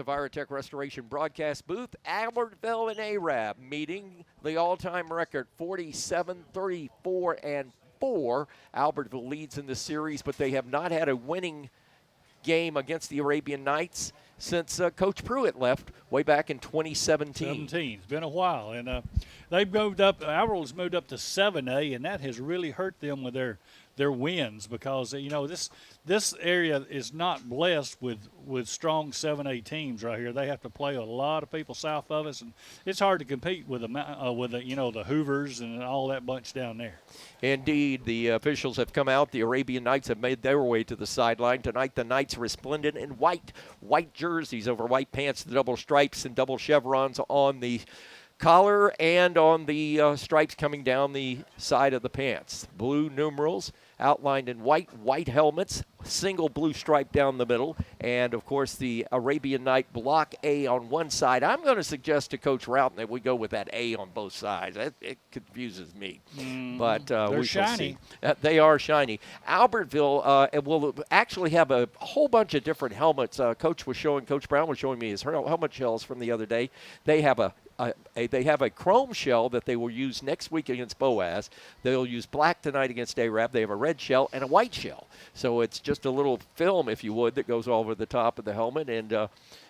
the Virotech Restoration broadcast booth. Albertville and Arab meeting the all-time record, 47-34-4. Albertville leads in the series, but they have not had a winning game against the Arabian Knights since Coach Pruitt left way back in 2017. It's been a while, and they've moved up. Albertville's moved up to 7A, and that has really hurt them with their wins because this area is not blessed with strong 7A teams right here. They have to play a lot of people south of us, and it's hard to compete with the Hoovers and all that bunch down there. Indeed, the officials have come out. The Arabian Knights have made their way to the sideline. Tonight, the Knights resplendent in white jerseys over white pants, the double stripes and double chevrons on the collar and on the stripes coming down the side of the pants. Blue numerals outlined in white helmets, single blue stripe down the middle, and, of course, the Arabian Knight block A on one side. I'm going to suggest to Coach Routon that we go with that A on both sides. It confuses me. But we shall see. They are shiny. Albertville will actually have a whole bunch of different helmets. Coach Brown was showing me his helmet shells from the other day. They have a chrome shell that they will use next week against Boaz. They'll use black tonight against Arab. They have a red shell and a white shell. So it's just a little film, if you would, that goes over the top of the helmet. And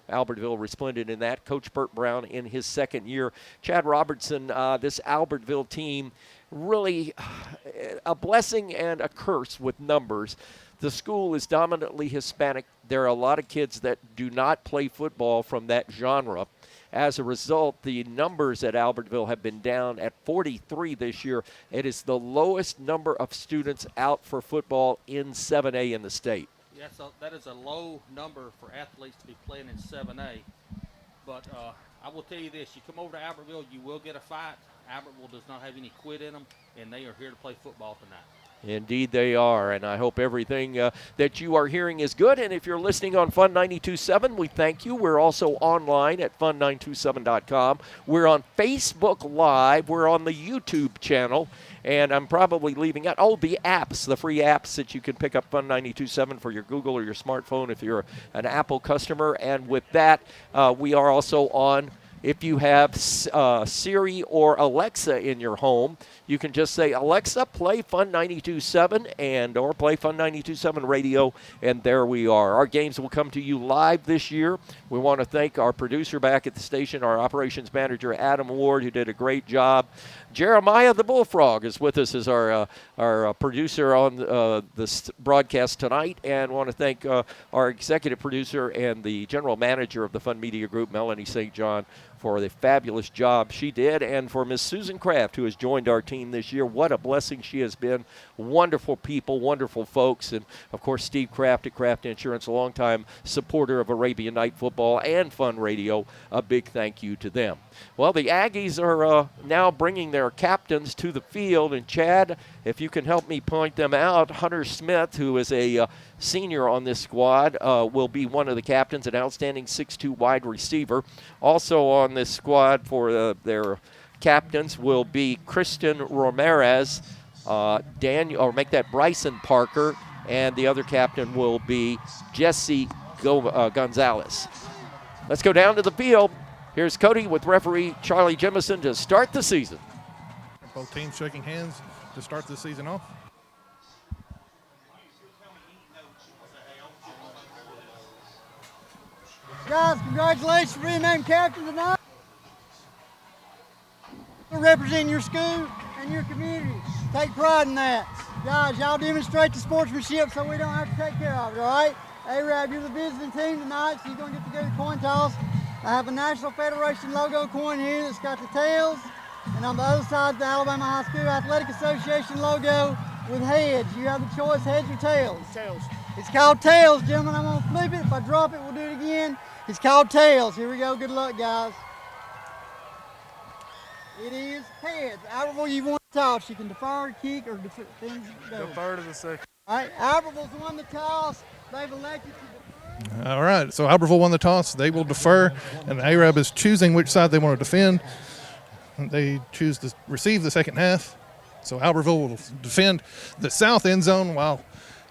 Albertville resplendent in that. Coach Burt Brown in his second year. Chad Robertson, this Albertville team, really a blessing and a curse with numbers. The school is dominantly Hispanic. There are a lot of kids that do not play football from that genre. As a result, the numbers at Albertville have been down at 43 this year. It is the lowest number of students out for football in 7A in the state. Yes, that is a low number for athletes to be playing in 7A. But I will tell you this, you come over to Albertville, you will get a fight. Albertville does not have any quit in them, and they are here to play football tonight. Indeed they are, and I hope everything that you are hearing is good. And if you're listening on Fun 92.7, we thank you. We're also online at fun927.com. We're on Facebook Live. We're on the YouTube channel. And I'm probably leaving out, the apps, the free apps that you can pick up Fun 92.7 for your Google or your smartphone if you're an Apple customer. And with that, we are also on. If you have Siri or Alexa in your home, you can just say, Alexa, play Fun 92.7 or play Fun 92.7 radio, and there we are. Our games will come to you live this year. We want to thank our producer back at the station, our operations manager, Adam Ward, who did a great job. Jeremiah the Bullfrog is with us as our producer on this broadcast tonight, and want to thank our executive producer and the general manager of the Fun Media Group, Melanie St. John, for the fabulous job she did, and for Miss Susan Kraft, who has joined our team this year. What a blessing she has been. Wonderful people, wonderful folks, and, of course, Steve Kraft at Kraft Insurance, a longtime supporter of Arabian Night Football and Fun Radio. A big thank you to them. Well, the Aggies are now bringing their captains to the field, and, Chad, if you can help me point them out, Hunter Smith, who is a senior on this squad, will be one of the captains, an outstanding 6'2" wide receiver. Also on this squad for their captains will be Kristen Ramirez, Bryson Parker, and the other captain will be Jesse Gonzalez. Let's go down to the field. Here's Cody with referee Charlie Jemison to start the season. Both teams shaking hands to start the season off. Guys, congratulations for being named captain tonight. Representing your school and your community. Take pride in that. Guys, y'all demonstrate the sportsmanship so we don't have to take care of it, all right? Arab, you're the visiting team tonight, so you're going to get together coin toss. I have a National Federation logo coin here that's got the tails, and on the other side, the Alabama High School Athletic Association logo with heads. You have the choice, heads or tails? Tails. It's called tails, gentlemen. I'm going to flip it. If I drop it, we'll do it again. It's called tails. Here we go. Good luck, guys. It is heads. Albertville, you won the toss. You can defer, kick, or defend. Defer to the second. All right, Albertville's won the toss. They've elected to defer. All right, so Albertville won the toss. They will defer, and Arab is choosing which side they want to defend. They choose to receive the second half. So Albertville will defend the south end zone while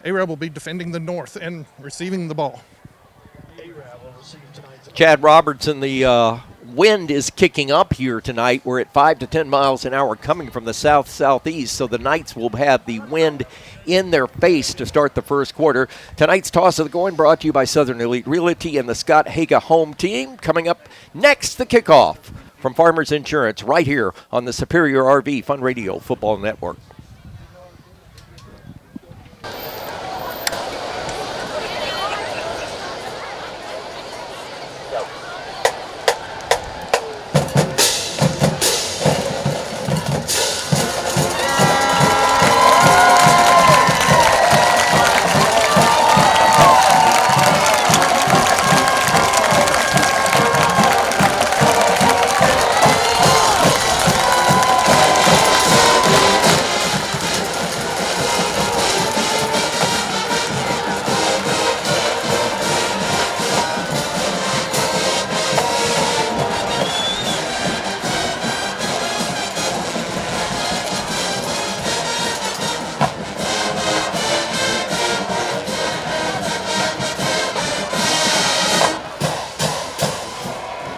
Arab will be defending the north and receiving the ball. Arab will receive tonight's Chad Robertson, the wind is kicking up here tonight. We're at 5 to 10 miles an hour coming from the south-southeast, so the Knights will have the wind in their face to start the first quarter. Tonight's toss of the coin brought to you by Southern Elite Realty and the Scott Haga home team. Coming up next, the kickoff from Farmers Insurance right here on the Superior RV Fun Radio Football Network.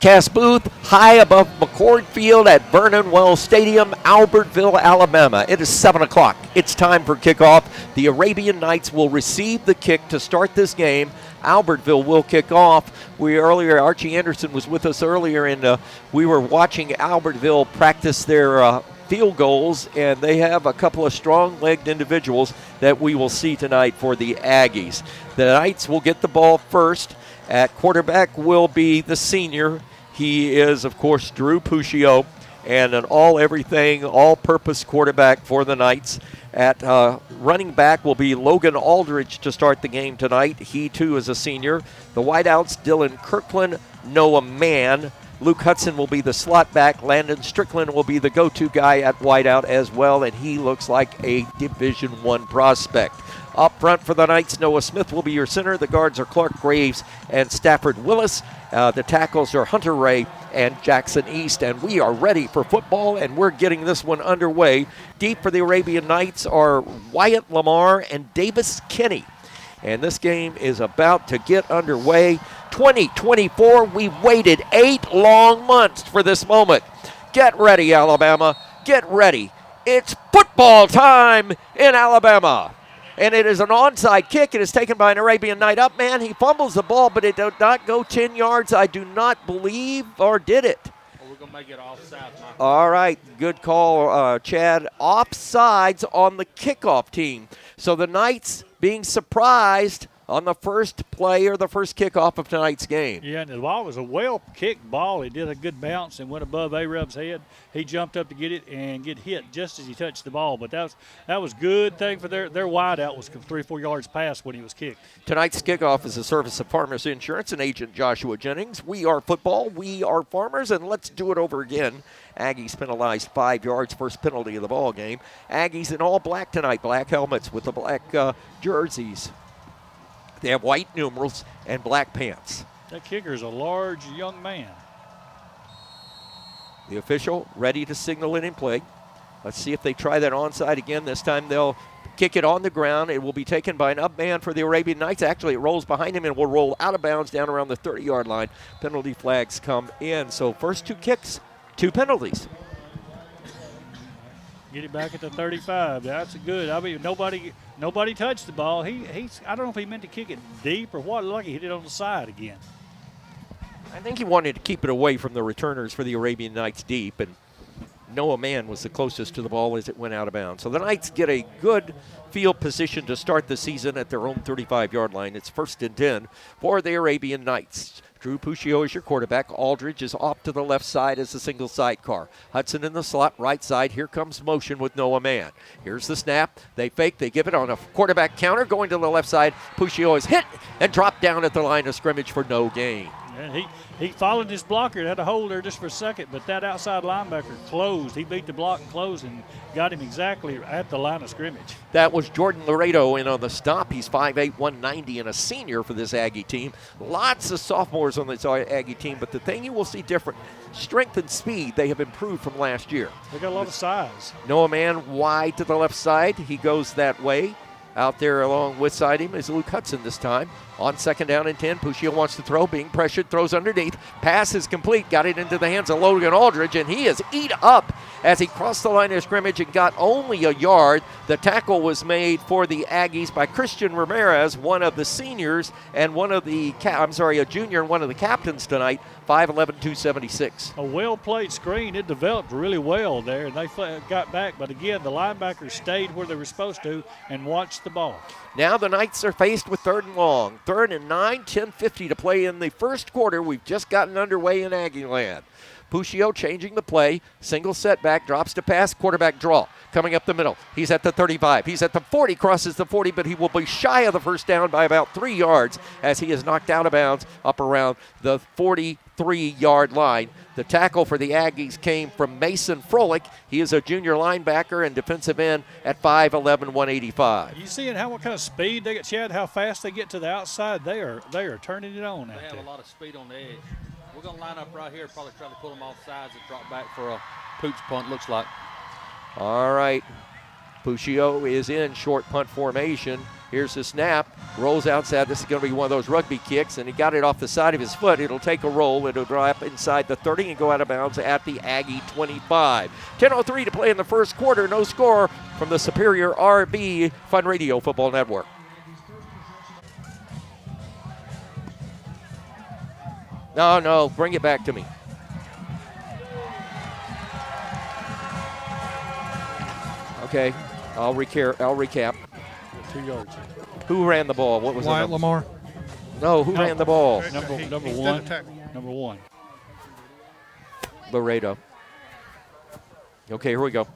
Broadcast booth high above McCord Field at Vernon Wells Stadium, Albertville, Alabama. It is 7 o'clock. It's time for kickoff. The Arabian Knights will receive the kick to start this game. Albertville will kick off. Archie Anderson was with us earlier, and we were watching Albertville practice their field goals, and they have a couple of strong-legged individuals that we will see tonight for the Aggies. The Knights will get the ball first. At quarterback will be the senior. He is, of course, Drew Puccio, and an all-everything, all-purpose quarterback for the Knights. At running back will be Logan Aldridge to start the game tonight. He, too, is a senior. The wideouts, Dylan Kirkland, Noah Mann. Luke Hudson will be the slot back. Landon Strickland will be the go-to guy at wideout as well, and he looks like a Division I prospect. Up front for the Knights, Noah Smith will be your center. The guards are Clark Graves and Stafford Willis. The tackles are Hunter Ray and Jackson East. And we are ready for football, and we're getting this one underway. Deep for the Arabian Knights are Wyatt Lamar and Davis Kinney. And this game is about to get underway. 2024, we've waited 8 long months for this moment. Get ready, Alabama. Get ready. It's football time in Alabama. And it is an onside kick. It is taken by an Arabian Knight up man. He fumbles the ball, but it did not go 10 yards, I do not believe, or did it? Well, we're going to make it offside. All right, good call, Chad. Offsides on the kickoff team. So the Knights being surprised on the first play or the first kickoff of tonight's game. Yeah, and the ball was a well-kicked ball. He did a good bounce and went above A-Rub's head. He jumped up to get it and get hit just as he touched the ball. But that was good thing for their wideout was 3-4 yards past when he was kicked. Tonight's kickoff is a service of Farmers Insurance and Agent Joshua Jennings. We are football, we are farmers, and let's do it over again. Aggies penalized 5 yards, first penalty of the ball game. Aggies in all black tonight, black helmets with the black jerseys. They have white numerals and black pants. That kicker is a large young man. The official ready to signal it in play. Let's see if they try that onside again. This time they'll kick it on the ground. It will be taken by an up man for the Arabian Knights. Actually, it rolls behind him and will roll out of bounds down around the 30-yard line. Penalty flags come in. So first 2 kicks, 2 penalties. Get it back at the 35. That's good. I mean, nobody touched the ball. I don't know if he meant to kick it deep or what. It looked like he hit it on the side again. I think he wanted to keep it away from the returners for the Arabian Knights deep, and Noah Mann was the closest to the ball as it went out of bounds. So the Knights get a good field position to start the season at their own 35-yard line. It's 1st and 10 for the Arabian Knights. Drew Puccio is your quarterback. Aldridge is off to the left side as a single sidecar. Hudson in the slot, right side. Here comes motion with Noah Mann. Here's the snap. They fake. They give it on a quarterback counter. Going to the left side. Puccio is hit and dropped down at the line of scrimmage for no gain. And he followed his blocker. Had to hold there just for a second, but that outside linebacker closed. He beat the block and closed and got him exactly at the line of scrimmage. That was Jordan Laredo in on the stop. He's 5'8", 190, and a senior for this Aggie team. Lots of sophomores on this Aggie team, but the thing you will see different, strength and speed, they have improved from last year. They got a lot of size. Noah Mann wide to the left side. He goes that way. Out there along with side him is Luke Hudson this time. On second down and 10, Puccio wants to throw, being pressured, throws underneath. Pass is complete, got it into the hands of Logan Aldridge, and he is eat up as he crossed the line of scrimmage and got only a yard. The tackle was made for the Aggies by Christian Ramirez, one of the seniors and a junior and one of the captains tonight, 5'11", 276. A well-played screen. It developed really well there, and they got back. But again, the linebackers stayed where they were supposed to and watched the ball. Now the Knights are faced with 3rd and long. 3rd and 9, 10:50 to play in the first quarter. We've just gotten underway in Aggie land. Puccio changing the play. Single setback, drops to pass, quarterback draw. Coming up the middle. He's at the 35. He's at the 40, crosses the 40, but he will be shy of the first down by about 3 yards as he is knocked out of bounds up around the 43-yard line. The tackle for the Aggies came from Mason Froelich. He is a junior linebacker and defensive end at 5'11", 185. You seeing what kind of speed they get, Chad? How fast they get to the outside? They are turning it on. They have a lot of speed on the edge. We're going to line up right here, probably try to pull them off sides and drop back for a pooch punt, looks like. All right. Puccio is in short punt formation. Here's the snap. Rolls outside. This is going to be one of those rugby kicks, and he got it off the side of his foot. It'll take a roll. It'll drop inside the 30 and go out of bounds at the Aggie 25. 10:03 to play in the first quarter. No score from the Superior RB Fun Radio Football Network. No, bring it back to me. Okay, I'll recap. 2 yards. Who ran the ball? What was Wyatt it? Lamar. No, who ran the ball? Number He did one. the tackle. Number one. Laredo. Okay, here we go.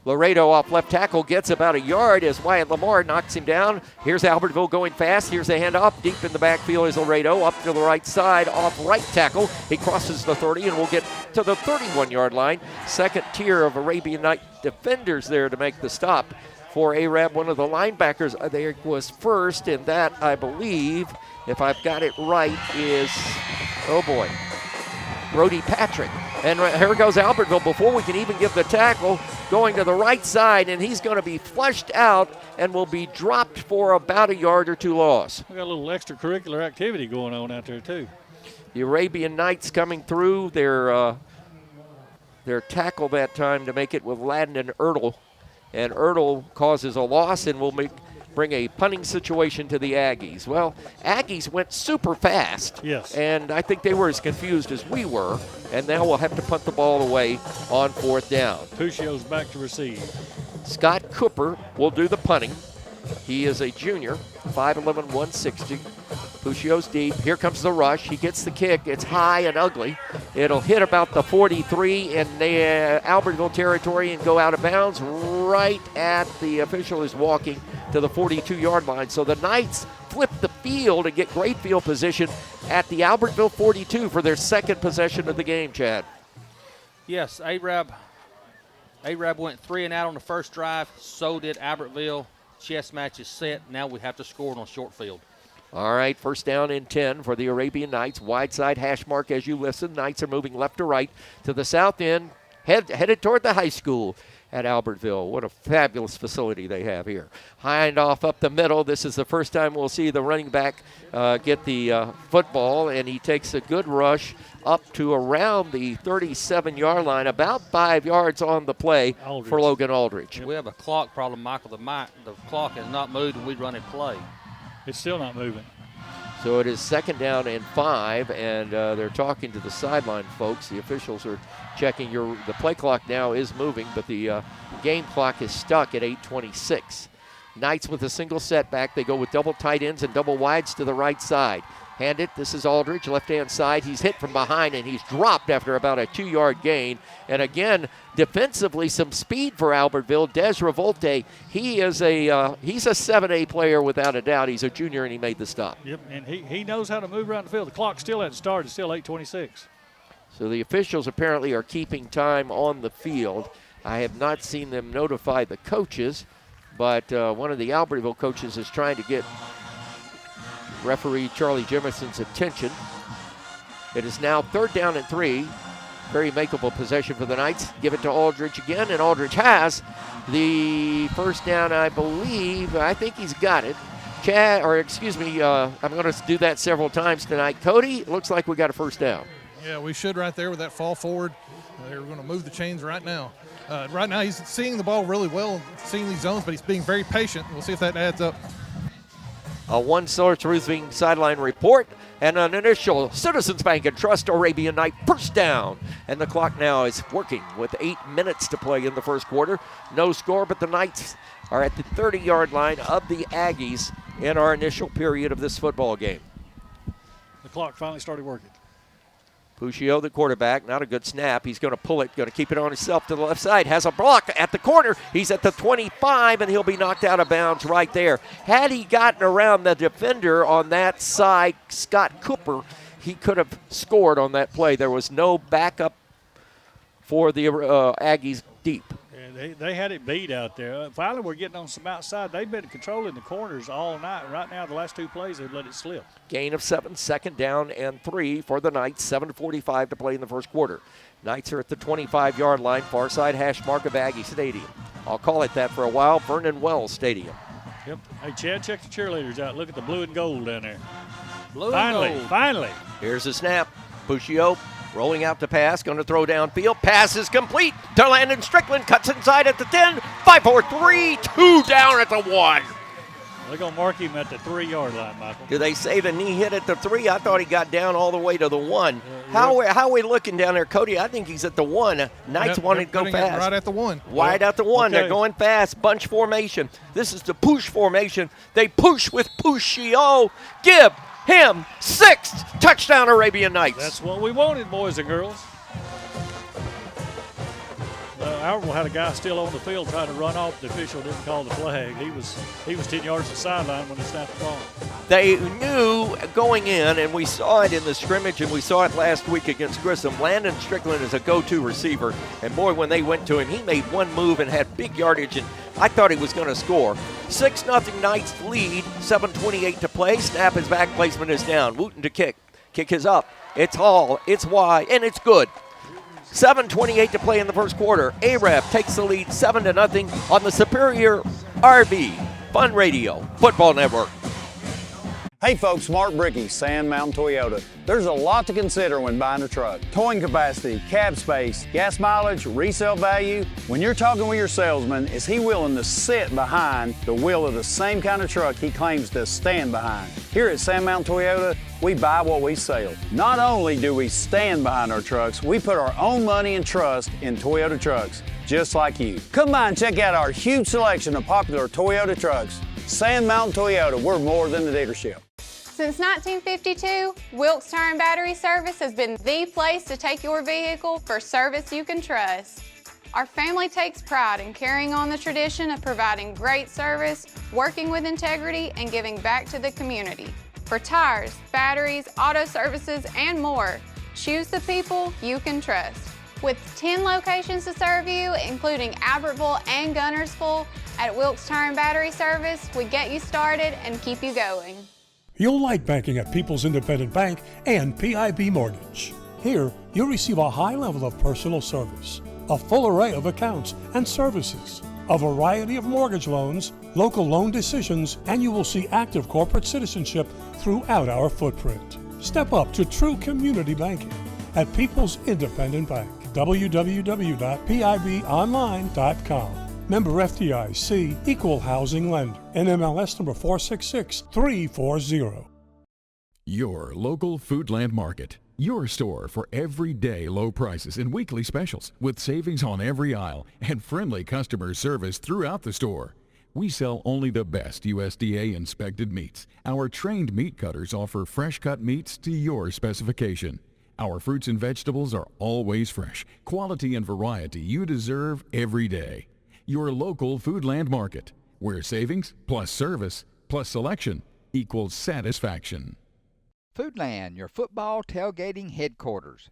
Laredo off left tackle gets about a yard as Wyatt Lamar knocks him down. Here's Albertville going fast. Here's the handoff. Deep in the backfield is Laredo. Up to the right side off right tackle. He crosses the 30 and will get to the 31-yard line. Second tier of Arabian Night defenders there to make the stop for Arab. One of the linebackers there was first, and that, I believe, if I've got it right, is, oh boy, Brody Patrick. And here goes Albertville before we can even give the tackle, going to the right side, and he's going to be flushed out and will be dropped for about a yard or two loss. We got a little extracurricular activity going on out there too. The Arabian Knights coming through their tackle that time to make it with Landon Ertl, and Ertl causes a loss and will bring a punting situation to the Aggies. Well, Aggies went super fast. Yes. And I think they were as confused as we were, and now we'll have to punt the ball away on 4th down. Puccio's back to receive. Scott Cooper will do the punting. He is a junior, 5'11", 160. Puccio's deep. Here comes the rush. He gets the kick. It's high and ugly. It'll hit about the 43 in the Albertville territory and go out of bounds right at the official is walking to the 42-yard line. So the Knights flip the field and get great field position at the Albertville 42 for their second possession of the game, Chad. Yes, Arab went 3 and out on the first drive. So did Albertville. Chess match is set. Now we have to score it on short field. All right, first down and 10 for the Arabian Knights. Wide side hash mark as you listen. Knights are moving left to right to the south end, headed toward the high school at Albertville. What a fabulous facility they have here. Hand off up the middle. This is the first time we'll see the running back get the football, and he takes a good rush up to around the 37-yard line, about 5 yards on the play for Logan Aldridge. We have a clock problem, Michael. The clock has not moved and we run a play. It's still not moving. So it is 2nd down and 5, and they're talking to the sideline folks. The officials are checking. The play clock now is moving, but the game clock is stuck at 8:26. Knights with a single setback. They go with double tight ends and double wides to the right side. Hand it. This is Aldridge, left-hand side. He's hit from behind, and he's dropped after about a 2-yard gain. And again, defensively, some speed for Albertville. Des Revolte, he's a 7A player without a doubt. He's a junior, and he made the stop. Yep, and he knows how to move around the field. The clock still hasn't started. It's still 8:26. So the officials apparently are keeping time on the field. I have not seen them notify the coaches, but one of the Albertville coaches is trying to get referee Charlie Jefferson's attention. It is now 3rd down and 3. Very makeable possession for the Knights. Give it to Aldridge again, and Aldridge has the first down, I believe. I think he's got it. I'm going to do that several times tonight. Cody, it looks like we got a first down. Yeah, we should right there with that fall forward. They're going to move the chains right now. Right now he's seeing the ball really well, seeing these zones, but he's being very patient. We'll see if that adds up. A one-source roofing sideline report and an initial Citizens Bank and Trust Arabian Night first down. And the clock now is working with 8 minutes to play in the first quarter. No score, but the Knights are at the 30-yard line of the Aggies in our initial period of this football game. The clock finally started working. Puccio, the quarterback, not a good snap. He's going to pull it, going to keep it on himself to the left side. Has a block at the corner. He's at the 25, and he'll be knocked out of bounds right there. Had he gotten around the defender on that side, Scott Cooper, he could have scored on that play. There was no backup for the Aggies deep. Yeah, they had it beat out there. Finally, we're getting on some outside. They've been controlling the corners all night. Right now, the last two plays, they've let it slip. Gain of 7, second down and 3 for the Knights. 7:45 to play in the first quarter. Knights are at the 25-yard line, far side hash mark of Aggie Stadium. I'll call it that for a while, Vernon Wells Stadium. Yep. Hey, Chad, check the cheerleaders out. Look at the blue and gold down there. Blue and gold. Finally. Here's the snap. Puccio rolling out the pass, going to throw downfield. Pass is complete to Landon Strickland. Cuts inside at the 10. 5-4-3, 2 down at the 1. They're going to mark him at the 3-yard line, Michael. Do they say the knee hit at the 3? I thought he got down all the way to the 1. How are we looking down there, Cody? I think he's at the 1. Knights wanted to go fast. Right at the 1. Wide out the 1. Okay. They're going fast. Bunch formation. This is the push formation. They push with Puccio. Give him 6. Touchdown, Arabian Knights. That's what we wanted, boys and girls. Albertville had a guy still on the field trying to run off. The official didn't call the flag. He was 10 yards to the sideline when they snapped the ball. They knew going in, and we saw it in the scrimmage, and we saw it last week against Grissom. Landon Strickland is a go-to receiver, and boy, when they went to him, he made one move and had big yardage, and I thought he was going to score. 6-0 Knights lead, 7:28 to play. Snap is back, placement is down. Wooten to kick. Kick is up. It's Hall, it's wide, and it's good. 7:28 to play in the first quarter. Arab takes the lead 7-0 on the Superior RV Fun Radio Football Network. Hey folks, Mark Brickey, Sand Mountain Toyota. There's a lot to consider when buying a truck. Towing capacity, cab space, gas mileage, resale value. When you're talking with your salesman, is he willing to sit behind the wheel of the same kind of truck he claims to stand behind? Here at Sand Mountain Toyota, we buy what we sell. Not only do we stand behind our trucks, we put our own money and trust in Toyota trucks, just like you. Come by and check out our huge selection of popular Toyota trucks. Sand Mountain Toyota, we're more than a dealership. Since 1952, Wilkes Tire and Battery Service has been the place to take your vehicle for service you can trust. Our family takes pride in carrying on the tradition of providing great service, working with integrity, and giving back to the community. For tires, batteries, auto services, and more, choose the people you can trust. With 10 locations to serve you, including Albertville and Gunnersville, at Wilkes Tire and Battery Service, we get you started and keep you going. You'll like banking at People's Independent Bank and PIB Mortgage. Here, you'll receive a high level of personal service, a full array of accounts and services, a variety of mortgage loans, local loan decisions, and you will see active corporate citizenship throughout our footprint. Step up to true community banking at People's Independent Bank. www.pibonline.com. Member FDIC, Equal Housing Lender. NMLS number 466340. Your local Foodland Market. Your store for everyday low prices and weekly specials with savings on every aisle and friendly customer service throughout the store. We sell only the best USDA inspected meats. Our trained meat cutters offer fresh cut meats to your specification. Our fruits and vegetables are always fresh, quality and variety you deserve every day. Your local Foodland Market, where savings plus service plus selection equals satisfaction. Foodland, your football tailgating headquarters.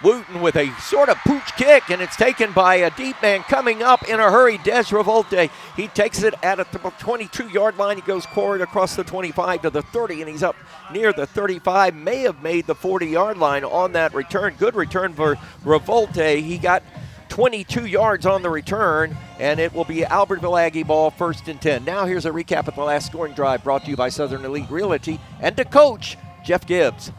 Wooten with a sort of pooch kick, and it's taken by a deep man coming up in a hurry, Des Revolte. He takes it at a 22-yard line. He goes forward across the 25 to the 30, and he's up near the 35. May have made the 40-yard line on that return. Good return for Revolte. He got 22 yards on the return, and it will be Albertville Aggie ball, 1st and 10. Now here's a recap of the last scoring drive brought to you by Southern Elite Realty and to coach Jeff Gibbs.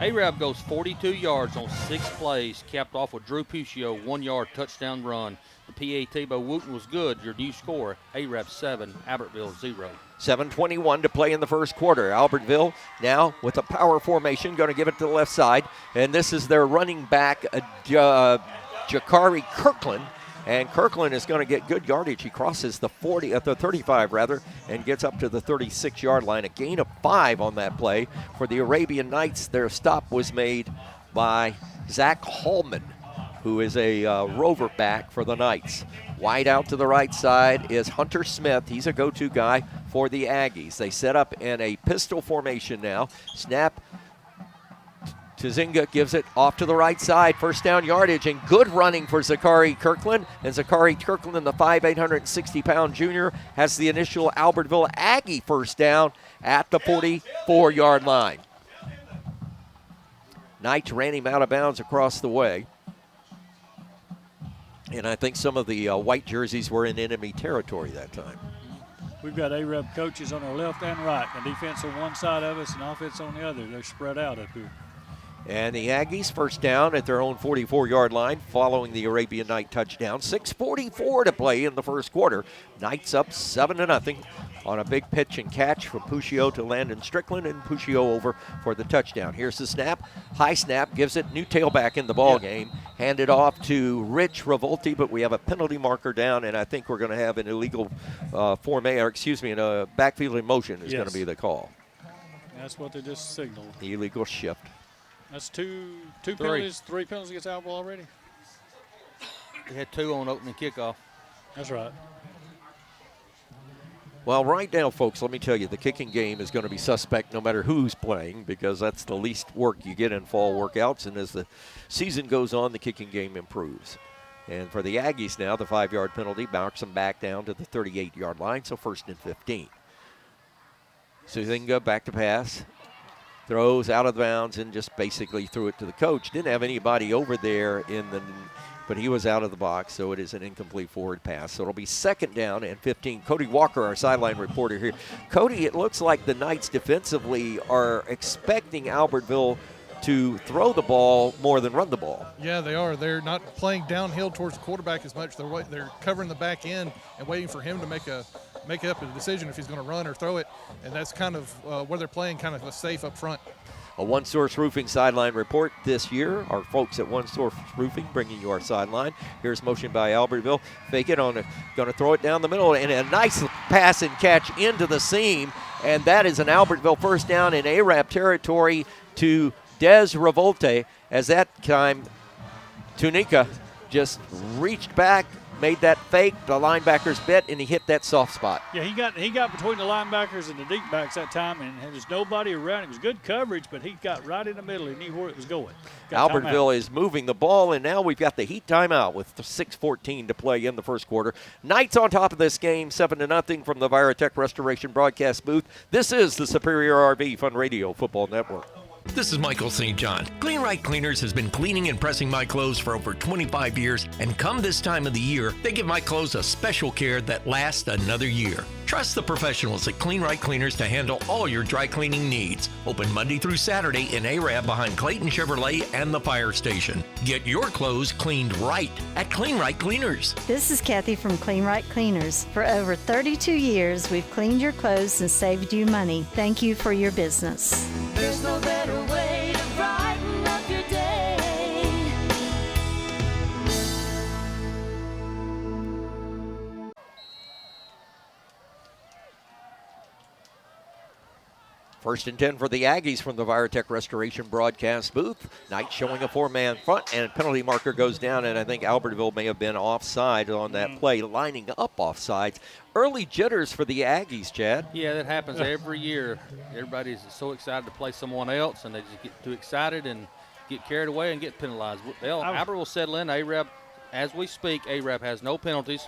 Arab goes 42 yards on 6 plays, capped off with Drew Puccio, 1-yard touchdown run. The PAT by Wooten was good. Your new score, Arab 7, Albertville 0. 7:21 to play in the first quarter. Albertville now with a power formation, going to give it to the left side, and this is their running back, Jakari Kirkland. And Kirkland is going to get good yardage. He crosses the 35 rather, and gets up to the 36-yard line. A gain of 5 on that play. For the Arabian Knights, their stop was made by Zach Hallman, who is a rover back for the Knights. Wide out to the right side is Hunter Smith. He's a go-to guy for the Aggies. They set up in a pistol formation now. Snap. Tazinga gives it off to the right side. First down yardage and good running for Zakari Kirkland. And Zakari Kirkland, the 860-pound junior, has the initial Albertville Aggie first down at the 44-yard line. Knights ran him out of bounds across the way. And I think some of the white jerseys were in enemy territory that time. We've got Arab coaches on our left and right. The defense on one side of us and offense on the other. They're spread out up here. And the Aggies first down at their own 44-yard line following the Arabian Night touchdown. 6:44 to play in the first quarter. Knights up 7-0 on a big pitch and catch from Puccio to Landon Strickland, and Puccio over for the touchdown. Here's the snap. High snap gives it new tailback in the ball game. Handed off to Rich Revolte, but we have a penalty marker down, and I think we're going to have an illegal in a backfield in motion is going to be the call. That's what they just signaled. Illegal shift. That's two penalties, 3 penalties against Albertville already. They had 2 on opening kickoff. That's right. Well, right now, folks, let me tell you, the kicking game is going to be suspect no matter who's playing, because that's the least work you get in fall workouts. And as the season goes on, the kicking game improves. And for the Aggies now, the 5-yard penalty bounced them back down to the 38-yard line, so 1st and 15. So they can go back to pass. Throws out of bounds and just basically threw it to the coach. Didn't have anybody over there but he was out of the box, so it is an incomplete forward pass. So it'll be 2nd down and 15. Cody Walker, our sideline reporter here. Cody, it looks like the Knights defensively are expecting Albertville to throw the ball more than run the ball. Yeah, they are. They're not playing downhill towards the quarterback as much. They're covering the back end and waiting for him to make up a decision if he's going to run or throw it, and that's kind of where they're playing kind of a safe up front. A One Source Roofing sideline report this year. Our folks at One Source Roofing bringing you our sideline. Here's motion by Albertville. Fake it going to throw it down the middle, and a nice pass and catch into the seam, and that is an Albertville first down in Arab territory to Des Revolte. As that time, Tunica just reached back, made that fake, the linebackers bit, and he hit that soft spot. Yeah, he got between the linebackers and the deep backs that time, and there was nobody around. It was good coverage, but he got right in the middle. He knew where it was going. Albertville is moving the ball, and now we've got the heat timeout with 6:14 to play in the first quarter. Knights on top of this game, 7-0 from the Viratech Restoration broadcast booth. This is the Superior RV Fun Radio Football Network. This is Michael St. John. Clean Right Cleaners has been cleaning and pressing my clothes for over 25 years, and come this time of the year, they give my clothes a special care that lasts another year. Trust the professionals at Clean Right Cleaners to handle all your dry cleaning needs. Open Monday through Saturday in Arab behind Clayton Chevrolet and the fire station. Get your clothes cleaned right at Clean Right Cleaners. This is Kathy from Clean Right Cleaners. For over 32 years, we've cleaned your clothes and saved you money. Thank you for your business. There's no better way to brighten up your day. 1st and 10 for the Aggies from the Viratech Restoration broadcast booth. Knight showing a 4-man front, and penalty marker goes down, and I think Albertville may have been offside on that play, lining up offsides. Early jitters for the Aggies, Chad. Yeah, that happens every year. Everybody's so excited to play someone else, and they just get too excited, and get carried away and get penalized. Albert will settle in. Arab, as we speak, Arab has no penalties.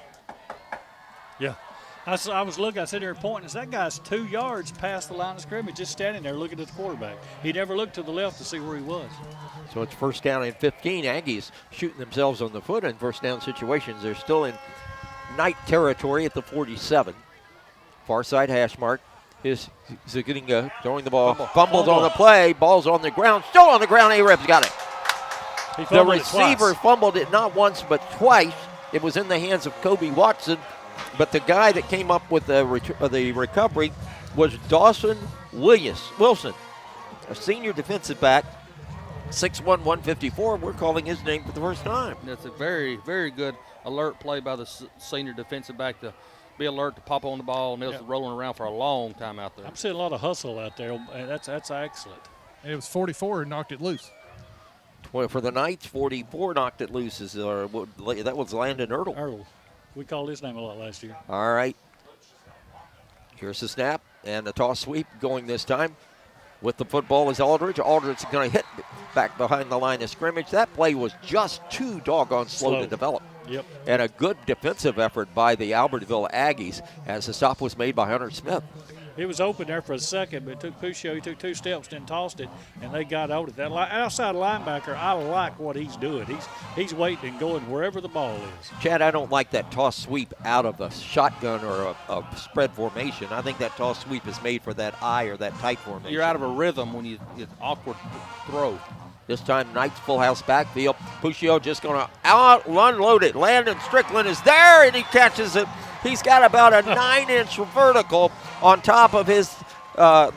Yeah. I was looking, I said there pointing, that guy's 2 yards past the line of scrimmage, just standing there looking at the quarterback. He never looked to the left to see where he was. So it's first down and 15. Aggies shooting themselves on the foot in first down situations. They're still in Knight territory at the 47. Far side hash mark. Zagutinga throwing the ball. Fumbled on the play. Ball's on the ground. Still on the ground. Arab's got it. The receiver fumbled it not once but twice. It was in the hands of Kobe Watson. But the guy that came up with the recovery was Dawson Wilson, a senior defensive back, 6'1", 154. We're calling his name for the first time. That's a very, very good alert play by the senior defensive back to be alert to pop on the ball, and it was rolling around for a long time out there. I'm seeing a lot of hustle out there. That's excellent. It was 44 and knocked it loose. For the Knights, 44 knocked it loose. That was Landon Ertl. We called his name a lot last year. All right. Here's the snap and the toss sweep going this time. With the football is Aldridge. Aldridge is going to hit back behind the line of scrimmage. That play was just too doggone slow to develop. Yep. And a good defensive effort by the Albertville Aggies as the stop was made by Hunter Smith. It was open there for a second, but it took Puccio. He took 2 steps, then tossed it, and they got out of that. Outside linebacker, I like what he's doing. He's waiting and going wherever the ball is. Chad, I don't like that toss sweep out of a shotgun or a spread formation. I think that toss sweep is made for that I or that tight formation. You're out of a rhythm when it's awkward throw. This time, Knights full house backfield. Puccio just going to unload it. Landon Strickland is there, and he catches it. He's got about a 9-inch vertical on top of his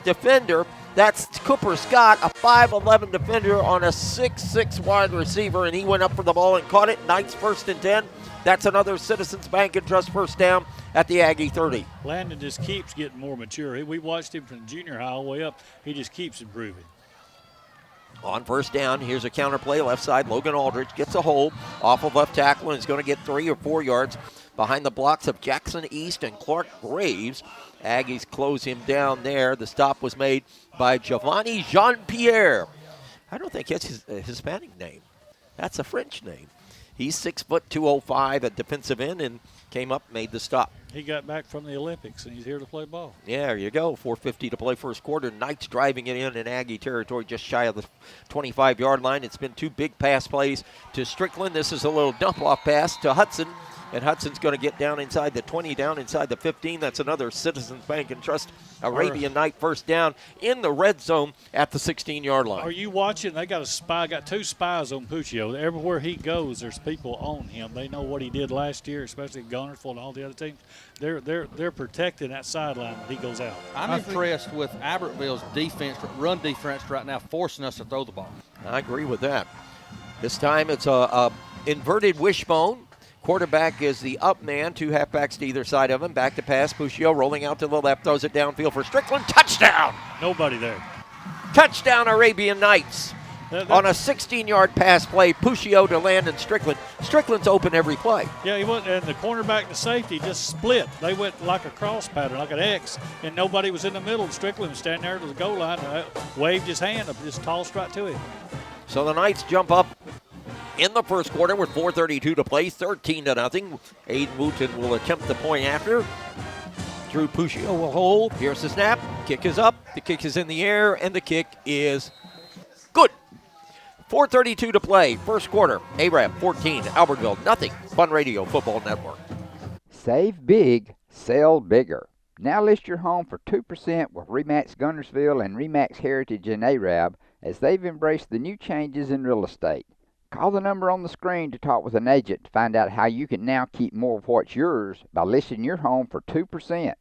defender. That's Cooper Scott, a 5'11 defender on a 6'6 wide receiver, and he went up for the ball and caught it. Knights 1st and 10. That's another Citizens Bank and Trust first down at the Aggie 30. Landon just keeps getting more mature. We watched him from junior high all the way up. He just keeps improving. On first down, here's a counter play. Left side, Logan Aldridge gets a hold off of left tackle and is going to get 3 or 4 yards behind the blocks of Jackson East and Clark Graves. Aggies close him down there. The stop was made by Giovanni Jean-Pierre. I don't think that's his Hispanic name. That's a French name. He's 6', 205 at defensive end and came up, made the stop. He got back from the Olympics, and he's here to play ball. Yeah, there you go. 4:50 to play first quarter. Knights driving it in Aggie territory just shy of the 25-yard line. It's been 2 big pass plays to Strickland. This is a little dump-off pass to Hudson. And Hudson's going to get down inside the 20, down inside the 15. That's another Citizens Bank and Trust Arabian Night first down in the red zone at the 16-yard line. Are you watching? They got a spy. Got 2 spies on Puccio. Everywhere he goes, there's people on him. They know what he did last year, especially Gunnersville and all the other teams. They're protecting that sideline when he goes out. I'm impressed with Albertville's defense, run defense right now, forcing us to throw the ball. I agree with that. This time it's a inverted wishbone. Quarterback is the up man, 2 halfbacks to either side of him. Back to pass. Puccio rolling out to the left, throws it downfield for Strickland. Touchdown! Nobody there. Touchdown, Arabian Knights. On a 16-yard pass play, Puccio to Landon Strickland. Strickland's open every play. Yeah, he went, and the cornerback to safety just split. They went like a cross pattern, like an X, and nobody was in the middle. Strickland was standing there to the goal line, waved his hand up, just tossed right to him. So the Knights jump up in the first quarter with 4:32 to play, 13-0. Aiden Wooten will attempt the point after. Drew Puccio will hold. Here's the snap. Kick is up. The kick is in the air, and the kick is good. 4:32 to play, first quarter. Arab 14, Albertville nothing. Fun Radio Football Network. Save big, sell bigger. Now list your home for 2% with RE/MAX Gunnersville and RE/MAX Heritage in Arab as they've embraced the new changes in real estate. Call the number on the screen to talk with an agent to find out how you can now keep more of what's yours by listing your home for 2%.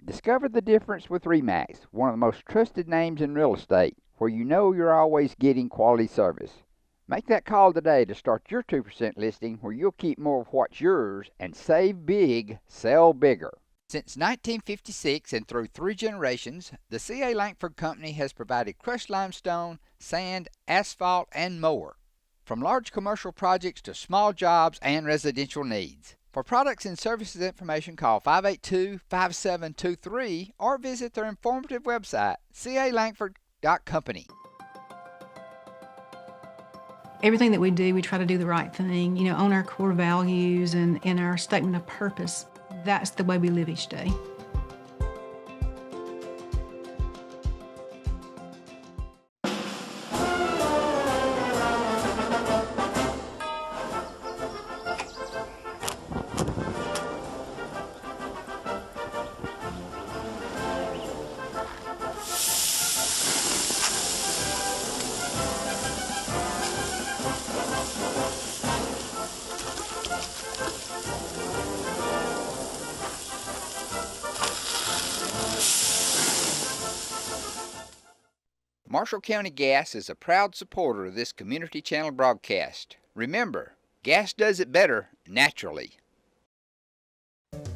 Discover the difference with RE/MAX, one of the most trusted names in real estate, where you know you're always getting quality service. Make that call today to start your 2% listing where you'll keep more of what's yours and save big, sell bigger. Since 1956 and through 3 generations, the C.A. Langford Company has provided crushed limestone, sand, asphalt, and more. From large commercial projects to small jobs and residential needs. For products and services information, call 582-5723 or visit their informative website, calangford.company. Everything that we do, we try to do the right thing, on our core values and in our statement of purpose. That's the way we live each day. Marshall County Gas is a proud supporter of this Community Channel broadcast. Remember, gas does it better naturally.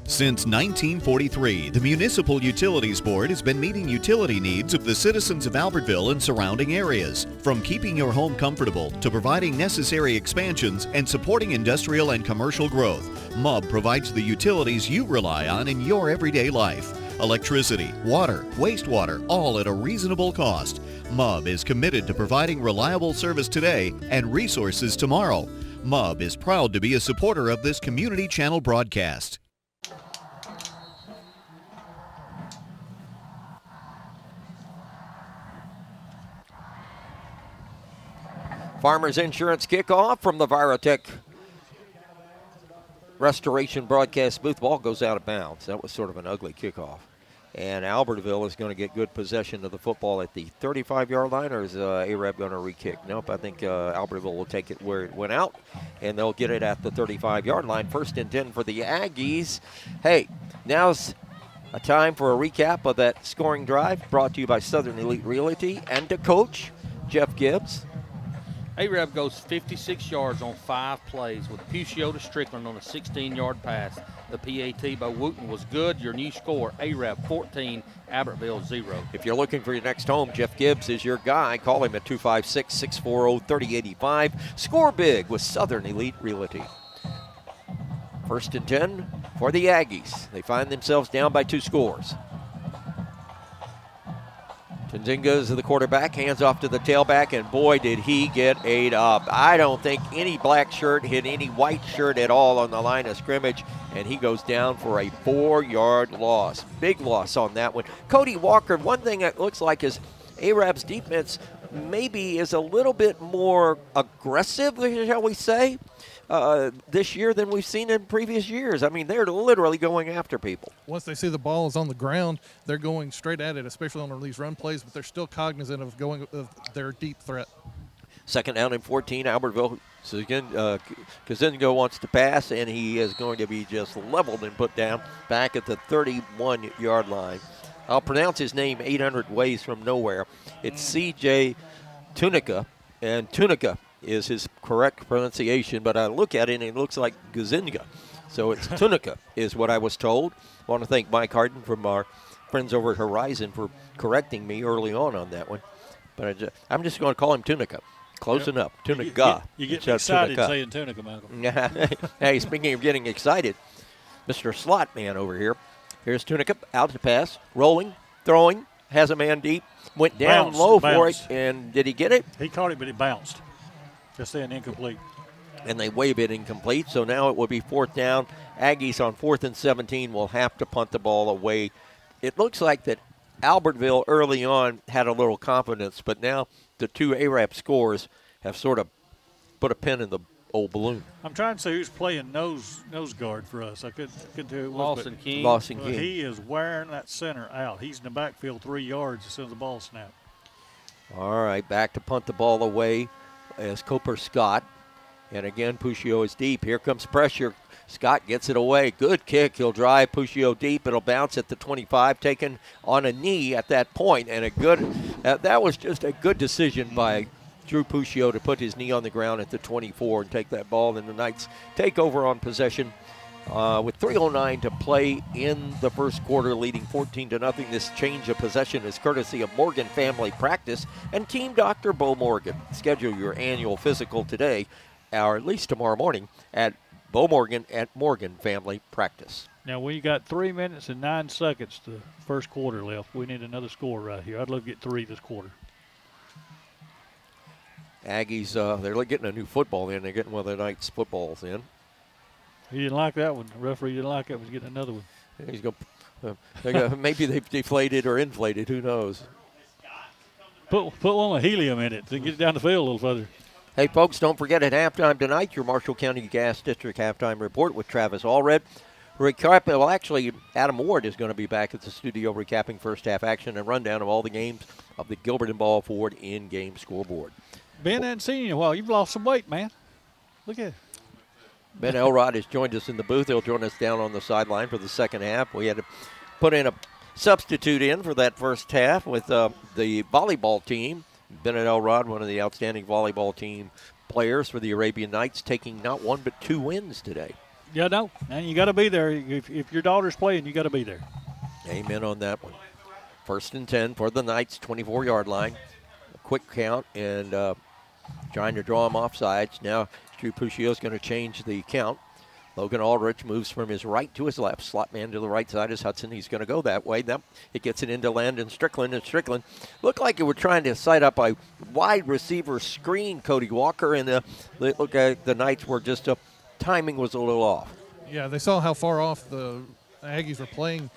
Since 1943, the Municipal Utilities Board has been meeting utility needs of the citizens of Albertville and surrounding areas. From keeping your home comfortable to providing necessary expansions and supporting industrial and commercial growth, MUB provides the utilities you rely on in your everyday life. Electricity, water, wastewater, all at a reasonable cost. MUB is committed to providing reliable service today and resources tomorrow. MUB is proud to be a supporter of this Community Channel broadcast. Farmers Insurance kickoff from the Virotech Restoration broadcast booth. Ball goes out of bounds. That was sort of an ugly kickoff. And Albertville is going to get good possession of the football at the 35-yard line, or is Arab going to re-kick? Nope, I think Albertville will take it where it went out, and they'll get it at the 35-yard line. 1st and 10 for the Aggies. Hey, now's a time for a recap of that scoring drive brought to you by Southern Elite Realty and to Coach Jeff Gibbs. Arab goes 56 yards on 5 plays with Puccio to Strickland on a 16-yard pass. The PAT by Wooten was good. Your new score, Arab 14, Albertville 0. If you're looking for your next home, Jeff Gibbs is your guy. Call him at 256-640-3085. Score big with Southern Elite Realty. 1st and 10 for the Aggies. They find themselves down by 2 scores. Tinzinga is the quarterback, hands off to the tailback, and boy, did he get ate up. I don't think any black shirt hit any white shirt at all on the line of scrimmage, and he goes down for a 4-yard loss. Big loss on that one. Cody Walker, one thing that looks like is Arab's defense maybe is a little bit more aggressive, shall we say, this year than we've seen in previous years. I mean, they're literally going after people. Once they see the ball is on the ground, they're going straight at it, especially on these run plays, but they're still cognizant of going of their deep threat. 2nd down and 14, Albertville. So again, Kazingo wants to pass, and he is going to be just leveled and put down back at the 31-yard line. I'll pronounce his name 800 ways from nowhere. It's C.J. Tunica, and Tunica is his correct pronunciation, but I look at it and it looks like Gazinga. So it's Tunica is what I was told. I want to thank Mike Harden from our friends over at Horizon for correcting me early on that one. But I'm just going to call him Tunica. Close enough. Tunica. You get excited saying Tunica, Michael. Hey, speaking of getting excited, Mr. Slot Man over here. Here's Tunica out to pass, rolling, throwing, has a man deep, went down low for it, and did he get it? He caught it, but it bounced. Just saying incomplete. And they wave it incomplete, so now it will be 4th down. Aggies on 4th and 17 will have to punt the ball away. It looks like that Albertville early on had a little confidence, but now the 2 Arab scores have sort of put a pin in the old balloon. I'm trying to say who's playing nose guard for us. I couldn't tell who it was. Lawson King. Lawson King. He is wearing that center out. He's in the backfield 3 yards as soon as the ball snapped. All right, back to punt the ball away as Cooper Scott. And again, Puccio is deep. Here comes pressure. Scott gets it away. Good kick. He'll drive Puccio deep. It'll bounce at the 25, taken on a knee at that point. And that was just a good decision by Drew Puccio to put his knee on the ground at the 24 and take that ball. And the Knights take over on possession with 3:09 to play in the first quarter, leading 14-0. This change of possession is courtesy of Morgan Family Practice and Team Dr. Bo Morgan. Schedule your annual physical today, or at least tomorrow morning, at Bo Morgan at Morgan Family Practice. Now, we got 3 minutes and 9 seconds to first quarter left. We need another score right here. I'd love to get 3 this quarter. Aggies, they're getting a new football in. They're getting one of the Knights footballs in. He didn't like that one. The referee didn't like it. Was getting another one. He's going. Maybe they've deflated or inflated. Who knows? Put one with helium in it to get it down the field a little further. Hey, folks, don't forget at halftime tonight, your Marshall County Gas District halftime report with Travis Allred. Actually, Adam Ward is going to be back at the studio recapping first half action and rundown of all the games of the Gilbert and Ball Ford in-game scoreboard. Ben, I hadn't seen you in a while. You've lost some weight, man. Look at it. Ben Elrod has joined us in the booth. He'll join us down on the sideline for the second half. We had to put in a substitute in for that first half with the volleyball team. Bennett Elrod, one of the outstanding volleyball team players for the Arabian Knights, taking not one but 2 wins today. Yeah, no, and you got to be there. If your daughter's playing, you got to be there. Amen on that one. 1st and 10 for the Knights, 24-yard line. A quick count and trying to draw him off sides. Now Drew Puccio is going to change the count. Logan Aldrich moves from his right to his left. Slot man to the right side is Hudson. He's going to go that way. Now it gets it into Landon Strickland, and Strickland looked like it were trying to set up a wide receiver screen, Cody Walker, and look at the Knights were just timing was a little off. Yeah, they saw how far off the Aggies were playing.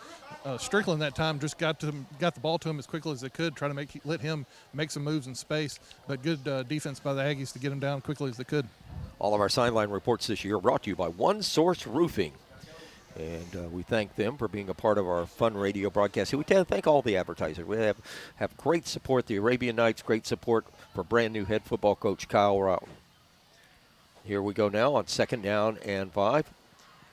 Strickland that time just got the ball to him as quickly as they could, try to let him make some moves in space. But good defense by the Aggies to get him down quickly as they could. All of our sideline reports this year are brought to you by One Source Roofing. And we thank them for being a part of our fun radio broadcast. We thank all the advertisers. We have great support. The Arabian Knights, great support for brand new head football coach Kyle Routon. Here we go now on 2nd down and 5.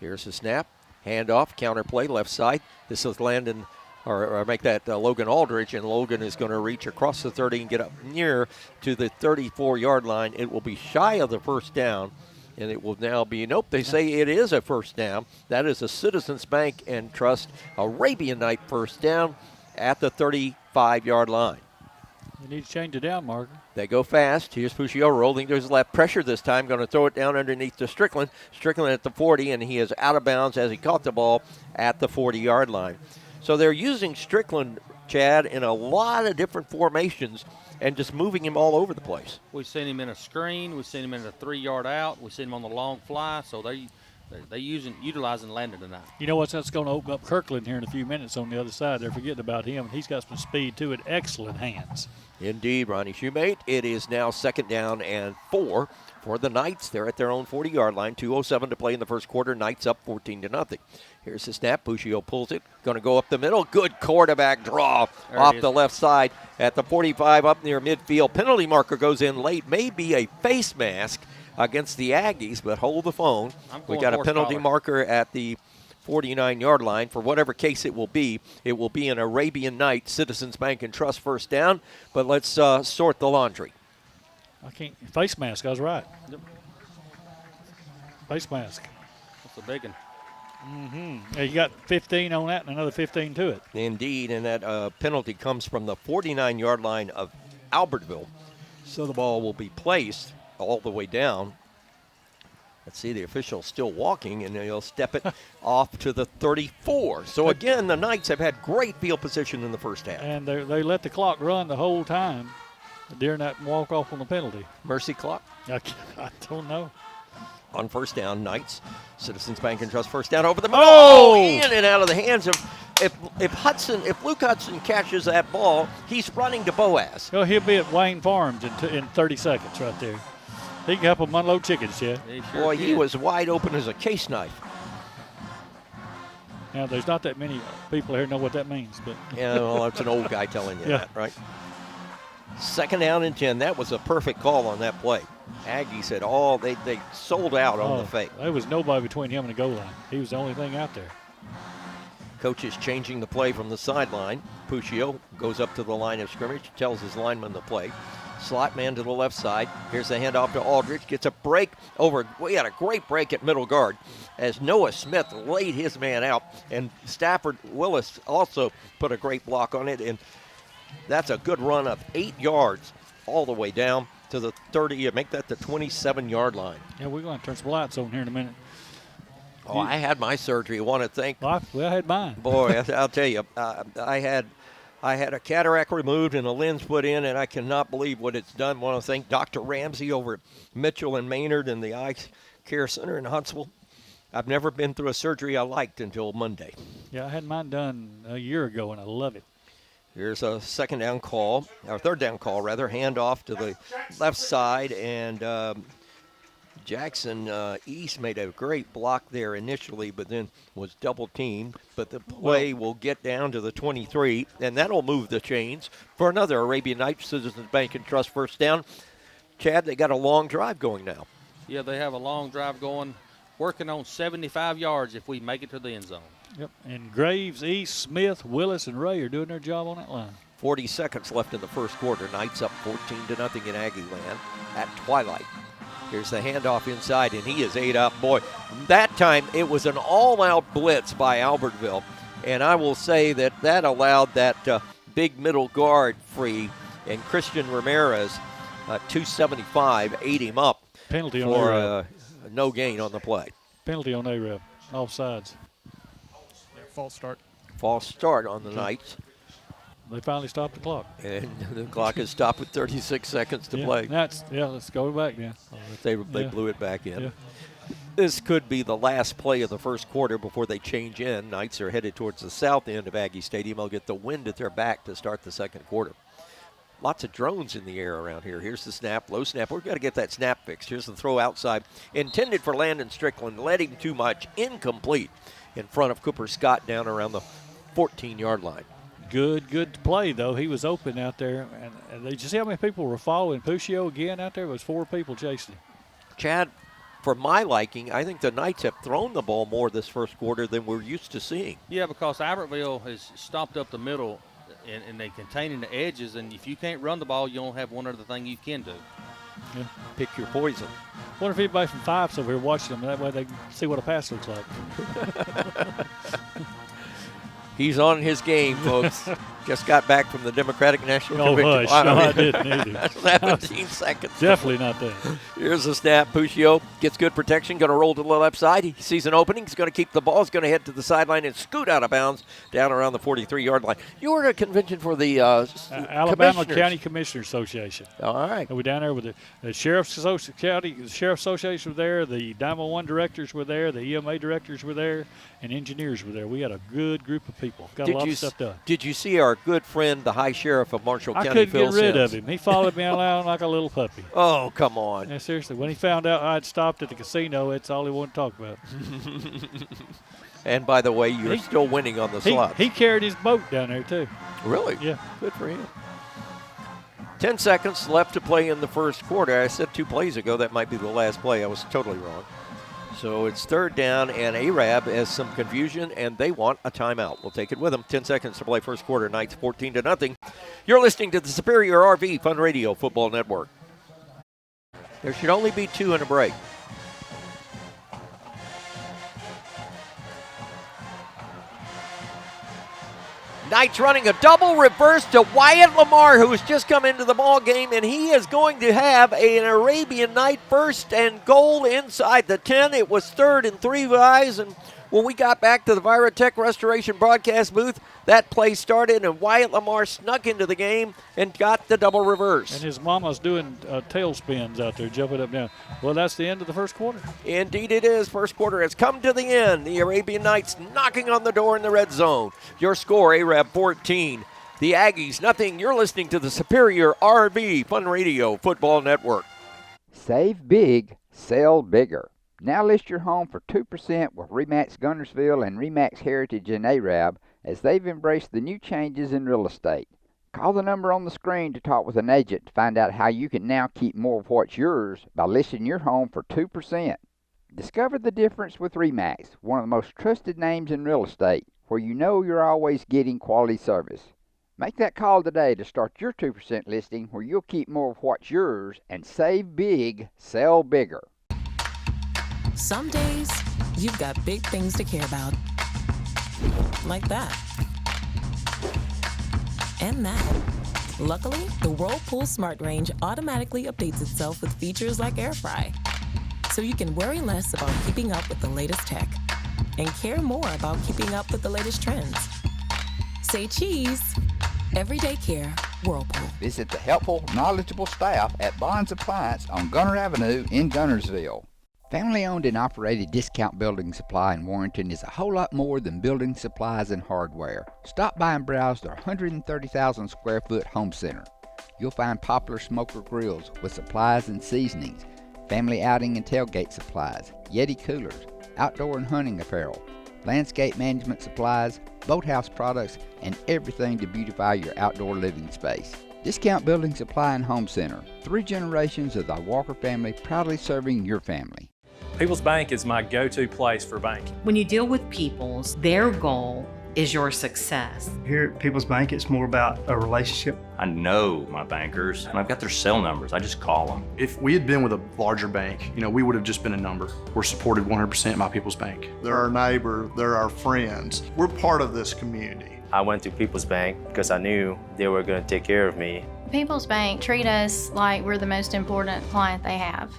Here's the snap. Handoff, counter play, left side. This is Logan Aldridge, and Logan is going to reach across the 30 and get up near to the 34-yard line. It will be shy of the first down, and it will now be, nope, they say it is a first down. That is a Citizens Bank and Trust Arabian Night first down at the 35-yard line. You need to change it down, Mark. They go fast. Here's Puccio rolling to his left. Pressure this time. Going to throw it down underneath to Strickland. Strickland at the 40, and he is out of bounds as he caught the ball at the 40-yard line. So they're using Strickland, Chad, in a lot of different formations and just moving him all over the place. We've seen him in a screen. We've seen him in a 3-yard out. We've seen him on the long fly. So they're utilizing Landon tonight. You know what? That's going to open up Kirkland here in a few minutes on the other side. They're forgetting about him. He's got some speed, too, and excellent hands. Indeed, Ronnie Shoemate. It is now 2nd down and 4 for the Knights. They're at their own 40-yard line. 2:07 to play in the first quarter. Knights up 14-0. Here's the snap. Puccio pulls it. Going to go up the middle. Good quarterback draw off the left side at the 45 up near midfield. Penalty marker goes in late. Maybe a face mask against the Aggies, but hold the phone. We got a penalty marker at the 49-yard line. For whatever case it will be an Arabian Night Citizens Bank and Trust first down. But let's sort the laundry. I can't. Face mask, I was right. Yep. Face mask. That's a big one. Mm-hmm. Yeah, you got 15 on that and another 15 to it. Indeed, and that penalty comes from the 49-yard line of Albertville. So the ball will be placed all the way down. Let's see, the official's still walking, and he'll step it off to the 34. So, again, the Knights have had great field position in the first half. And they let the clock run the whole time during that walk-off on the penalty. Mercy clock? I don't know. On first down, Knights, Citizens Bank and Trust first down over the middle. Oh, in and out of the hands of if Luke Hudson catches that ball, he's running to Boaz. Well, he'll be at Wayne Farms in 30 seconds right there. He can help them unload chickens, yeah. Boy, he was wide open as a case knife. Now, there's not that many people here know what that means, but yeah, well, that's an old guy telling you that, right? 2nd down and 10. That was a perfect call on that play. Aggies said, they sold out on the fake. There was nobody between him and the goal line. He was the only thing out there. Coach is changing the play from the sideline. Puccio goes up to the line of scrimmage, tells his lineman the play. Slot man to the left side. Here's the handoff to Aldridge. Gets a break over. We had a great break at middle guard as Noah Smith laid his man out. And Stafford Willis also put a great block on it. And that's a good run of 8 yards all the way down to the 30. Make that the 27-yard line. Yeah, we're going to turn some lights on here in a minute. Oh, I had my surgery. I want to thank. Well, I had mine. Boy, I'll tell you, I had I had a cataract removed and a lens put in, and I cannot believe what it's done. I want to thank Dr. Ramsey over at Mitchell and Maynard and the Eye Care Center in Huntsville. I've never been through a surgery I liked until Monday. Yeah, I had mine done a year ago, and I love it. Here's a third down call, hand off to the left side, and Jackson East made a great block there initially, but then was double teamed. But the play will get down to the 23, and that'll move the chains for another Arabian Nights Citizens Bank and Trust first down. Chad, they got a long drive going now. Yeah, they have a long drive going, working on 75 yards if we make it to the end zone. Yep, and Graves, East, Smith, Willis, and Ray are doing their job on that line. 40 seconds left in the first quarter. Knights up 14-0 in Aggie land at twilight. Here's the handoff inside, and he is ate up. Boy, that time it was an all-out blitz by Albertville, and I will say that allowed that big middle guard free, and Christian Ramirez, 275, ate him up. Penalty for on no gain on the play. Penalty on Arab, offsides. False start. False start on the Knights. They finally stopped the clock. And the clock is stopped with 36 seconds to play. Let's go back now. They blew it back in. Yeah. This could be the last play of the first quarter before they change in. Knights are headed towards the south end of Aggie Stadium. They'll get the wind at their back to start the second quarter. Lots of drones in the air around here. Here's the snap, low snap. We've got to get that snap fixed. Here's the throw outside. Intended for Landon Strickland, led him too much, incomplete in front of Cooper Scott down around the 14-yard line. Good play, though. He was open out there. And did you see how many people were following Puccio again out there? It was 4 people chasing him. Chad, for my liking, I think the Knights have thrown the ball more this first quarter than we're used to seeing. Yeah, because Albertville has stopped up the middle, and they containing the edges, and if you can't run the ball, you don't have one other thing you can do. Yeah. Pick your poison. Wonder if anybody from Five's over here watching them. That way they can see what a pass looks like. He's on his game, folks. Just got back from the Democratic National Hush. Convention. No, I didn't either. 17 seconds. Definitely not that. Here's the snap. Puccio gets good protection, going to roll to the left side. He sees an opening. He's going to keep the ball. He's going to head to the sideline and scoot out of bounds down around the 43-yard line. You were at a convention for the Alabama County Commissioners Association. All right. And we're down there with the Sheriff's Association was there, the 911 directors were there, the EMA directors were there, and engineers were there. We had a good group of people. Got a lot of stuff done. Did you see our good friend, the High Sheriff of Marshall County, I couldn't Phil get rid Sims? of him. He followed me around like a little puppy. Oh, come on. Yeah, seriously. When he found out I'd stopped at the casino, it's all he wanted to talk about. And by the way, you're still winning on the slots. He carried his boat down there, too. Really? Yeah. Good for him. 10 seconds left to play in the first quarter. I said 2 plays ago that might be the last play. I was totally wrong. So it's third down, and Arab has some confusion, and they want a timeout. We'll take it with them. 10 seconds to play first quarter. Knights 14-0. You're listening to the Superior RV Fun Radio Football Network. There should only be 2 in a break. Knights running a double reverse to Wyatt Lamar, who has just come into the ball game, and he is going to have an Arabian Night first and goal inside the 10. It was 3rd and 3 guys, and when we got back to the Viratech Restoration broadcast booth, that play started, and Wyatt Lamar snuck into the game and got the double reverse. And his mama's doing tail spins out there, jumping up and down. Well, that's the end of the first quarter. Indeed it is. First quarter has come to the end. The Arabian Knights knocking on the door in the red zone. Your score, Arab 14. The Aggies, nothing. You're listening to the Superior RV Fun Radio Football Network. Save big, sell bigger. Now list your home for 2% with RE/MAX Guntersville and RE/MAX Heritage in Arab as they've embraced the new changes in real estate. Call the number on the screen to talk with an agent to find out how you can now keep more of what's yours by listing your home for 2%. Discover the difference with RE/MAX, one of the most trusted names in real estate, where you know you're always getting quality service. Make that call today to start your 2% listing where you'll keep more of what's yours and save big, sell bigger. Some days, you've got big things to care about. Like that. And that. Luckily, the Whirlpool Smart Range automatically updates itself with features like Air Fry. So you can worry less about keeping up with the latest tech and care more about keeping up with the latest trends. Say cheese Everyday care, Whirlpool. Visit the helpful, knowledgeable staff at Bonds Appliance on Gunner Avenue in Gunnersville. Family-owned and operated Discount Building Supply in Warrenton is a whole lot more than building supplies and hardware. Stop by and browse their 130,000 square foot home center. You'll find popular smoker grills with supplies and seasonings, family outing and tailgate supplies, Yeti coolers, outdoor and hunting apparel, landscape management supplies, boathouse products, and everything to beautify your outdoor living space. Discount Building Supply and Home Center. 3 generations of the Walker family proudly serving your family. People's Bank is my go-to place for banking. When you deal with People's, their goal is your success. Here at People's Bank, it's more about a relationship. I know my bankers, and I've got their cell numbers. I just call them. If we had been with a larger bank, we would have just been a number. We're supported 100% by People's Bank. They're our neighbor, they're our friends. We're part of this community. I went to People's Bank because I knew they were going to take care of me. People's Bank treat us like we're the most important client they have.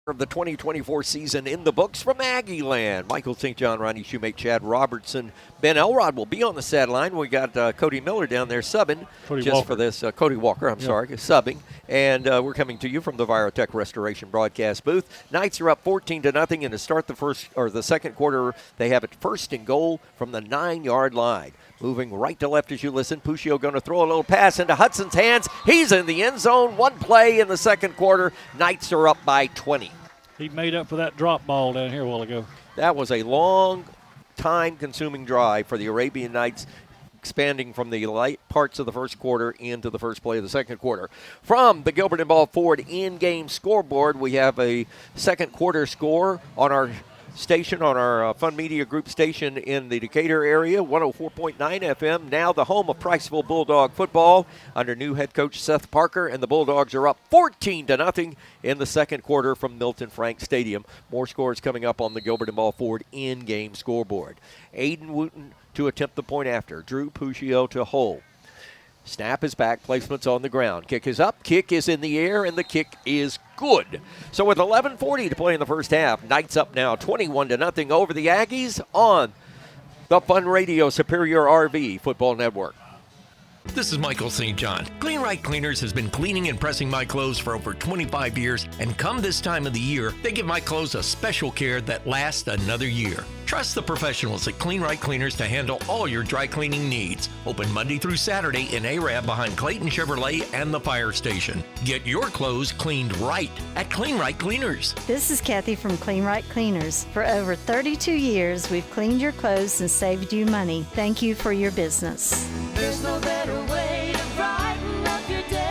Of the 2024 season in the books from Aggie Land. Michael St. John, Ronnie Shoemate, Chad Robertson, Ben Elrod will be on the sideline. We got Cody Miller down there subbing for this. Cody Walker, subbing. And we're coming to you from the Virotech Restoration broadcast booth. Knights are up 14-0, and to start the second quarter, they have it first and goal from the 9-yard line. Moving right to left as you listen. Puccio going to throw a little pass into Hudson's hands. He's in the end zone. One play in the second quarter. Knights are up by 20. He made up for that drop ball down here a while ago. That was a long, time-consuming drive for the Arabian Knights, expanding from the light parts of the first quarter into the first play of the second quarter. From the Gilbert and Ball Ford in-game scoreboard, we have a second quarter score on our station, on our Fun Media Group station in the Decatur area, 104.9 FM, now the home of Priceville Bulldog football under new head coach Seth Parker, and the Bulldogs are up 14-0 in the second quarter from Milton Frank Stadium. More scores coming up on the Gilbert and Ball Ford in-game scoreboard. Aiden Wooten to attempt the point after. Drew Puccio to hold. Snap is back, placement's on the ground. Kick is up, kick is in the air, and the kick is good. So with 11:40 to play in the first half, Knights up now 21-0 over the Aggies on the Fun Radio Superior RV Football Network. This is Michael St. John. Clean Right Cleaners has been cleaning and pressing my clothes for over 25 years, and come this time of the year, they give my clothes a special care that lasts another year. Trust the professionals at Clean Right Cleaners to handle all your dry cleaning needs. Open Monday through Saturday in Arab behind Clayton Chevrolet and the fire station. Get your clothes cleaned right at Clean Right Cleaners. This is Kathy from Clean Right Cleaners. For over 32 years, we've cleaned your clothes and saved you money. Thank you for your business. There's no better way to brighten up your day.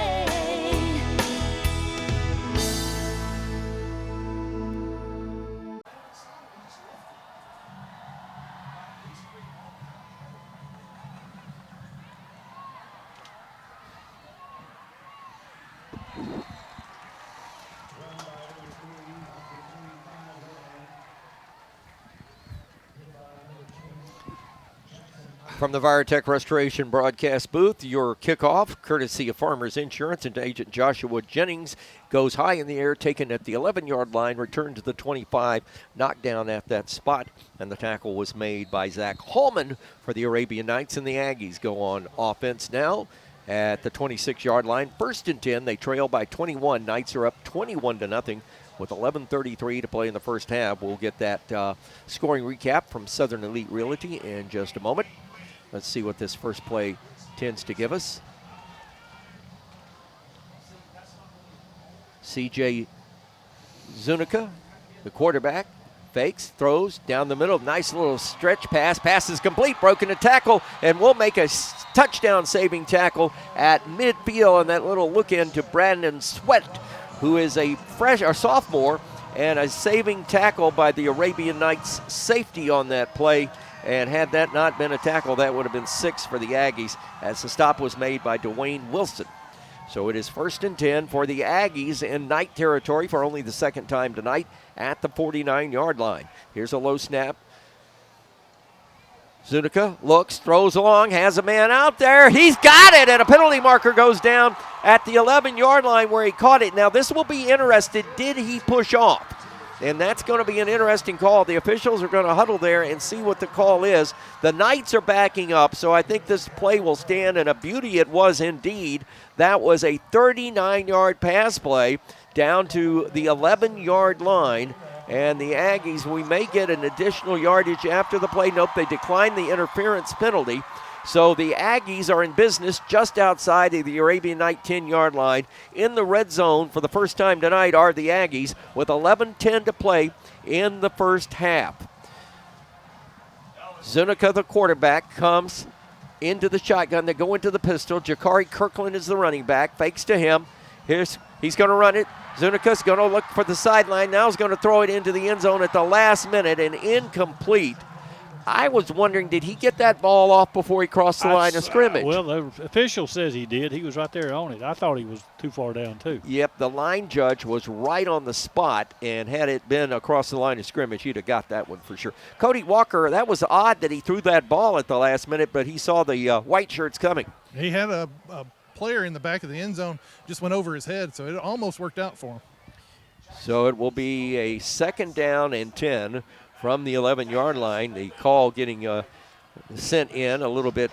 From the Virotech Restoration broadcast booth, your kickoff, courtesy of Farmers Insurance and Agent Joshua Jennings, goes high in the air, taken at the 11-yard line, returned to the 25, knocked down at that spot, and the tackle was made by Zach Hallman for the Arabian Knights, and the Aggies go on offense now at the 26-yard line. First and 10, they trail by 21. Knights are up 21-0. With 11:33 to play in the first half. We'll get that scoring recap from Southern Elite Realty in just a moment. Let's see what this first play tends to give us. C.J. Zunica, the quarterback, fakes, throws down the middle. Nice little stretch pass. Pass is complete, broken a tackle, and we'll make a touchdown saving tackle at midfield, and that little look in to Brandon Sweat, who is a sophomore, and a saving tackle by the Arabian Knights safety on that play. And had that not been a tackle, that would have been 6 for the Aggies, as the stop was made by Dwayne Wilson. So it is first and 10 for the Aggies in Knight territory for only the second time tonight at the 49-yard line. Here's a low snap. Zunica looks, throws along, has a man out there. He's got it, and a penalty marker goes down at the 11-yard line where he caught it. Now, this will be interesting. Did he push off? and that's going to be an interesting call. The officials are going to huddle there and see what the call is. The Knights are backing up, so I think this play will stand, and a beauty it was indeed. That was a 39-yard pass play down to the 11-yard line. And the Aggies, we may get an additional yardage after the play. Nope, they declined the interference penalty. So the Aggies are in business just outside of the Arabian Night 10-yard line. In the red zone for the first time tonight are the Aggies with 11:10 to play in the first half. Zuniga, the quarterback, comes into the shotgun. They go into the pistol. Jakari Kirkland is the running back. Fakes to him. He's going to run it. Zuniga's going to look for the sideline. Now he's going to throw it into the end zone at the last minute and incomplete. I was wondering, did he get that ball off before he crossed the line of scrimmage? Well, the official says he did. He was right there on it. I thought he was too far down, too. Yep, the line judge was right on the spot, and had it been across the line of scrimmage, he'd have got that one for sure. Cody Walker, that was odd that he threw that ball at the last minute, but he saw the white shirts coming. He had a player in the back of the end zone, just went over his head, so it almost worked out for him. So it will be a 2nd down and 10 from the 11-yard line. The call getting sent in a little bit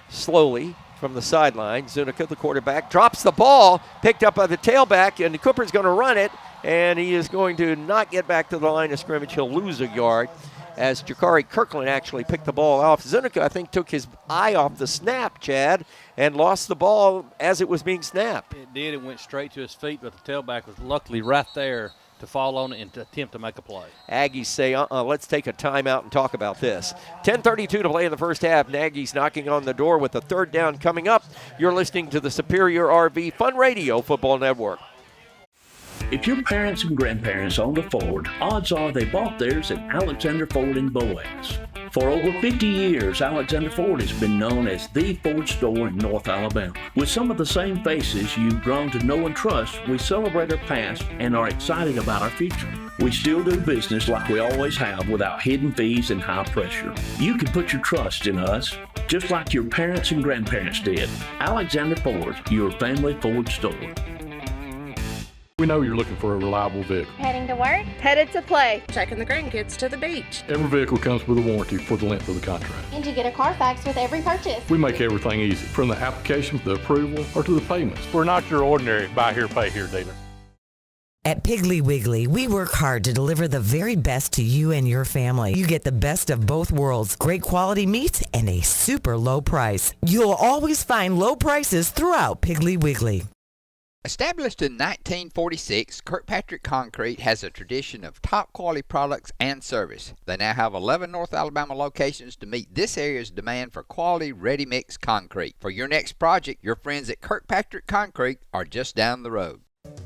slowly from the sideline. Zuniga, the quarterback, drops the ball, picked up by the tailback, and Cooper's going to run it, and he is going to not get back to the line of scrimmage. He'll lose a yard as Jakari Kirkland actually picked the ball off. Zuniga, I think, took his eye off the snap, Chad, and lost the ball as it was being snapped. It did. It went straight to his feet, but the tailback was luckily right there to fall on it and to attempt to make a play. Aggies say, let's take a timeout and talk about this. 10:32 to play in the first half. Aggies knocking on the door with a 3rd down coming up. You're listening to the Superior RV Fun Radio Football Network. If your parents and grandparents owned a Ford, odds are they bought theirs at Alexander Ford in Boaz. For over 50 years, Alexander Ford has been known as the Ford store in North Alabama. With some of the same faces you've grown to know and trust, we celebrate our past and are excited about our future. We still do business like we always have without hidden fees and high pressure. You can put your trust in us, just like your parents and grandparents did. Alexander Ford, your family Ford store. We know you're looking for a reliable vehicle. Heading to work? Headed to play. Taking the grandkids to the beach. Every vehicle comes with a warranty for the length of the contract. And you get a Carfax with every purchase. We make everything easy, from the application to the approval or to the payments. We're not your ordinary buy here, pay here dealer. At Piggly Wiggly, we work hard to deliver the very best to you and your family. You get the best of both worlds, great quality meats and a super low price. You'll always find low prices throughout Piggly Wiggly. Established in 1946, Kirkpatrick Concrete has a tradition of top quality products and service. They now have 11 North Alabama locations to meet this area's demand for quality ready-mix concrete. For your next project, your friends at Kirkpatrick Concrete are just down the road.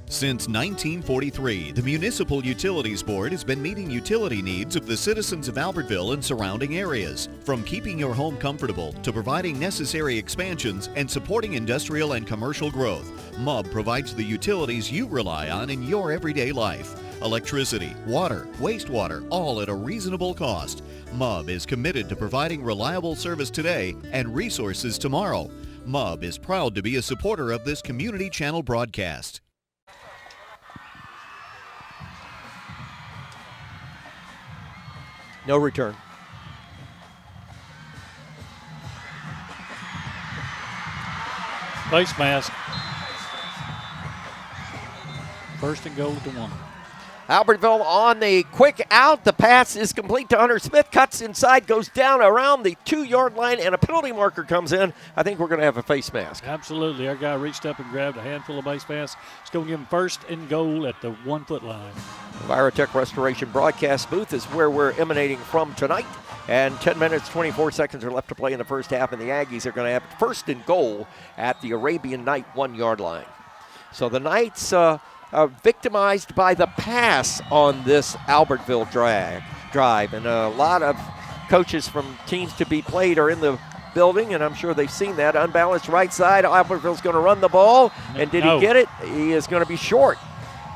Since 1943, the Municipal Utilities Board has been meeting utility needs of the citizens of Albertville and surrounding areas. From keeping your home comfortable to providing necessary expansions and supporting industrial and commercial growth, MUB provides the utilities you rely on in your everyday life. Electricity, water, wastewater, all at a reasonable cost. MUB is committed to providing reliable service today and resources tomorrow. MUB is proud to be a supporter of this community channel broadcast. No return. Face mask. 1st and goal at the 1. Albertville on the quick out. The pass is complete to Hunter Smith. Cuts inside, goes down around the 2-yard line, and a penalty marker comes in. I think we're going to have a face mask. Absolutely. Our guy reached up and grabbed a handful of face masks. It's going to give him 1st and goal at the 1-foot line. Virotech Restoration broadcast booth is where we're emanating from tonight. And 10 minutes, 24 seconds are left to play in the first half, and the Aggies are going to have 1st and goal at the Arabian Night 1-yard line. So the Knights are victimized by the pass on this Albertville drive. And a lot of coaches from teams to be played are in the building, and I'm sure they've seen that. Unbalanced right side. Albertville's going to run the ball. And did he get it? He is going to be short.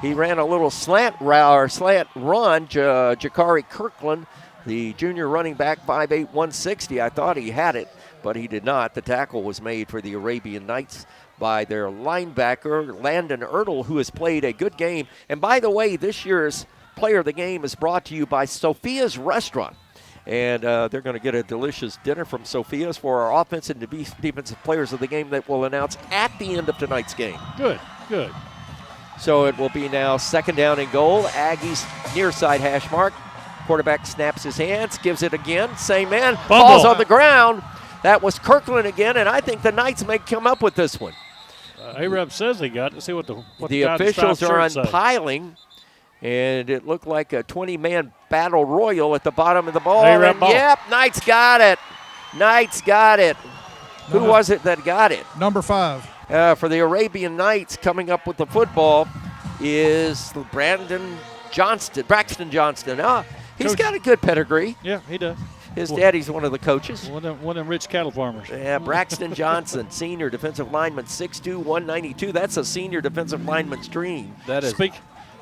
He ran a little slant run. Jakari Kirkland, the junior running back, 5'8", 160. I thought he had it, but he did not. The tackle was made for the Arabian Knights by their linebacker, Landon Ertl, who has played a good game. And by the way, this year's player of the game is brought to you by Sophia's Restaurant. And they're going to get a delicious dinner from Sophia's for our offensive and defensive players of the game that we'll announce at the end of tonight's game. Good. So it will be now 2nd down and goal. Aggies near side hash mark. Quarterback snaps his hands, gives it again. Same man, falls on the ground. That was Kirkland again, and I think the Knights may come up with this one. Arab says they got it. Let's see what the officials are say. unpiling, and it looked like a 20-man battle royal at the bottom of the ball. Yep, Knights got it. Who was it that got it? Number 5. For the Arabian Knights, coming up with the football is Braxton Johnston. He's got a good pedigree. Yeah, he does. His daddy's one of the coaches. One of them rich cattle farmers. Yeah, Braxton Johnson, senior defensive lineman, 6'2", 192. That's a senior defensive lineman's dream. That is.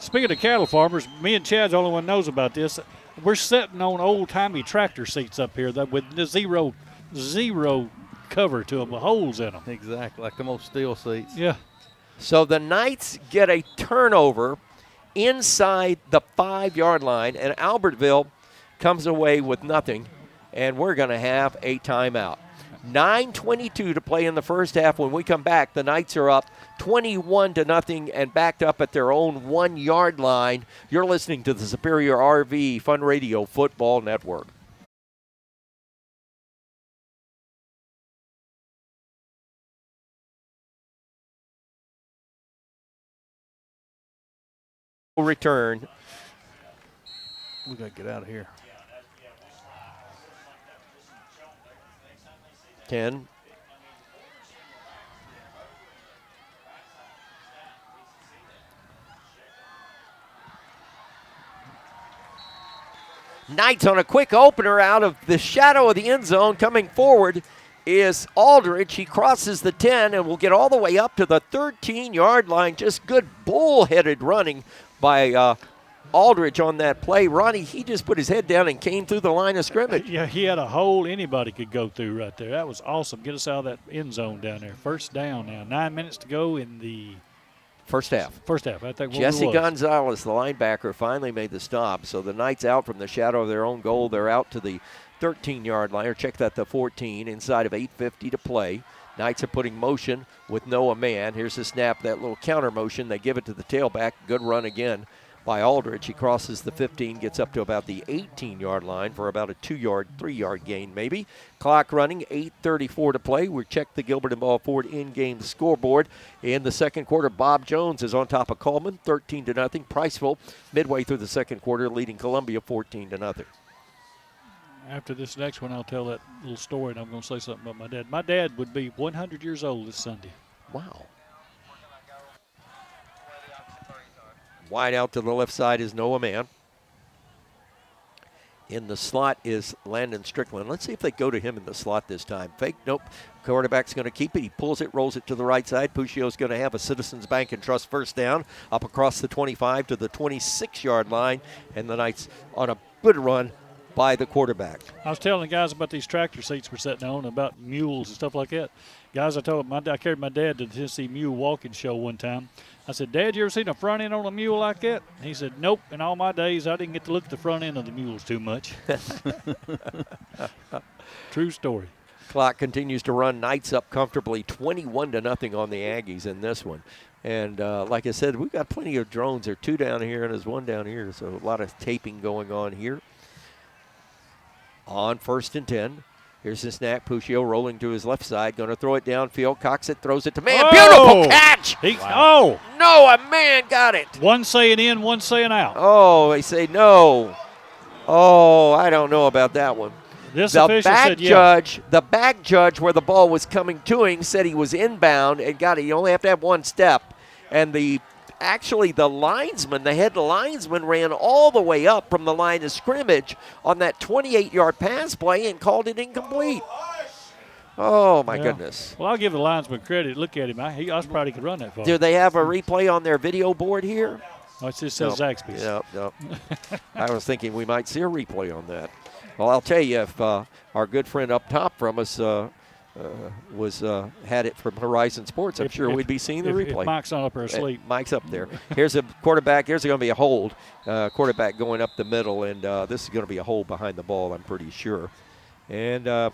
Speaking of cattle farmers, me and Chad's the only one knows about this. We're sitting on old-timey tractor seats up here with the zero cover to them, with holes in them. Exactly, like them old steel seats. Yeah. So the Knights get a turnover inside the 5-yard line, and Albertville comes away with nothing, and we're going to have a timeout. 9:22 to play in the first half. When we come back, the Knights are up 21-0 and backed up at their own 1-yard line. You're listening to the Superior RV Fun Radio Football Network. Return. We got to get out of here. 10. Knights on a quick opener out of the shadow of the end zone. Coming forward is Aldridge. He crosses the 10 and will get all the way up to the 13-yard line. Just good bull-headed running by Aldridge on that play. Ronnie, he just put his head down and came through the line of scrimmage. Yeah, he had a hole anybody could go through right there. That was awesome. Get us out of that end zone down there. First down now. 9 minutes to go in the first half. I think. Jesse Gonzalez, the linebacker, finally made the stop. So the Knights out from the shadow of their own goal. They're out to the 13-yard line, or check that, the 14, inside of 8:50 to play. Knights are putting motion with no man. Here's the snap, that little counter motion. They give it to the tailback. Good run again by Aldridge. He crosses the 15, gets up to about the 18-yard line for about a 3-yard gain maybe. Clock running, 8:34 to play. We check the Gilbert and Ball Ford in-game scoreboard. In the second quarter, Bob Jones is on top of Coleman, 13-0. Priceville, midway through the second quarter, leading Columbia 14-0. After this next one, I'll tell that little story, and I'm going to say something about my dad. My dad would be 100 years old this Sunday. Wow. Wide out to the left side is Noah Mann. In the slot is Landon Strickland. Let's see if they go to him in the slot this time. Fake, nope. Quarterback's going to keep it. He pulls it, rolls it to the right side. Puccio's going to have a Citizens Bank and Trust first down up across the 25 to the 26-yard line, and the Knights on a good run by the quarterback. I was telling the guys about these tractor seats we're sitting on, about mules and stuff like that. Guys, I told them, I carried my dad to the Tennessee Mule Walking Show one time. I said, Dad, you ever seen a front end on a mule like that? He said, nope. In all my days, I didn't get to look at the front end of the mules too much. True story. Clock continues to run. Knights up comfortably, 21-0 on the Aggies in this one. And like I said, we've got plenty of drones. There are 2 down here and there's 1 down here, so a lot of taping going on here. On 1st and 10. Here's the snap. Puccio rolling to his left side. Going to throw it downfield. Cocks it, throws it to Mann. Beautiful catch! Wow. Noah Mann got it. One saying in, one saying out. Oh, they say no. Oh, I don't know about that one. This official said The back judge where the ball was coming to him said he was inbound and got it. You only have to have 1 step. And the linesman, the head linesman, ran all the way up from the line of scrimmage on that 28-yard pass play and called it incomplete. Oh, my goodness. Well, I'll give the linesman credit. Look at him. I was proud he could run that far. Do they have a replay on their video board here? Oh, it just says Zaxby's. No. I was thinking we might see a replay on that. Well, I'll tell you, if our good friend up top from us, had it from Horizon Sports, I'm sure we'd be seeing the replay. If Mike's not up there asleep. Mike's up there. Here's a quarterback. Here's going to be a hold. Quarterback going up the middle, and this is going to be a hold behind the ball, I'm pretty sure. And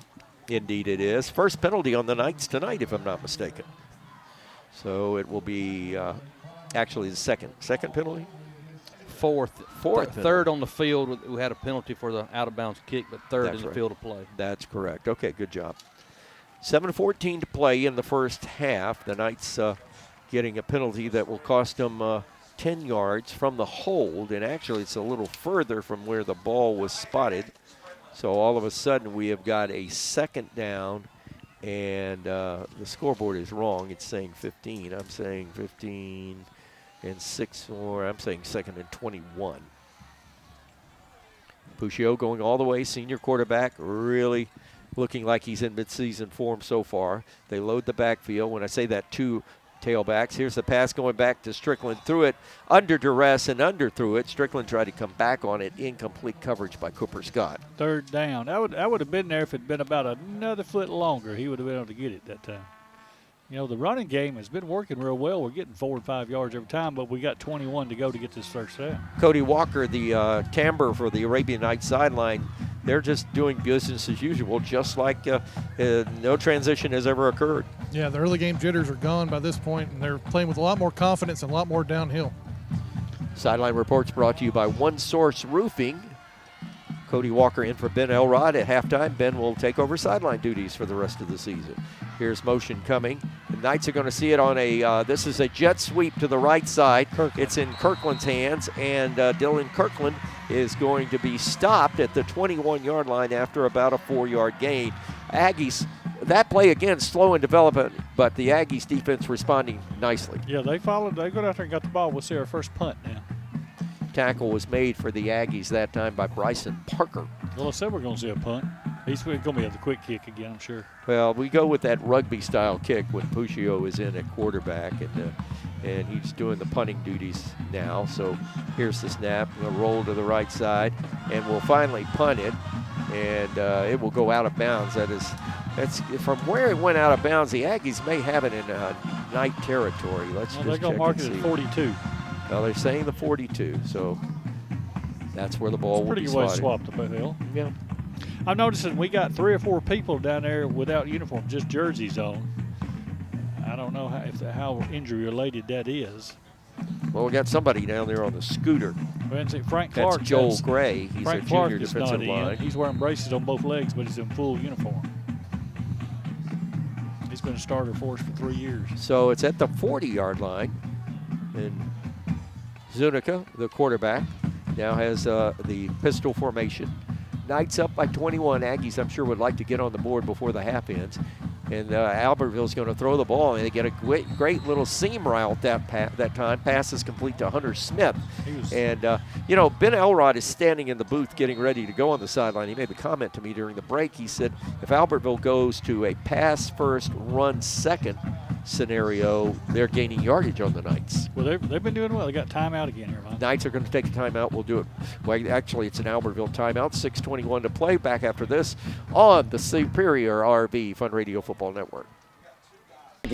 indeed it is. First penalty on the Knights tonight, if I'm not mistaken. So it will be actually the second penalty? Fourth. Third on the field. We had a penalty for the out-of-bounds kick, but third in the field of play. That's correct. Okay, good job. 7:14 to play in the first half. The Knights getting a penalty that will cost them 10 yards from the hold, and actually it's a little further from where the ball was spotted. So all of a sudden we have got a second down, and the scoreboard is wrong. It's saying 15. I'm saying 15 and 6, or I'm saying second and 21. Puccio going all the way, senior quarterback, really looking like he's in midseason form so far. They load the backfield. When I say that, 2 tailbacks. Here's the pass going back to Strickland. Threw it under duress and underthrew it. Strickland tried to come back on it. Incomplete coverage by Cooper Scott. Third down. I would have been there if it had been about another foot longer. He would have been able to get it that time. You know, the running game has been working real well. We're getting 4 and 5 yards every time, but we got 21 to go to get this first down. Cody Walker, the timbre for the Arabian Nights sideline, they're just doing business as usual, just like no transition has ever occurred. Yeah, the early game jitters are gone by this point, and they're playing with a lot more confidence and a lot more downhill. Sideline reports brought to you by One Source Roofing. Cody Walker in for Ben Elrod at halftime. Ben will take over sideline duties for the rest of the season. Here's motion coming. The Knights are going to see it on this is a jet sweep to the right side. It's in Kirkland's hands, and Dylan Kirkland is going to be stopped at the 21-yard line after about a 4-yard gain. Aggies, that play again, slow in development, but the Aggies defense responding nicely. Yeah, they followed. They got out there and got the ball. We'll see our first punt now. Tackle was made for the Aggies that time by Bryson Parker. Well, I said we're going to see a punt. He's going to be at the quick kick again, I'm sure. Well, we go with that rugby-style kick when Puccio is in at quarterback, and he's doing the punting duties now. So here's the snap. We'll roll to the right side, and we'll finally punt it, and it will go out of bounds. That's from where it went out of bounds. The Aggies may have it in Knight territory. Let's just they're going to mark it at 42. Well, they're saying the 42, so that's where the ball will be slotted. Pretty well swapped the hill. Yeah. I'm noticing we got 3 or 4 people down there without uniform, just jerseys on. I don't know how injury-related that is. Well, we got somebody down there on the scooter. Frank Clark. That's Joel Gray. He's Frank a Clark junior is defensive not line. in. He's wearing braces on both legs, but he's in full uniform. He's been a starter for us for 3 years. So it's at the 40-yard line, and Zuniga, the quarterback, now has the pistol formation. Knights up by 21. Aggies, I'm sure, would like to get on the board before the half ends. And Albertville's going to throw the ball, and they get a great little seam route that time. Pass is complete to Hunter Smith. And, Ben Elrod is standing in the booth getting ready to go on the sideline. He made the comment to me during the break. He said, if Albertville goes to a pass first, run second scenario, they're gaining yardage on the Knights. Well, they've been doing well. They got timeout again here, Mike. Knights are going to take a timeout. We'll do it. Well, actually, it's an Albertville timeout. 6:21 to play. Back after this on the Superior RV Fun Radio Football Network.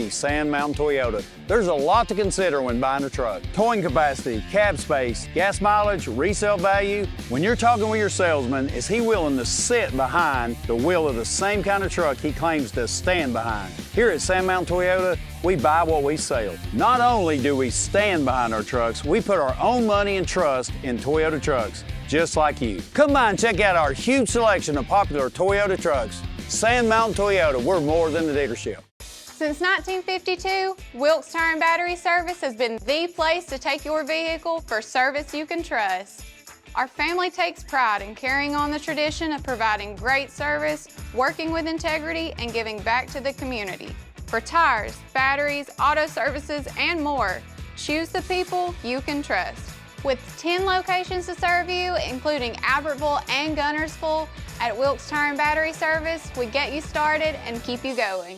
Sand Mountain Toyota. There's a lot to consider when buying a truck. Towing capacity, cab space, gas mileage, resale value. When you're talking with your salesman, is he willing to sit behind the wheel of the same kind of truck he claims to stand behind? Here at Sand Mountain Toyota, we buy what we sell. Not only do we stand behind our trucks, we put our own money and trust in Toyota trucks, just like you. Come by and check out our huge selection of popular Toyota trucks. Sand Mountain Toyota, we're more than a dealership. Since 1952, Wilkes Tire and Battery Service has been the place to take your vehicle for service you can trust. Our family takes pride in carrying on the tradition of providing great service, working with integrity, and giving back to the community. For tires, batteries, auto services, and more, choose the people you can trust. With 10 locations to serve you, including Albertville and Gunnersville, at Wilkes Tire and Battery Service, we get you started and keep you going.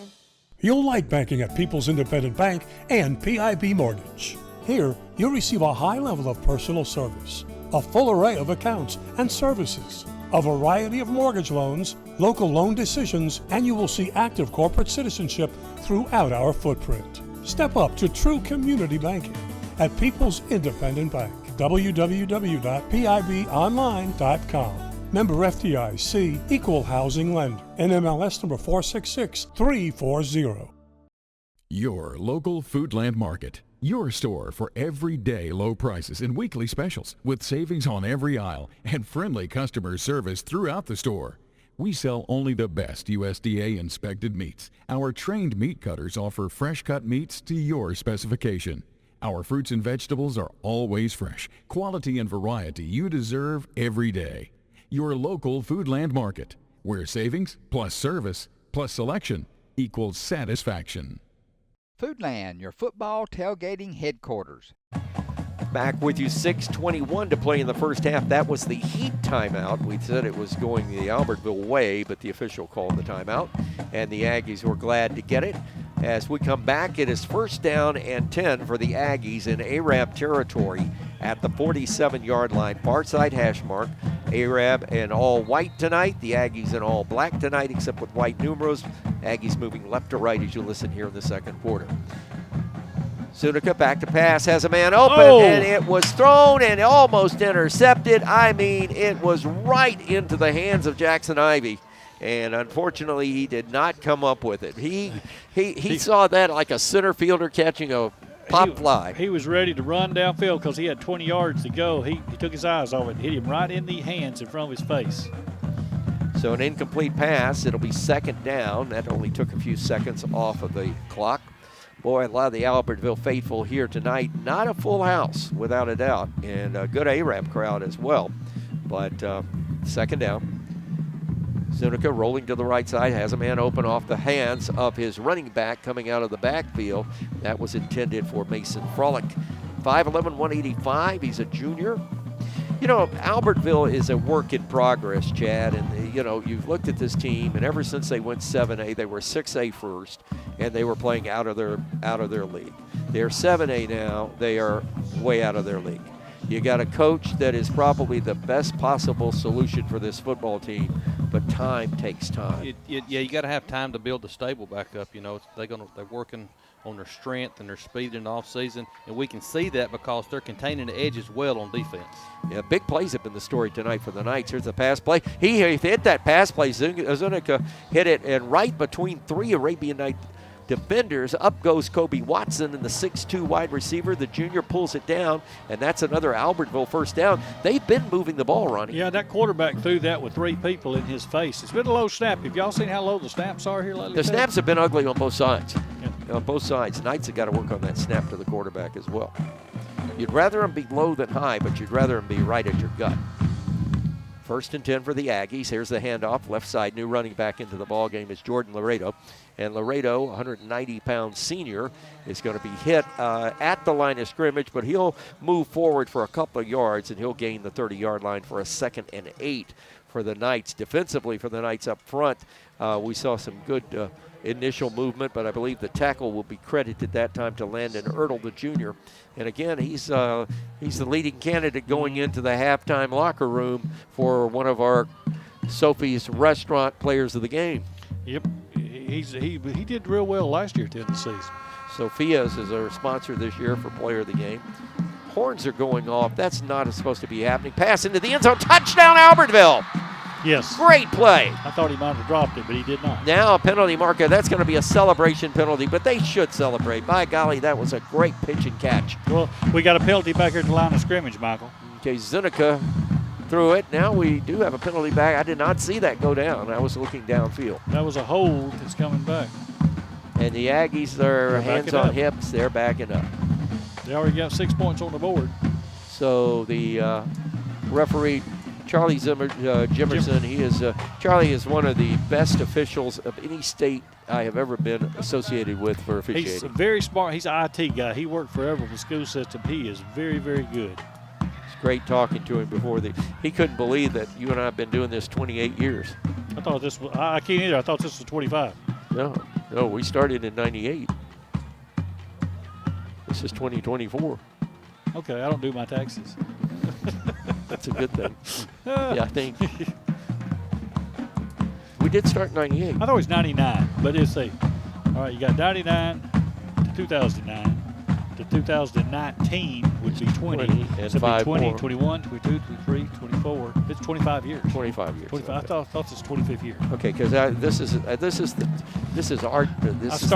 You'll like banking at People's Independent Bank and PIB Mortgage. Here, you'll receive a high level of personal service, a full array of accounts and services, a variety of mortgage loans, local loan decisions, and you will see active corporate citizenship throughout our footprint. Step up to true community banking at People's Independent Bank. www.pibonline.com. Member FDIC, Equal Housing Lender. NMLS number 466340. Your local Foodland Market. Your store for everyday low prices and weekly specials with savings on every aisle and friendly customer service throughout the store. We sell only the best USDA inspected meats. Our trained meat cutters offer fresh cut meats to your specification. Our fruits and vegetables are always fresh, quality and variety you deserve every day. Your local Foodland Market, where savings plus service plus selection equals satisfaction. Foodland, your football tailgating headquarters. Back with you, 6:21 to play in the first half. That was the Heat timeout. We said it was going the Albertville way, but the official called the timeout, and the Aggies were glad to get it. As we come back, it is 1st down and 10 for the Aggies in Arab territory at the 47-yard line. Far side hash mark. Arab in all white tonight. The Aggies in all black tonight, except with white numerals. Aggies moving left to right as you listen here in the second quarter. Sunica back to pass, has a man open, and it was thrown and almost intercepted. I mean, it was right into the hands of Jackson Ivey. And unfortunately, he did not come up with it. He saw that like a center fielder catching a pop fly. He was ready to run downfield because he had 20 yards to go. He took his eyes off it and hit him right in the hands in front of his face. So an incomplete pass. It'll be 2nd down. That only took a few seconds off of the clock. Boy, a lot of the Albertville faithful here tonight. Not a full house, without a doubt, and a good Arab crowd as well. But 2nd down. Zunica rolling to the right side, has a man open off the hands of his running back coming out of the backfield. That was intended for Mason Frolick. 5'11", 185. He's a junior. You know, Albertville is a work in progress, Chad, and you know, you've looked at this team, and ever since they went 7A, they were 6A first, and they were playing out of their league. They're 7A now. They are way out of their league. You got a coach that is probably the best possible solution for this football team, but time takes time. Yeah, you got to have time to build the stable back up. You know, they're working on their strength and their speed in the offseason, and we can see that because they're containing the edges well on defense. Yeah, big plays have been the story tonight for the Knights. Here's the pass play. He hit that pass play. Zunica hit it, and right between 3 Arabian Night defenders, up goes Kobe Watson, and the 6'2" wide receiver, the junior, pulls it down, and that's another Albertville 1st down. They've been moving the ball, Ronnie. Yeah, that quarterback threw that with 3 people in his face. It's been a low snap. Have y'all seen how low the snaps are here lately? The snaps have been ugly on both sides. Yeah. On both sides. Knights have got to work on that snap to the quarterback as well. You'd rather them be low than high, but you'd rather them be right at your gut. 1st and 10 for the Aggies. Here's the handoff. Left side, new running back into the ball game is Jordan Laredo. And Laredo, 190-pound senior, is going to be hit at the line of scrimmage, but he'll move forward for a couple of yards, and he'll gain the 30-yard line for a 2nd and 8 for the Knights. Defensively for the Knights up front, we saw some good initial movement, but I believe the tackle will be credited that time to Landon Ertl, the junior. And again, he's the leading candidate going into the halftime locker room for one of our Sophie's Restaurant Players of the Game. Yep, he did real well last year to end the season. Sophia's is our sponsor this year for Player of the Game. Horns are going off. That's not supposed to be happening. Pass into the end zone. Touchdown, Albertville. Yes. Great play. I thought he might have dropped it, but he did not. Now a penalty marker. That's going to be a celebration penalty, but they should celebrate. By golly, that was a great pitch and catch. Well, we got a penalty back here at the line of scrimmage, Michael. Okay, Zunica threw it. Now we do have a penalty back. I did not see that go down. I was looking downfield. That was a hold. It's coming back. And the Aggies, their hands on hips, they're backing up. They already got 6 points on the board. So the referee, Charlie Jimerson, Charlie is one of the best officials of any state I have ever been associated with for officiating. He's very smart. He's an IT guy. He worked forever with the school system. He is very, very good. It's great talking to him before he couldn't believe that you and I have been doing this 28 years. I thought this was, I can't either. I thought this was 25. No, we started in 98. This is 2024. Okay, I don't do my taxes. That's a good thing. Yeah, I think did start in 98. I thought it was 99, but let's see. All right, you got 99 to 2009 to 2019 would be 20. And So it'd be 5 20, more. 21, 22, 23, 24. It's 25 years. 25 years. 25. I thought this was 25th year. Okay, because this is the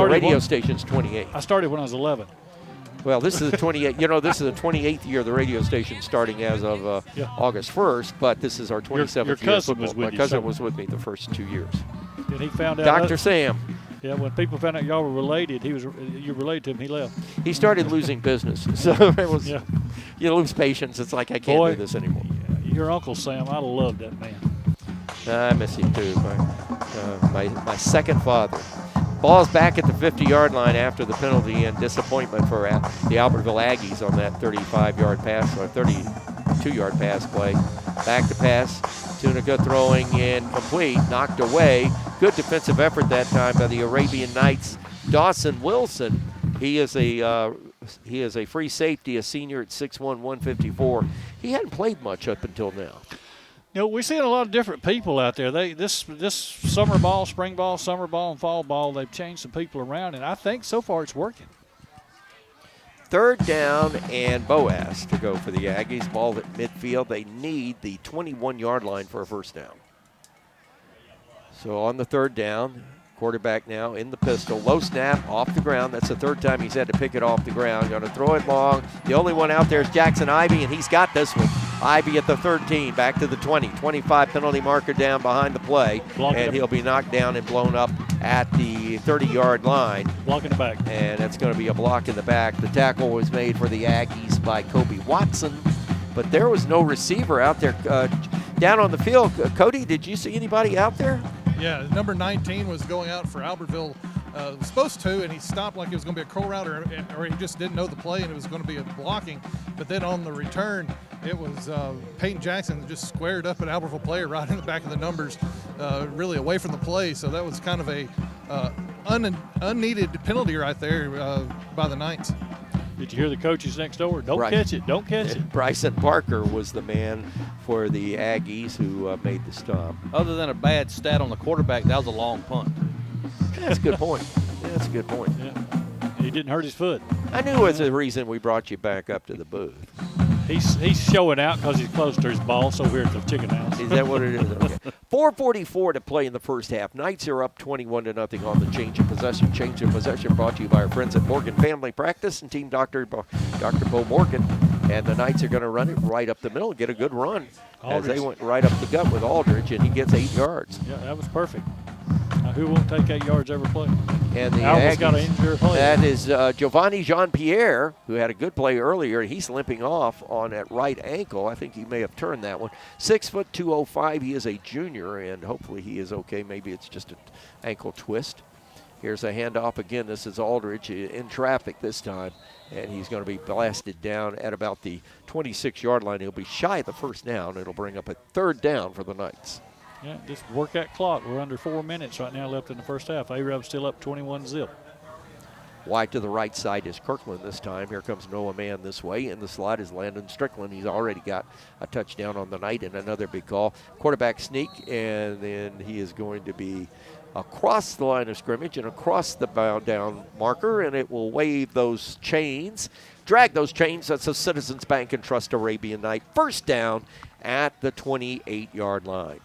radio station's 28. I started when I was 11. Well, this is the 28. You know, this is the 28th year of the radio station, starting as of August 1st. But this is our 27th your year. cousin was with My you, cousin so- was with me the first 2 years. And he found out. Dr. Sam. Yeah, when people found out y'all were related, you related to him. He left. He started losing business, so it was you lose patience. It's like I can't do this anymore. Your Uncle Sam, I loved that man. I miss him too. My second father. Ball's back at the 50-yard line after the penalty and disappointment for the Albertville Aggies on that 35-yard pass or 32-yard pass play. Back to pass. Tunica throwing in complete, knocked away. Good defensive effort that time by the Arabian Knights. Dawson Wilson, he is a free safety, a senior at 6'1", 154. He hadn't played much up until now. You know, we're seeing a lot of different people out there. This summer ball, spring ball, summer ball, and fall ball, they've changed some people around, and I think so far it's working. Third down and Boas to go for the Aggies. Ball at midfield. They need the 21-yard line for a first down. So on the third down, quarterback now in the pistol. Low snap, off the ground. That's the third time he's had to pick it off the ground. Going to throw it long. The only one out there is Jackson Ivey, and he's got this one. Ivey at the 13, back to the 20. 25 penalty marker down behind the play. And he'll be knocked down and blown up at the 30-yard line. Block in the back. And that's going to be a block in the back. The tackle was made for the Aggies by Kobe Watson, but there was no receiver out there down on the field. Cody, did you see anybody out there? Yeah, number 19 was going out for Albertville. Was supposed to, and he stopped like it was going to be a curl route, or he just didn't know the play and it was going to be a blocking. But then on the return, it was Peyton Jackson that just squared up an Albertville player right in the back of the numbers, really away from the play. So that was kind of a unneeded penalty right there by the Knights. Did you hear the coaches next door? Don't catch it. Don't catch it. Bryson Parker was the man for the Aggies who made the stop. Other than a bad stat on the quarterback, that was a long punt. That's a good point. That's a good point. Yeah. He didn't hurt his foot. I knew it was the reason we brought you back up to the booth. He's showing out because he's close to his ball, so here at the chicken house. Is that what it is? Okay. 4:44 to play in the first half. Knights are up 21-0 on the change of possession. Change of possession brought to you by our friends at Morgan Family Practice and Team Dr. Bo Morgan. And the Knights are going to run it right up the middle, get a good run. Aldridge. As they went right up the gut with Aldridge, and he gets 8 yards. Yeah, that was perfect. Now, who won't take 8 yards every play? And the Aggies got an injury play. That is Giovanni Jean-Pierre, who had a good play earlier. He's limping off on that right ankle. I think he may have turned that one. 6'2", 205. He is a junior, and hopefully he is okay. Maybe it's just an ankle twist. Here's a handoff again. This is Aldridge in traffic this time, and he's going to be blasted down at about the 26-yard line. He'll be shy of the first down. It'll bring up a third down for the Knights. Yeah, just work that clock. We're under 4 minutes right now left in the first half. A-Rab's still up 21-0. Wide to the right side is Kirkland this time. Here comes Noah Mann this way. In the slot is Landon Strickland. He's already got a touchdown on the night and another big call. Quarterback sneak, and then he is going to be across the line of scrimmage and across the bow down marker, and it will wave those chains, drag those chains. That's a Citizens Bank and Trust Arabian Night. First down at the 28-yard line.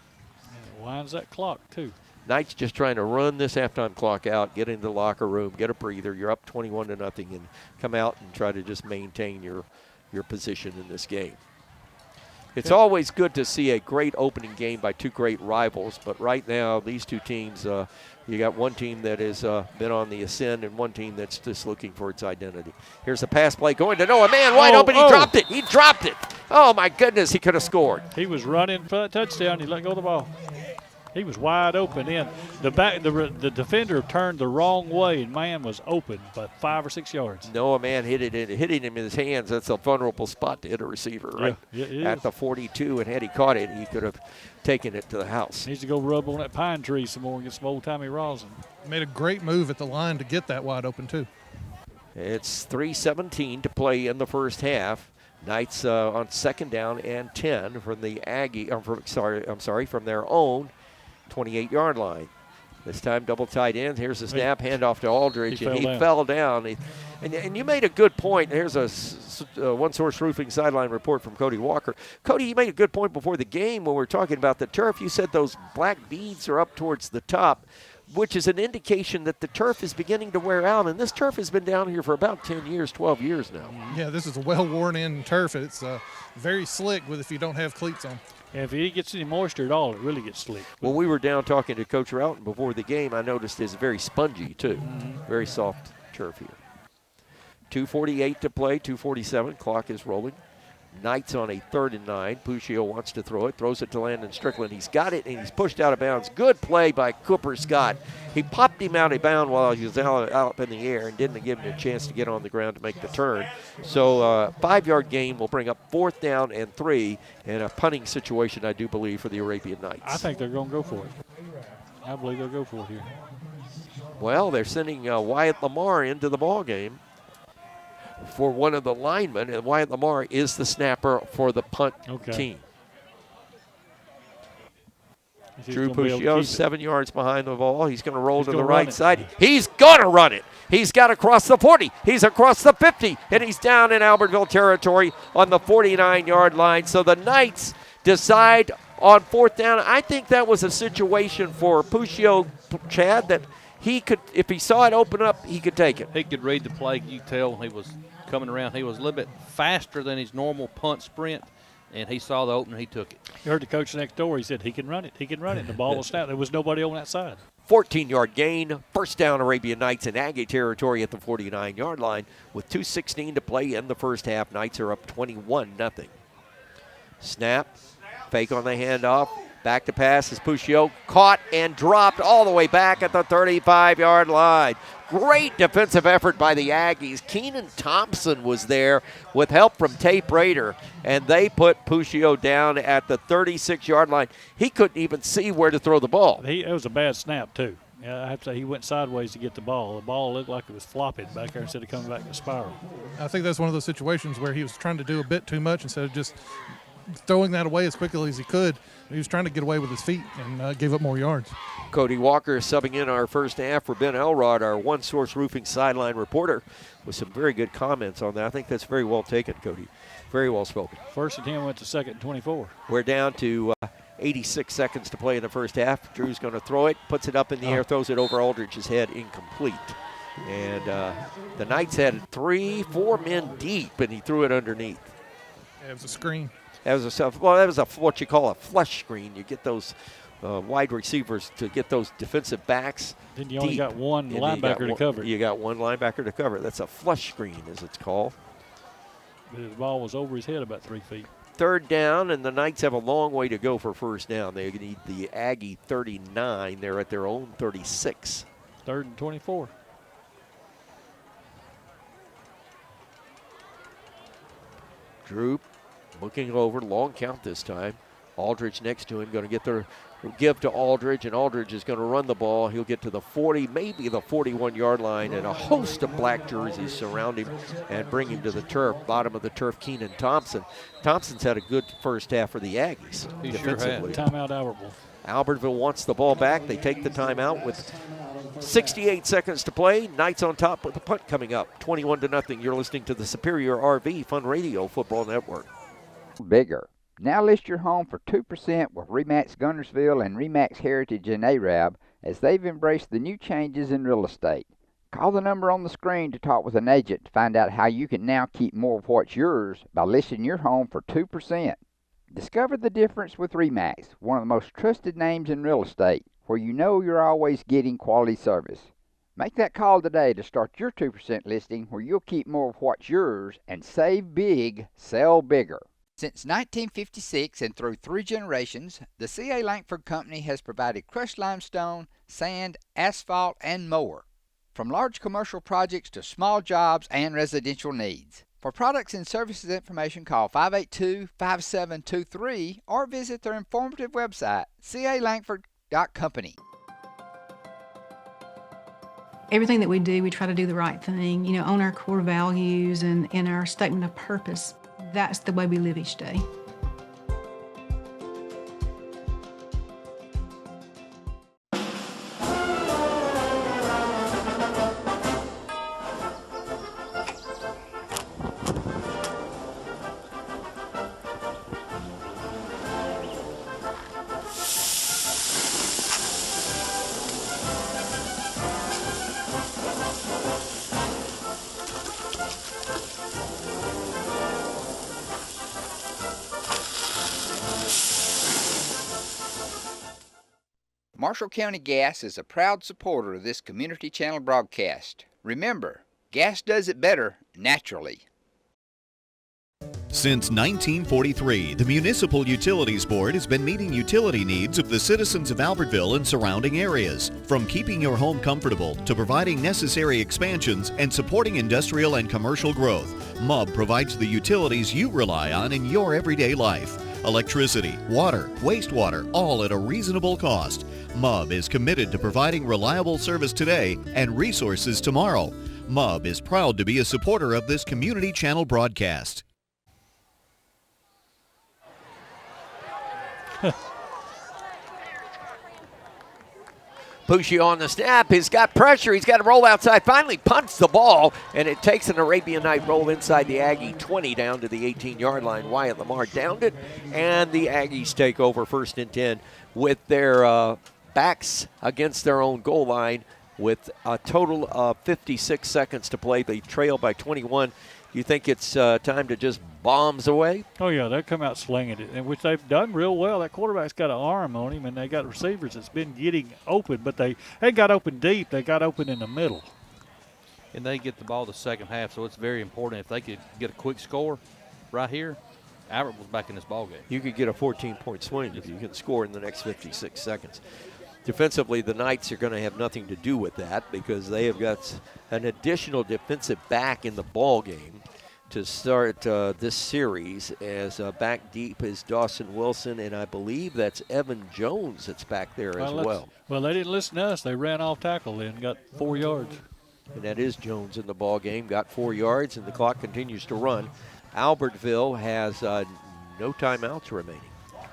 And it winds that clock, too. Knights just trying to run this halftime clock out, get into the locker room, get a breather. You're up 21-0, and come out and try to just maintain your position in this game. It's always good to see a great opening game by two great rivals, but right now these two teams, you got one team that has been on the ascend and one team that's just looking for its identity. Here's a pass play going to Noah Mann, wide open. He dropped it. He dropped it. Oh, my goodness, he could have scored. He was running for that touchdown. He let go of the ball. He was wide open in. The defender turned the wrong way, and Mann was open by 5 or 6 yards. Noah Mann hitting him in his hands. That's a vulnerable spot to hit a receiver, right? Yeah, at the 42, and had he caught it, he could have taken it to the house. Needs to go rub on that pine tree some more and get some old-timey rosin. Made a great move at the line to get that wide open, too. It's 3:17 to play in the first half. Knights on second down and 10 from the from their own 28-yard line. This time double tight end. Here's the snap, handoff to Aldridge, He and he fell fell down. And you made a good point. Here's a One Source Roofing sideline report from Cody Walker. Cody, you made a good point before the game when we were talking about the turf. You said those black beads are up towards the top, which is an indication that the turf is beginning to wear out. And this turf has been down here for about 10 years, 12 years now. Yeah, this is a well-worn-in turf. It's very slick if you don't have cleats on. And if it gets any moisture at all, it really gets slick. Well, we were down talking to Coach Routon before the game. I noticed it's very spongy, too. Very soft turf here. 2:48 to play, 2:47. Clock is rolling. Knights on a 3rd and 9. Puccio wants to throw it, throws it to Landon Strickland. He's got it, and he's pushed out of bounds. Good play by Cooper Scott. He popped him out of bounds while he was out up in the air and didn't give him a chance to get on the ground to make the turn. So 5-yard gain will bring up 4th down and 3 in a punting situation, I do believe, for the Arabian Knights. I think they're going to go for it. I believe they'll go for it here. Well, they're sending Wyatt Lamar into the ball game for one of the linemen, and Wyatt Lamar is the snapper for the punt team. Drew Puccio, 7 yards behind the ball. He's going to roll to the right side. He's going to run it. He's got across the 40. He's across the 50, and he's down in Albertville territory on the 49-yard line. So the Knights decide on 4th down. I think that was a situation for Puccio, Chad, that he could, if he saw it open up, he could take it. He could read the play. You tell he was coming around. He was a little bit faster than his normal punt sprint, and he saw the opening. He took it. You heard the coach next door. He said he can run it. He can run it. The ball was snapped. There was nobody on that side. 14-yard gain. 1st down Arabian Knights in Aggie territory at the 49-yard line with 2:16 to play in the first half. Knights are up 21-0. Snap. Fake on the handoff. Back to pass is Puccio. Caught and dropped all the way back at the 35-yard line. Great defensive effort by the Aggies. Keenan Thompson was there with help from Tape Raider, and they put Puccio down at the 36-yard line. He couldn't even see where to throw the ball. It was a bad snap, too. Yeah, I have to say he went sideways to get the ball. The ball looked like it was flopping back there instead of coming back in a spiral. I think that's one of those situations where he was trying to do a bit too much instead of just throwing that away as quickly as he could. He was trying to get away with his feet and gave up more yards. Cody Walker subbing in our first half for Ben Elrod, our One Source Roofing sideline reporter, with some very good comments on that. I think that's very well taken, Cody. Very well spoken. 1st and 10 went to 2nd and 24. We're down to 86 seconds to play in the first half. Drew's going to throw it, puts it up in the air, throws it over Aldridge's head, incomplete. And the Knights had 3-4 men deep, and he threw it underneath. Yeah, it was a screen. That was what you call a flush screen. You get those wide receivers to get those defensive backs. Then you only got one linebacker to cover. You got one linebacker to cover. That's a flush screen, as it's called. The ball was over his head about 3 feet. 3rd down, and the Knights have a long way to go for 1st down. They need the Aggie 39. They're at their own 36. 3rd and 24. Drew looking over, long count this time. Aldridge next to him, going to get the give to Aldridge, and Aldridge is going to run the ball. He'll get to the 40, maybe the 41-yard line, and a host of black jerseys surround him and bring him to the turf. Bottom of the turf, Keenan Thompson. Thompson's had a good first half for the Aggies defensively. Sure timeout Albertville. Albertville wants the ball back. They take the timeout with 68 seconds to play. Knights on top with the punt coming up. 21-0. You're listening to the Superior RV Fun Radio Football Network. Bigger. Now list your home for 2% with RE/MAX Guntersville and RE/MAX Heritage in Arab as they've embraced the new changes in real estate. Call the number on the screen to talk with an agent to find out how you can now keep more of what's yours by listing your home for 2%. Discover the difference with RE/MAX, one of the most trusted names in real estate, where you know you're always getting quality service. Make that call today to start your 2% listing where you'll keep more of what's yours and save big, sell bigger. Since 1956 and through 3 generations, the C.A. Langford Company has provided crushed limestone, sand, asphalt, and more. From large commercial projects to small jobs and residential needs. For products and services information, call 582-5723 or visit their informative website, calangford.company. Everything that we do, we try to do the right thing, on our core values and in our statement of purpose. That's the way we live each day. Marshall County Gas is a proud supporter of this Community Channel broadcast. Remember, gas does it better naturally. Since 1943, the Municipal Utilities Board has been meeting utility needs of the citizens of Albertville and surrounding areas. From keeping your home comfortable to providing necessary expansions and supporting industrial and commercial growth, MUB provides the utilities you rely on in your everyday life. Electricity, water, wastewater, all at a reasonable cost. MUB is committed to providing reliable service today and resources tomorrow. MUB is proud to be a supporter of this Community Channel broadcast. Pushy on the snap. He's got pressure. He's got to roll outside. Finally punts the ball, and it takes an Arabian Night roll inside the Aggie 20 down to the 18-yard line. Wyatt Lamar downed it, and the Aggies take over 1st and 10 with their backs against their own goal line with a total of 56 seconds to play. They trail by 21. You think it's time to just bombs away? Oh, yeah, they'll come out slinging it, and which they've done real well. That quarterback's got an arm on him, and they got receivers that's been getting open, but they got open deep. They got open in the middle. And they get the ball the second half, so it's very important. If they could get a quick score right here, Albert was back in this ball game. You could get a 14-point swing if you can score in the next 56 seconds. Defensively, the Knights are going to have nothing to do with that because they have got an additional defensive back in the ball game to start this series, as back deep is Dawson Wilson, and I believe that's Evan Jones that's back there as well. Well, they didn't listen to us. They ran off tackle and got 4 yards. And that is Jones in the ball game, got 4 yards, and the clock continues to run. Albertville has no timeouts remaining.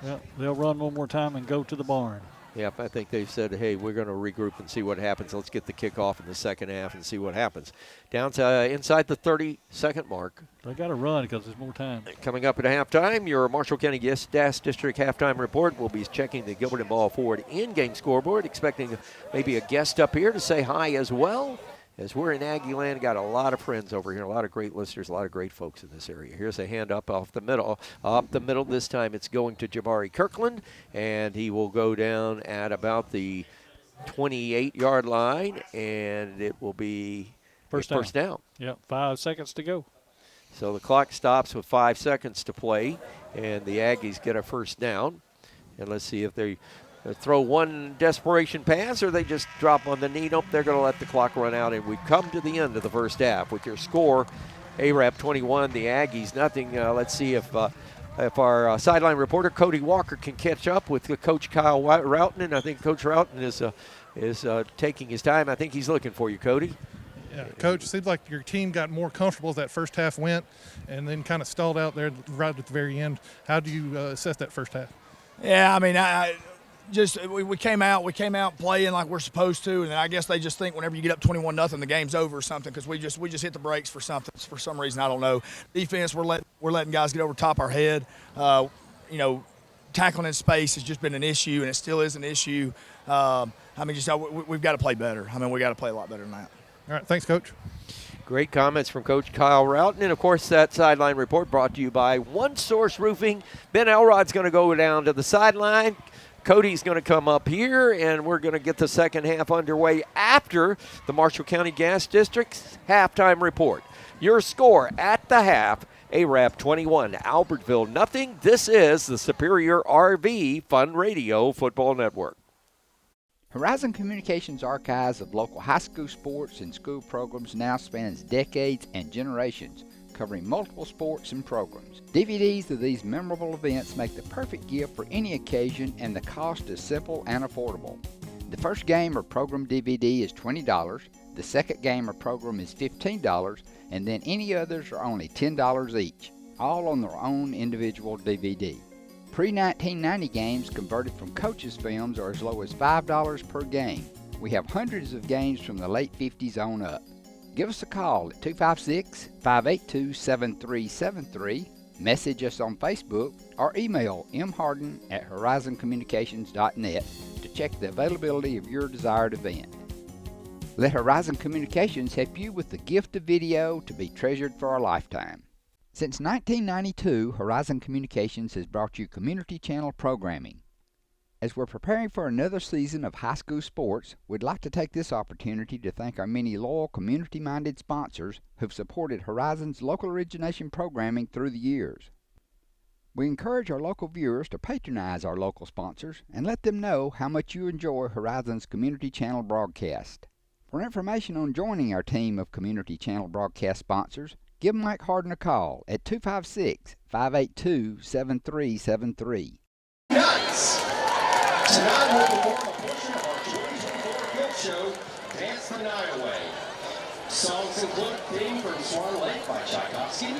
Yeah, they'll run one more time and go to the barn. Yep, I think they've said, hey, we're going to regroup and see what happens. Let's get the kickoff in the second half and see what happens. Down to inside the 30-second mark. They got to run because there's more time. Coming up at halftime, your Marshall County Gas District halftime report. We'll be checking the Gilbert and Ball Ford in-game scoreboard, expecting maybe a guest up here to say hi as well. As we're in Aggie land, got a lot of friends over here, a lot of great listeners, a lot of great folks in this area. Here's a hand up off the middle. Up the middle this time, it's going to Jabari Kirkland, and he will go down at about the 28-yard line, and it will be first down. Yep, 5 seconds to go. So the clock stops with 5 seconds to play, and the Aggies get a first down. And let's see if they throw one desperation pass or they just drop on the knee. Nope, they're going to let the clock run out, and we come to the end of the first half with your score, ARAB 21, the Aggies nothing. Let's see if our sideline reporter Cody Walker can catch up with Coach Kyle Roughton, and I think Coach Roughton is taking his time. I think he's looking for you, Cody. Yeah, Coach, it seems like your team got more comfortable as that first half went and then kind of stalled out there right at the very end. How do you assess that first half? Yeah, I mean, we came out playing like we're supposed to, and I guess they just think whenever you get up 21-0, the game's over or something, because we just hit the brakes for something, for some reason, I don't know. Defense, we're letting guys get over top our head. Tackling in space has just been an issue, and it still is an issue. We've got to play better. I mean, we got to play a lot better than that. All right, thanks, Coach. Great comments from Coach Kyle Roughton. And, of course, that sideline report brought to you by One Source Roofing. Ben Elrod's going to go down to the sideline. Cody's going to come up here, and we're going to get the second half underway after the Marshall County Gas District's halftime report. Your score at the half, ARAB 21, Albertville nothing. This is the Superior RV Fun Radio Football Network. Horizon Communications' archives of local high school sports and school programs now spans decades and generations, covering multiple sports and programs. DVDs of these memorable events make the perfect gift for any occasion, and the cost is simple and affordable. The first game or program DVD is $20, the second game or program is $15, and then any others are only $10 each, all on their own individual DVD. Pre-1990 games converted from coaches' films are as low as $5 per game. We have hundreds of games from the late 50s on up. Give us a call at 256-582-7373, message us on Facebook, or email mharden@horizoncommunications.net to check the availability of your desired event. Let Horizon Communications help you with the gift of video to be treasured for a lifetime. Since 1992, Horizon Communications has brought you Community Channel programming. As we're preparing for another season of high school sports, we'd like to take this opportunity to thank our many loyal, community-minded sponsors who've supported Horizon's local origination programming through the years. We encourage our local viewers to patronize our local sponsors and let them know how much you enjoy Horizon's Community Channel broadcast. For information on joining our team of Community Channel broadcast sponsors, give Mike Harden a call at 256-582-7373. Nice! Tonight we'll perform a portion of our 2024 Field Show, Dance the Night Away. Songs include Theme from Swan Lake by Tchaikovsky,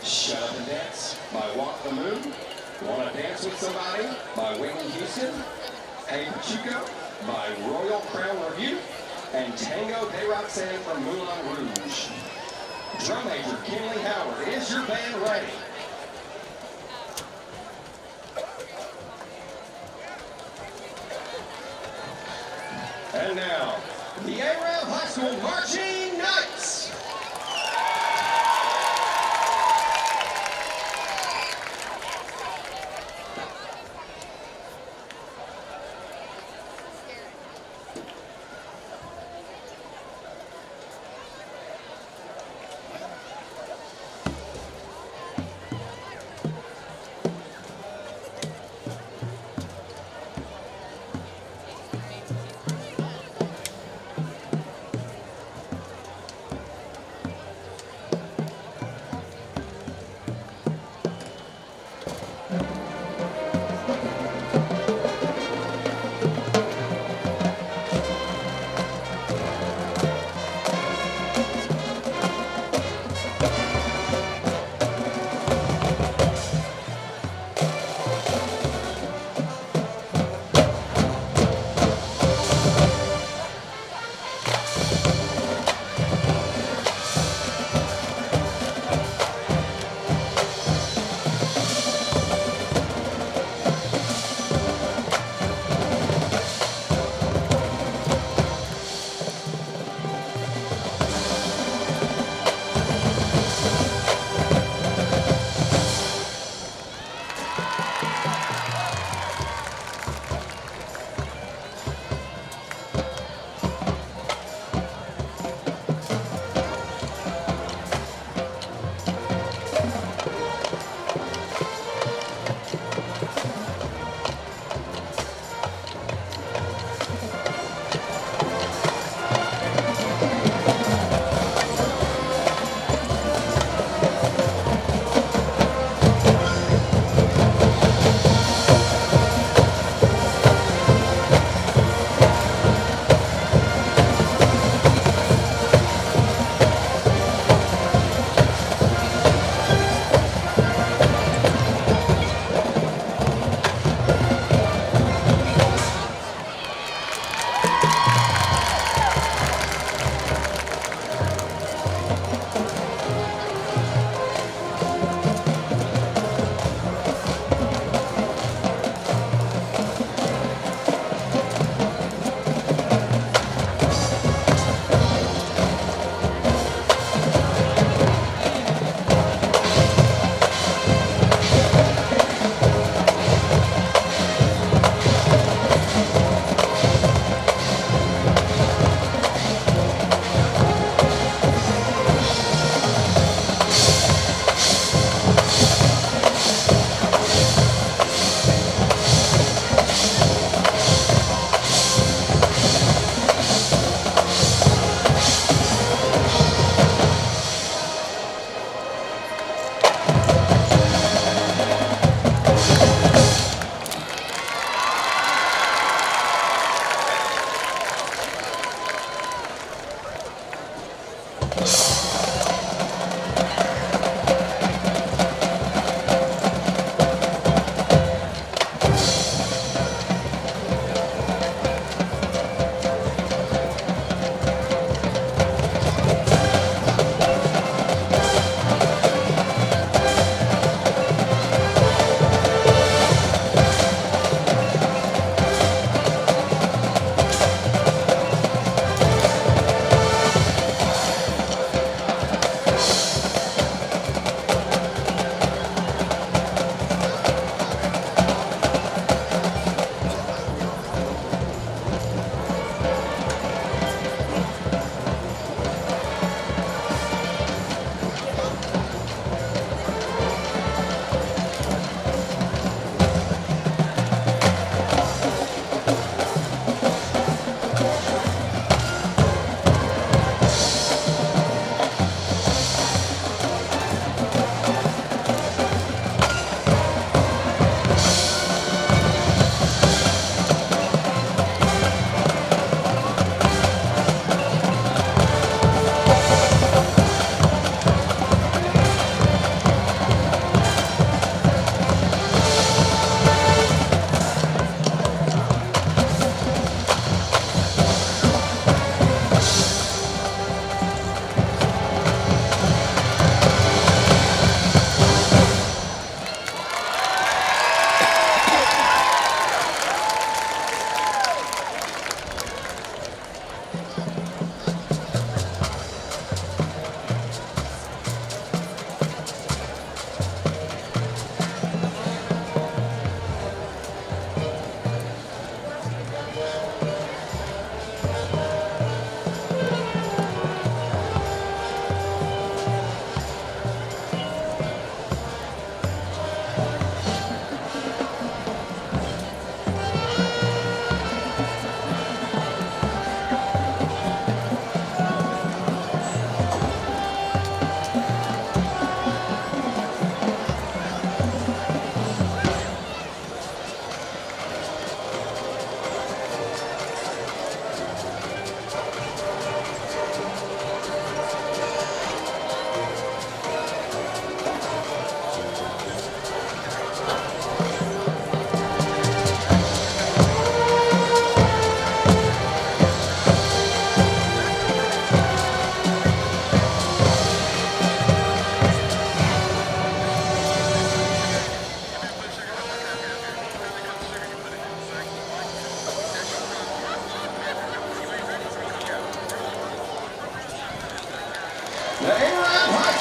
Shut Up and Dance by Walk the Moon, Wanna Dance with Somebody by Whitney Houston, Hey Pachuco by Royal Crown Review, and Tango de Roxanne from Moulin Rouge. Drum major Kenley Howard, is your band ready? And now, the ARAB High School Marching Knights.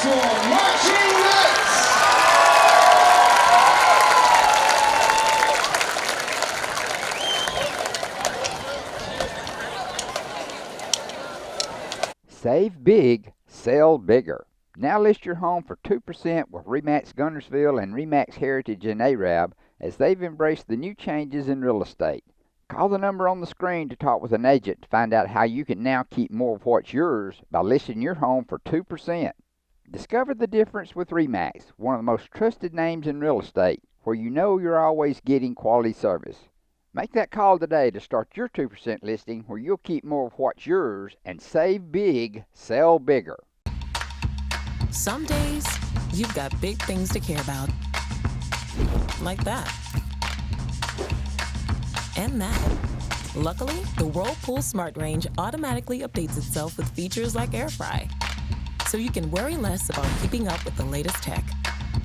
School Marching Knights. Save big, sell bigger. Now list your home for 2% with RE/MAX Guntersville and RE/MAX Heritage in Arab as they've embraced the new changes in real estate. Call the number on the screen to talk with an agent to find out how you can now keep more of what's yours by listing your home for 2%. Discover the difference with RE/MAX, one of the most trusted names in real estate, where you know you're always getting quality service. Make that call today to start your 2% listing where you'll keep more of what's yours and save big, sell bigger. Some days, you've got big things to care about. Like that. And that. Luckily, the Whirlpool Smart Range automatically updates itself with features like Air Fry. So you can worry less about keeping up with the latest tech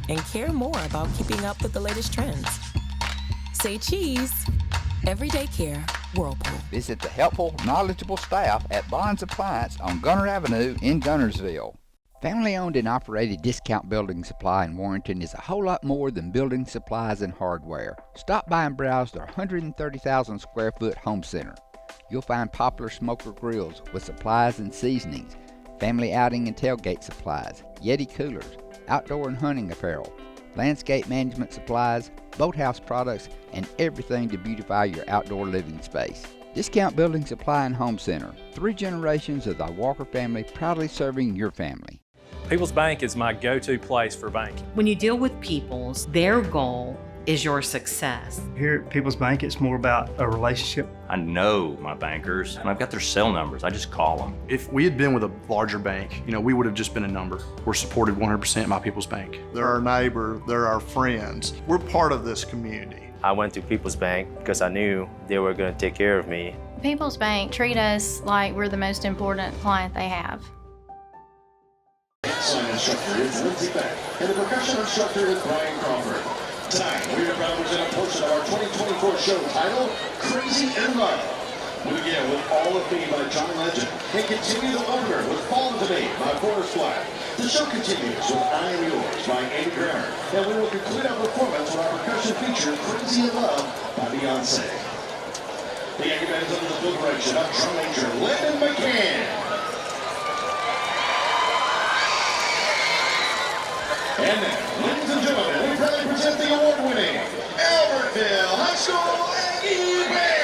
and care more about keeping up with the latest trends. Say cheese. Everyday care, Whirlpool. Visit the helpful, knowledgeable staff at Bonds Appliance on Gunner Avenue in Gunnersville. Family-owned and operated Discount Building Supply in Warrenton is a whole lot more than building supplies and hardware. Stop by and browse their 130,000 square foot home center. You'll find popular smoker grills with supplies and seasonings, family outing and tailgate supplies, Yeti coolers, outdoor and hunting apparel, landscape management supplies, boathouse products, and everything to beautify your outdoor living space. Discount Building Supply and Home Center. 3 generations of the Walker family proudly serving your family. People's Bank is my go-to place for banking. When you deal with People's, their goal is your success. Here at People's Bank, it's more about a relationship. I know my bankers, and I've got their cell numbers. I just call them. If we had been with a larger bank, we would have just been a number. We're supported 100% by People's Bank. They're our neighbor, they're our friends. We're part of this community. I went to People's Bank because I knew they were going to take care of me. People's Bank treat us like we're the most important client they have. Sign instructor is Lindsay Beck, and the percussion instructor is Brian Crawford. Tonight, we are proud to present a portion of our 2024 show titled Crazy in Love. We begin with All of Me by John Legend and continue the opener with Fall Into Me by Forrest Black. The show continues with I Am Yours by Andy Grammer, and we will conclude our performance with our percussion feature Crazy in Love by Beyonce. The Yankee Band is under the full direction of drum major Landon McCann. And now, ladies and gentlemen, we proudly present the award-winning Albertville H.S. Aggie Band.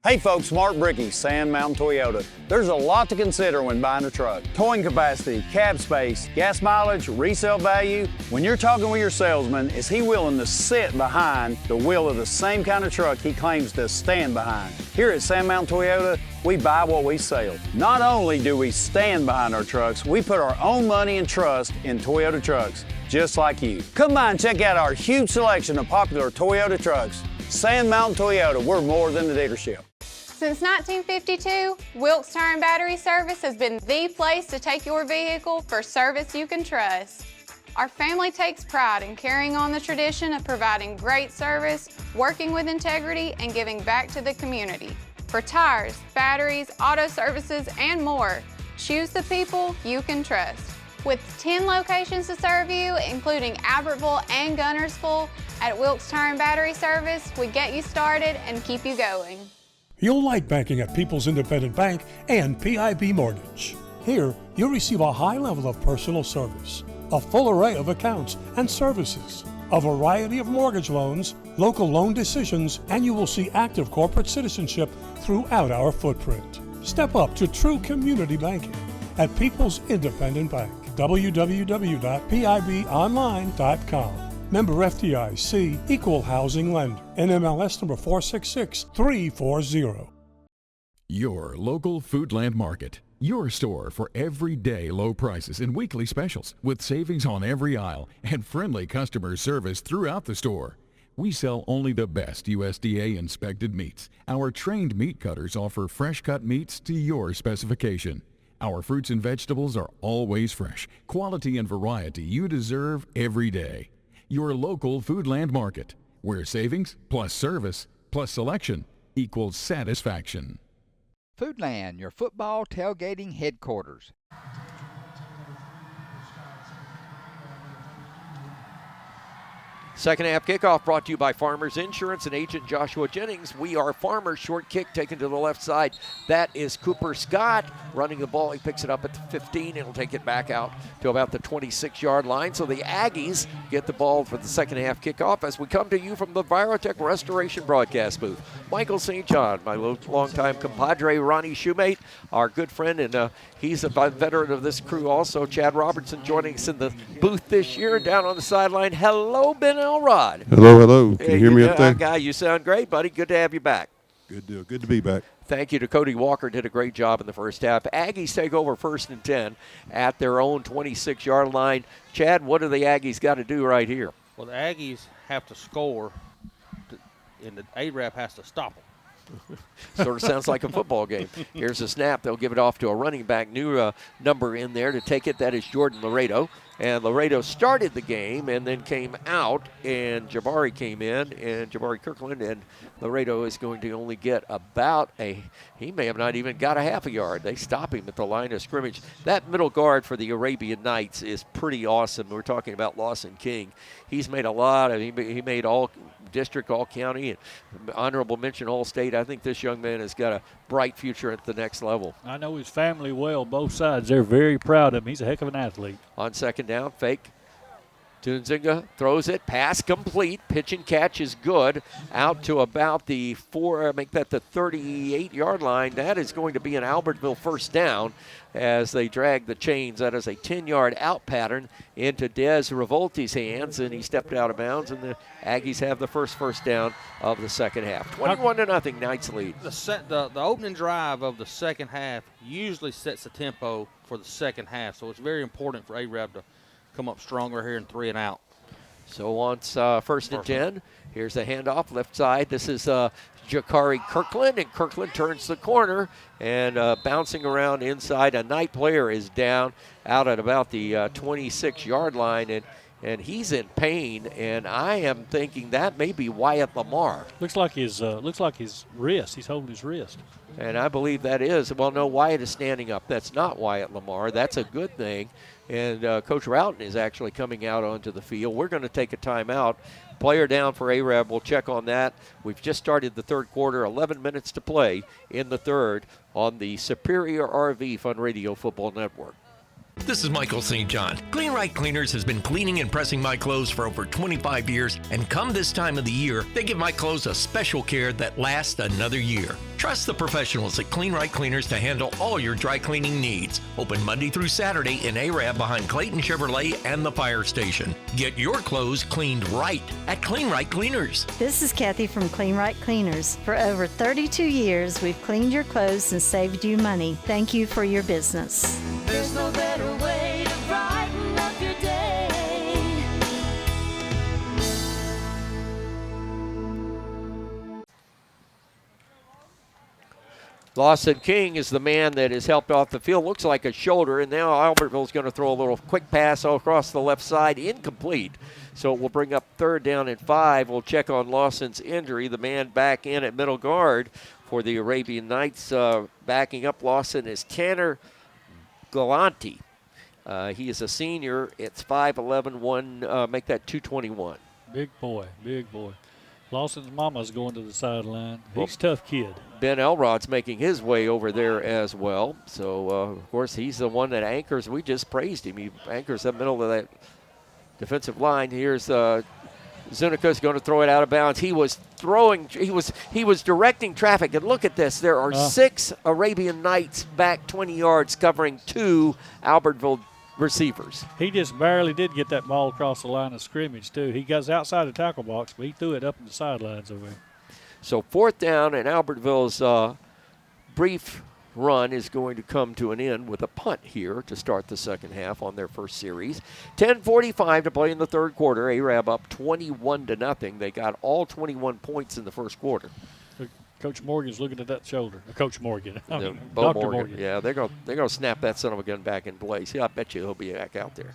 Hey folks, Mark Brickey, Sand Mountain Toyota. There's a lot to consider when buying a truck. Towing capacity, cab space, gas mileage, resale value. When you're talking with your salesman, is he willing to sit behind the wheel of the same kind of truck he claims to stand behind? Here at Sand Mountain Toyota, we buy what we sell. Not only do we stand behind our trucks, we put our own money and trust in Toyota trucks, just like you. Come by and check out our huge selection of popular Toyota trucks. Sand Mountain Toyota, we're more than a dealership. Since 1952, Wilkes Tire and Battery Service has been the place to take your vehicle for service you can trust. Our family takes pride in carrying on the tradition of providing great service, working with integrity, and giving back to the community. For tires, batteries, auto services, and more, choose the people you can trust. With 10 locations to serve you, including Albertville and Gunnersville, at Wilkes Tire and Battery Service, we get you started and keep you going. You'll like banking at People's Independent Bank and PIB Mortgage. Here, you'll receive a high level of personal service, a full array of accounts and services, a variety of mortgage loans, local loan decisions, and you will see active corporate citizenship throughout our footprint. Step up to true community banking at People's Independent Bank. www.pibonline.com. Member FDIC, Equal Housing Lender. NMLS number 466340. Your local Foodland Market. Your store for everyday low prices and weekly specials with savings on every aisle and friendly customer service throughout the store. We sell only the best USDA inspected meats. Our trained meat cutters offer fresh cut meats to your specification. Our fruits and vegetables are always fresh. Quality and variety you deserve every day. Your local Foodland Market, where savings plus service plus selection equals satisfaction. Foodland, your football tailgating headquarters. Second half kickoff brought to you by Farmers Insurance and agent Joshua Jennings. We are Farmers. Short kick taken to the left side. That is Cooper Scott running the ball. He picks it up at the 15. He'll take it back out to about the 26-yard line. So the Aggies get the ball for the second half kickoff as we come to you from the Virotech Restoration broadcast booth. Michael St. John, my longtime compadre Ronnie Shoemate, our good friend, and he's a veteran of this crew also. Chad Robertson joining us in the booth this year. Down on the sideline, hello, Ben Elrod. Hello, hello. Can you hear me up there? Guy, you sound great, buddy. Good to have you back. Good deal. Good to be back. Thank you to Cody Walker. Did a great job in the first half. Aggies take over 1st and 10 at their own 26-yard line. Chad, what do the Aggies got to do right here? Well, the Aggies have to score, and the A-Rap has to stop them. Sort of sounds like a football game. Here's a snap. They'll give it off to a running back. New number in there to take it. That is Jordan Laredo. And Laredo started the game and then came out, and Jabari came in, and Jabari Kirkland, and Laredo is going to only get about he may have not even got a half a yard. They stop him at the line of scrimmage. That middle guard for the Arabian Knights is pretty awesome. We're talking about Lawson King. He's made a lot of, he made all district, all county, and honorable mention all state. I think this young man has got a bright future at the next level. I know his family well, both sides. They're very proud of him. He's a heck of an athlete. On second down, fake. Tunzinga throws it, pass complete, pitch and catch is good, out to about the 38-yard line. That is going to be an Albertville first down as they drag the chains. That is a 10-yard out pattern into Des Revolti's hands, and he stepped out of bounds, and the Aggies have the first down of the second half. 21-0, Knights lead. The opening drive of the second half usually sets the tempo for the second half, so it's very important for A-Rab to come up stronger here in 3 and out. So once 1st and 10, here's a handoff left side. This is Jakari Kirkland, and Kirkland turns the corner and bouncing around inside. A Knight player is down out at about the 26-yard line, and he's in pain. And I am thinking that may be Wyatt Lamar. Looks like his wrist. He's holding his wrist. And I believe that is. Well, no, Wyatt is standing up. That's not Wyatt Lamar. That's a good thing. And Coach Routon is actually coming out onto the field. We're going to take a timeout. Player down for A-Rab. We'll check on that. We've just started the third quarter. 11 minutes to play in the third on the Superior RV Fun Radio Football Network. This is Michael St. John. Clean Right Cleaners has been cleaning and pressing my clothes for over 25 years, and come this time of the year, they give my clothes a special care that lasts another year. Trust the professionals at Clean Right Cleaners to handle all your dry cleaning needs. Open Monday through Saturday in Arab behind Clayton Chevrolet and the fire station. Get your clothes cleaned right at Clean Right Cleaners. This is Kathy from Clean Right Cleaners. For over 32 years, we've cleaned your clothes and saved you money. Thank you for your business. There's no better way to brighten up your day. Lawson King is the man that is helped off the field. Looks like a shoulder, and now Albertville's going to throw a little quick pass all across the left side, incomplete. So it will bring up 3rd down and 5. We'll check on Lawson's injury. The man back in at middle guard for the Arabian Knights. Backing up Lawson is Tanner Galanti. He is a senior. It's 5'11", make that 221. Big boy, big boy. Lawson's mama's going to the sideline. He's a tough kid. Ben Elrod's making his way over there as well. So, of course, he's the one that anchors. We just praised him. He anchors the middle of that defensive line. Here's Zunica's going to throw it out of bounds. He was throwing. He was directing traffic. And look at this. There are 6 Arabian Knights back 20 yards covering 2 Albertville receivers. He just barely did get that ball across the line of scrimmage, too. He goes outside the tackle box, but he threw it up in the sidelines over there. So 4th down, and Albertville's brief run is going to come to an end with a punt here to start the second half on their first series. 10:45 to play in the third quarter. Arab up 21-0. They got all 21 points in the first quarter. Coach Morgan's looking at that shoulder. Coach Morgan. Dr. Morgan. Yeah, they're gonna snap that son of a gun back in place. Yeah, I bet you he'll be back out there.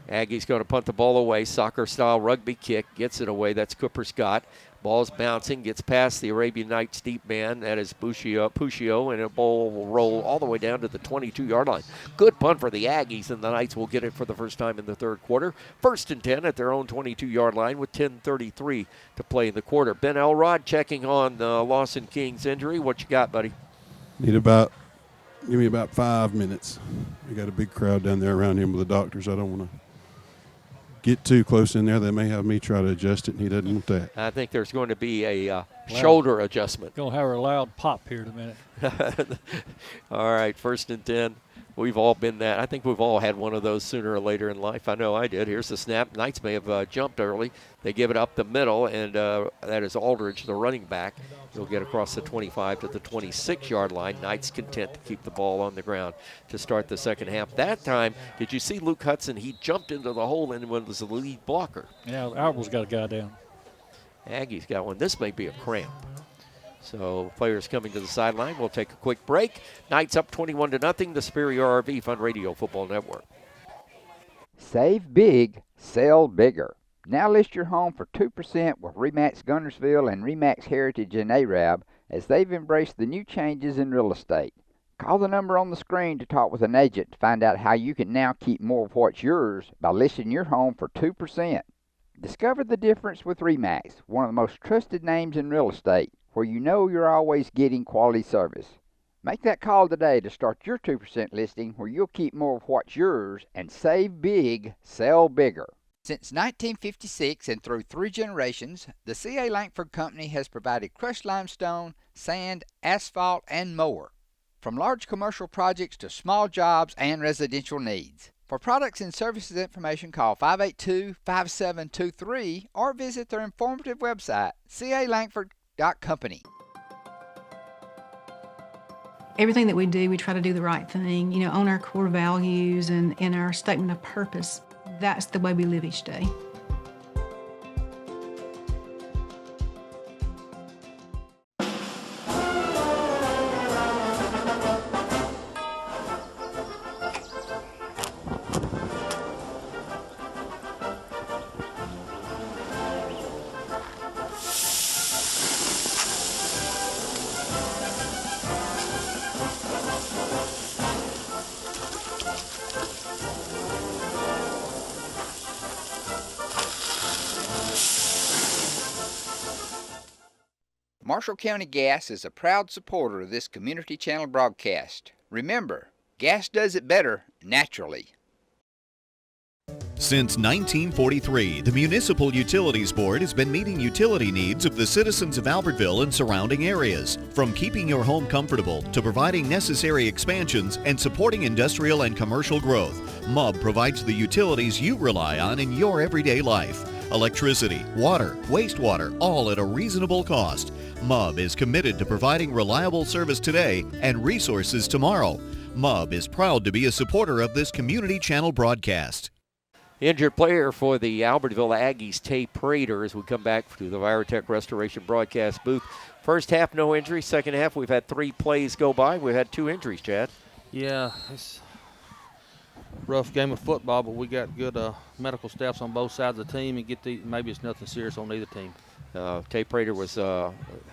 Aggie's going to punt the ball away. Soccer-style rugby kick. Gets it away. That's Cooper Scott. Ball's bouncing. Gets past the Arabian Knights deep man. That is Puccio, and a ball will roll all the way down to the 22-yard line. Good punt for the Aggies, and the Knights will get it for the first time in the third quarter. 1st and 10 at their own 22-yard line with 10:33 to play in the quarter. Ben Elrod checking on Lawson King's injury. What you got, buddy? Give me about 5 minutes. We got a big crowd down there around him with the doctors. I don't want to get too close in there. They may have me try to adjust it, and he doesn't want that. I think there's going to be a shoulder adjustment. Going to have a loud pop here in a minute. All right, 1st and 10. We've all been that. I think we've all had one of those sooner or later in life. I know I did. Here's the snap. Knights may have jumped early. They give it up the middle, and that is Aldridge, the running back. He'll get across the 25 to the 26-yard line. Knights content to keep the ball on the ground to start the second half. That time, did you see Luke Hudson? He jumped into the hole and was the lead blocker. Yeah, Albert's got a guy down. Aggie's got one. This may be a cramp. So players coming to the sideline. We'll take a quick break. Knights up 21-0. The Superior RV Fun Radio Football Network. Save big, sell bigger. Now list your home for 2% with RE/MAX Guntersville and RE/MAX Heritage in Arab as they've embraced the new changes in real estate. Call the number on the screen to talk with an agent to find out how you can now keep more of what's yours by listing your home for 2%. Discover the difference with RE/MAX, one of the most trusted names in real estate, where you know you're always getting quality service. Make that call today to start your 2% listing where you'll keep more of what's yours and save big, sell bigger. Since 1956 and through 3 generations, the C.A. Langford Company has provided crushed limestone, sand, asphalt, and more. From large commercial projects to small jobs and residential needs. For products and services information, call 582-5723 or visit their informative website, calangford.company. Everything that we do, we try to do the right thing, on our core values and our statement of purpose. That's the way we live each day. Marshall County Gas is a proud supporter of this Community Channel broadcast. Remember, Gas does it better naturally. Since 1943, the Municipal Utilities Board has been meeting utility needs of the citizens of Albertville and surrounding areas. From keeping your home comfortable to providing necessary expansions and supporting industrial and commercial growth, MUB provides the utilities you rely on in your everyday life. Electricity, water, wastewater, all at a reasonable cost. MUB is committed to providing reliable service today and resources tomorrow. MUB is proud to be a supporter of this community channel broadcast. Injured player for the Albertville Aggies, Tay Prater, as we come back to the Virotech Restoration broadcast booth. First half, no injuries. Second half, we've had 3 plays go by. We've had 2 injuries, Chad. Yeah, it's a rough game of football, but we got good medical staffs on both sides of the team, and maybe it's nothing serious on either team. Tay Prater was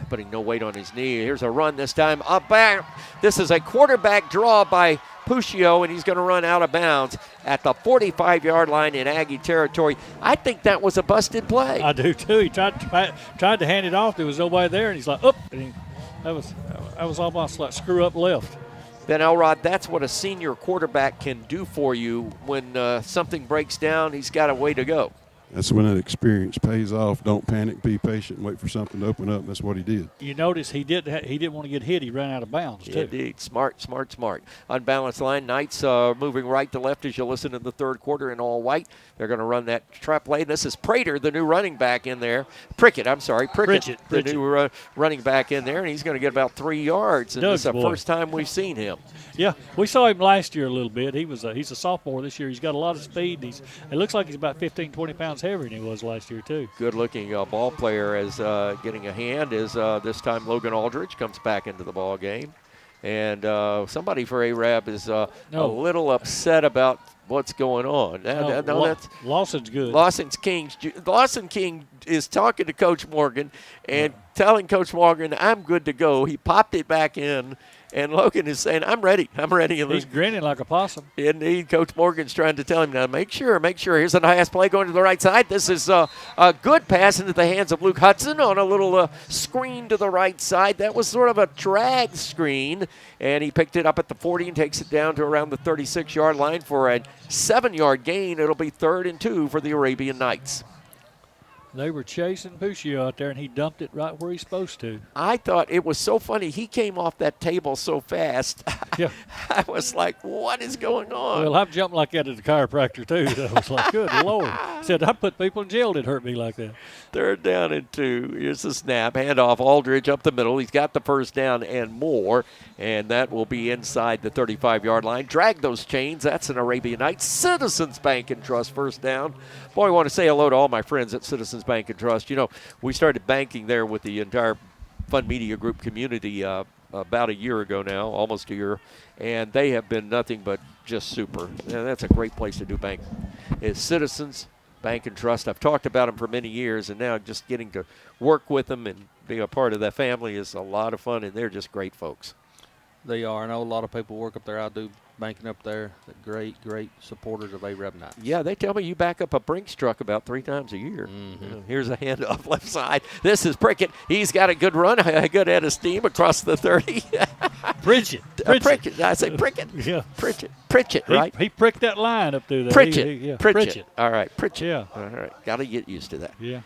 putting no weight on his knee. Here's a run this time. Up back. This is a quarterback draw by Puccio, and he's going to run out of bounds at the 45-yard line in Aggie territory. I think that was a busted play. I do too. He tried to hand it off. There was nobody there, and he's like, "Oop!" And that was almost like screw up left. Ben Elrod, that's what a senior quarterback can do for you when something breaks down. He's got a way to go. That's when that experience pays off. Don't panic, be patient, and wait for something to open up. That's what he did. You notice he didn't want to get hit. He ran out of bounds, too. Indeed. Smart. Unbalanced line. Knights moving right to left as you listen to the third quarter in all white. They're going to run that trap play. This is Prater, the new running back in there. Prickett, the new running back in there, and he's going to get about 3 yards. And this is the first time we've seen him. Yeah, we saw him last year a little bit. He's a sophomore this year. He's got a lot of speed. It looks like he's about 15, 20 pounds heavier than he was last year, too. Good-looking ball player as getting a hand is this time Logan Aldridge comes back into the ball game. And somebody for Arab is a little upset about what's going on. That's Lawson's good. Lawson King is talking to Coach Morgan and telling Coach Morgan, I'm good to go. He popped it back in. And Logan is saying, I'm ready. He's grinning like a possum. Indeed, Coach Morgan's trying to tell him now, make sure. Here's a nice play going to the right side. This is a good pass into the hands of Luke Hudson on a little screen to the right side. That was sort of a drag screen, and he picked it up at the 40 and takes it down to around the 36-yard line for a 7-yard gain. It'll be 3rd and 2 for the Arabian Knights. They were chasing Puccio out there, and he dumped it right where he's supposed to. I thought it was so funny. He came off that table so fast. Yeah. I was like, what is going on? Well, I've jumped like that at the chiropractor, too. I was like, good Lord. I said, I put people in jail that hurt me like that. 3rd down and 2. Here's the snap. Handoff. Aldridge up the middle. He's got the first down and more, and that will be inside the 35-yard line. Drag those chains. That's an Arabian Nights. Citizens Bank and Trust first down. Boy, I want to say hello to all my friends at Citizens Bank and Trust. You know, we started banking there with the entire Fun Media Group community about a year ago now, almost a year, and they have been nothing but just super. And that's a great place to do bank. It's Citizens Bank and Trust. I've talked about them for many years, and now just getting to work with them and being a part of that family is a lot of fun, and they're just great folks. They are. I know a lot of people work up there. I do banking up there. Great supporters of Arab Knights. Yeah, they tell me you back up a Brinks truck about 3 times a year. Mm-hmm. Here's a handoff left side. This is Prickett. He's got a good run, a good head of steam across the 30. Pritchett. I say Prickett. Yeah. Pritchett, right? He pricked that line up through there. Pritchett. All right, Pritchett. Yeah. All right, got to get used to that. Yeah.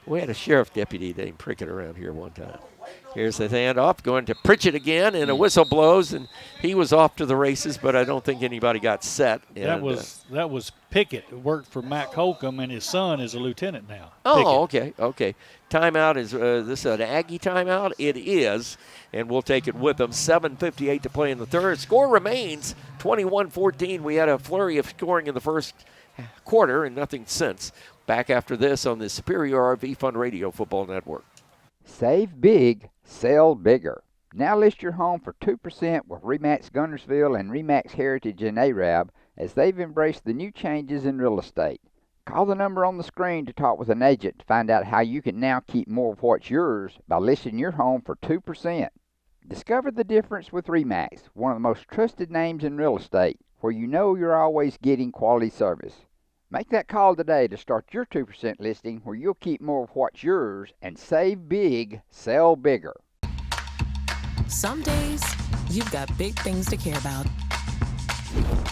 We had a sheriff deputy named Prickett around here one time. Here's the handoff going to Pritchett again, and a whistle blows, and he was off to the races, but I don't think anybody got set. And, that was Pickett, who worked for Mac Holcomb, and his son is a lieutenant now. Oh, okay. Timeout is this an Aggie timeout? It is, and we'll take it with them. 7:58 to play in the third. Score remains 21-14. We had a flurry of scoring in the first quarter and nothing since. Back after this on the Superior RV Fun Radio Football Network. Save big, sell bigger. Now list your home for 2% with RE/MAX Guntersville and RE/MAX Heritage in Arab as they've embraced the new changes in real estate. Call the number on the screen to talk with an agent to find out how you can now keep more of what's yours by listing your home for 2%. Discover the difference with RE/MAX, one of the most trusted names in real estate, where you know you're always getting quality service. Make that call today to start your 2% listing where you'll keep more of what's yours and save big, sell bigger. Some days, you've got big things to care about.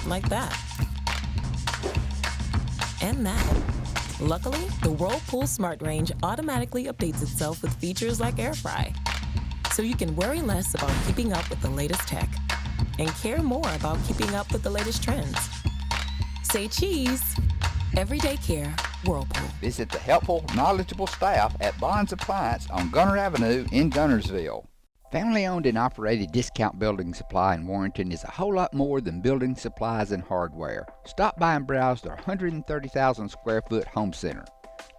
Like that. And that. Luckily, the Whirlpool Smart Range automatically updates itself with features like Air Fry. So you can worry less about keeping up with the latest tech and care more about keeping up with the latest trends. Say cheese. Everyday care, Whirlpool. Visit the helpful, knowledgeable staff at Bonds Appliance on Gunner Avenue in Gunnersville. Family-owned and operated Discount Building Supply in Warrenton is a whole lot more than building supplies and hardware. Stop by and browse their 130,000 square foot home center.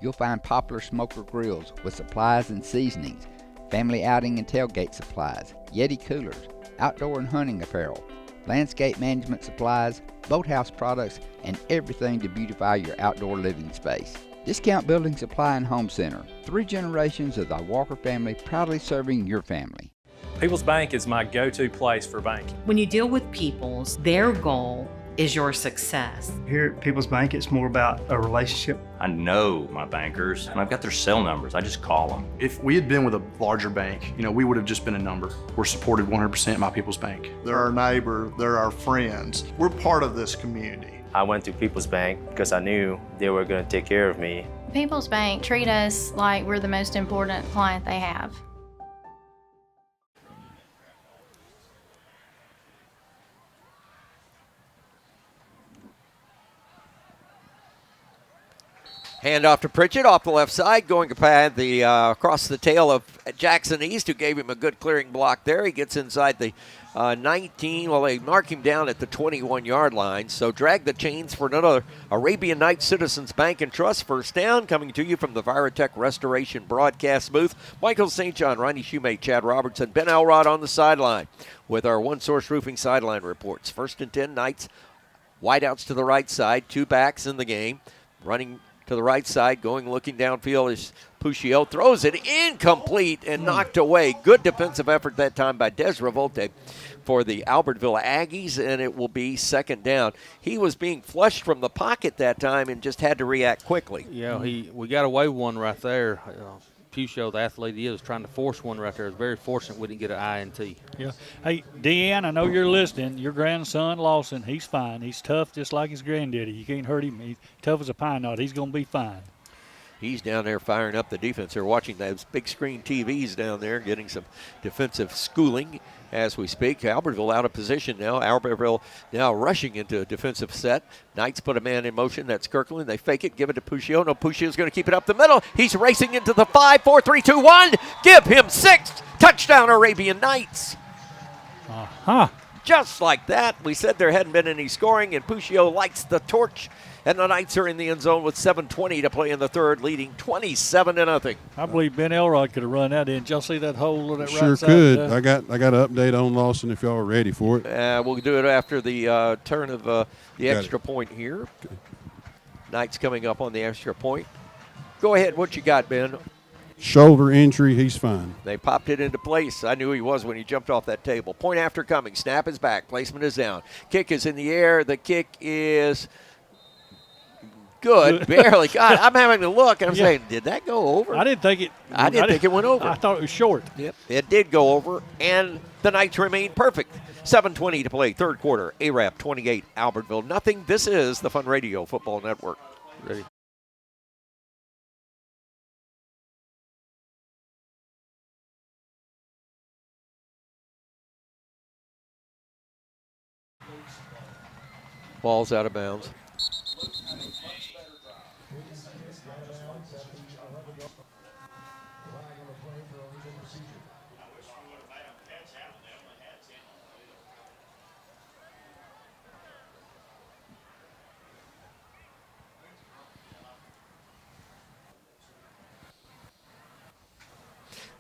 You'll find popular smoker grills with supplies and seasonings, family outing and tailgate supplies, Yeti coolers, outdoor and hunting apparel, landscape management supplies, boathouse products, and everything to beautify your outdoor living space. Discount Building Supply and Home Center. 3 generations of the Walker family proudly serving your family. People's Bank is my go-to place for banking. When you deal with People's, their goal is your success. Here at People's Bank, it's more about a relationship. I know my bankers, and I've got their cell numbers. I just call them. If we had been with a larger bank, we would have just been a number. We're supported 100% by People's Bank. They're our neighbor, they're our friends. We're part of this community. I went to People's Bank because I knew they were going to take care of me. People's Bank treat us like we're the most important client they have. Hand off to Pritchett off the left side, going across the tail of Jackson East, who gave him a good clearing block there. He gets inside the 19. Well, they mark him down at the 21-yard line. So drag the chains for another Arabian Nights Citizens Bank and Trust first down. Coming to you from the Viratech Restoration broadcast booth, Michael St. John, Ronnie Shoemate, Chad Robertson, Ben Elrod on the sideline with our One Source Roofing sideline reports. First and 10 Knights, wideouts to the right side, 2 backs in the game, running to the right side, looking downfield is Puccio, throws it incomplete and knocked away. Good defensive effort that time by Des Revolte for the Albertville Aggies, and it will be second down. He was being flushed from the pocket that time and just had to react quickly. Yeah, we got away with one right there. Puccio, the athlete he is, trying to force one right there. It's very fortunate we didn't get an INT. Yeah. Hey, Deanne, I know you're listening. Your grandson, Lawson, he's fine. He's tough just like his granddaddy. You can't hurt him. He's tough as a pine knot. He's going to be fine. He's down there firing up the defense. They're watching those big screen TVs down there, getting some defensive schooling as we speak. Albertville out of position now. Albertville now rushing into a defensive set. Knights put a man in motion. That's Kirkland. They fake it, give it to Puccio. No, Puccio's going to keep it up the middle. He's racing into the 5, 4, 3, 2, 1. Give him 6. Touchdown, Arabian Knights. Just like that. We said there hadn't been any scoring, and Puccio lights the torch. And the Knights are in the end zone with 7:20 to play in the third, leading 27-0. I believe Ben Elrod could have run that in. Did y'all see that hole on that Sure right side? could. I got an update on Lawson if y'all are ready for it. We'll do it after the turn of the Got extra it. point here. Okay. Knights coming up on the extra point. Go ahead. What you got, Ben? Shoulder injury, he's fine. They popped it into place. I knew he was when he jumped off that table. Point after coming. Snap is back. Placement is down. Kick is in the air. The kick is good. Barely. God, I'm having to look, and I'm saying, did that go over? I didn't think it. I didn't think it went over. I thought it was short. Yep, it did go over, and the Knights remain perfect. 7:20 to play, third quarter. ARAP 28, Albertville nothing. This is the Fun Radio Football Network. Ready? Ball's out of bounds.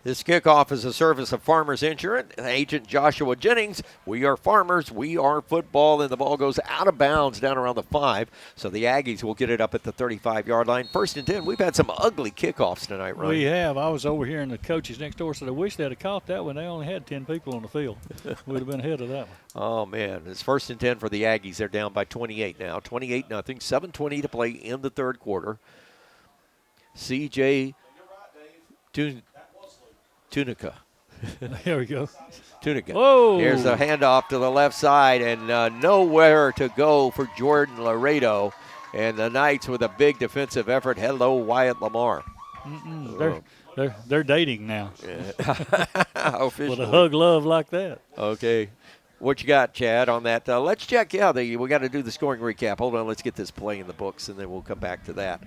This kickoff is a service of Farmers Insurance. Agent Joshua Jennings. We are farmers. We are football. And the ball goes out of bounds down around the 5. So the Aggies will get it up at the 35-yard line. First and 10. We've had some ugly kickoffs tonight, Ryan. We have. I was over here, and the coaches next door said, I wish they'd have caught that one. They only had 10 people on the field. We'd have been ahead of that one. Oh, man. It's first and 10 for the Aggies. They're down by 28 now. 28-0. 7:20 to play in the third quarter. C.J. Tunica. There we go. Tunica. Whoa. Here's a handoff to the left side, and nowhere to go for Jordan Laredo. And the Knights with a big defensive effort. Hello, Wyatt Lamar. They're dating now. Officially. With a hug love like that. Okay. What you got, Chad, on that? Let's check. Yeah, we got to do the scoring recap. Hold on. Let's get this play in the books, and then we'll come back to that.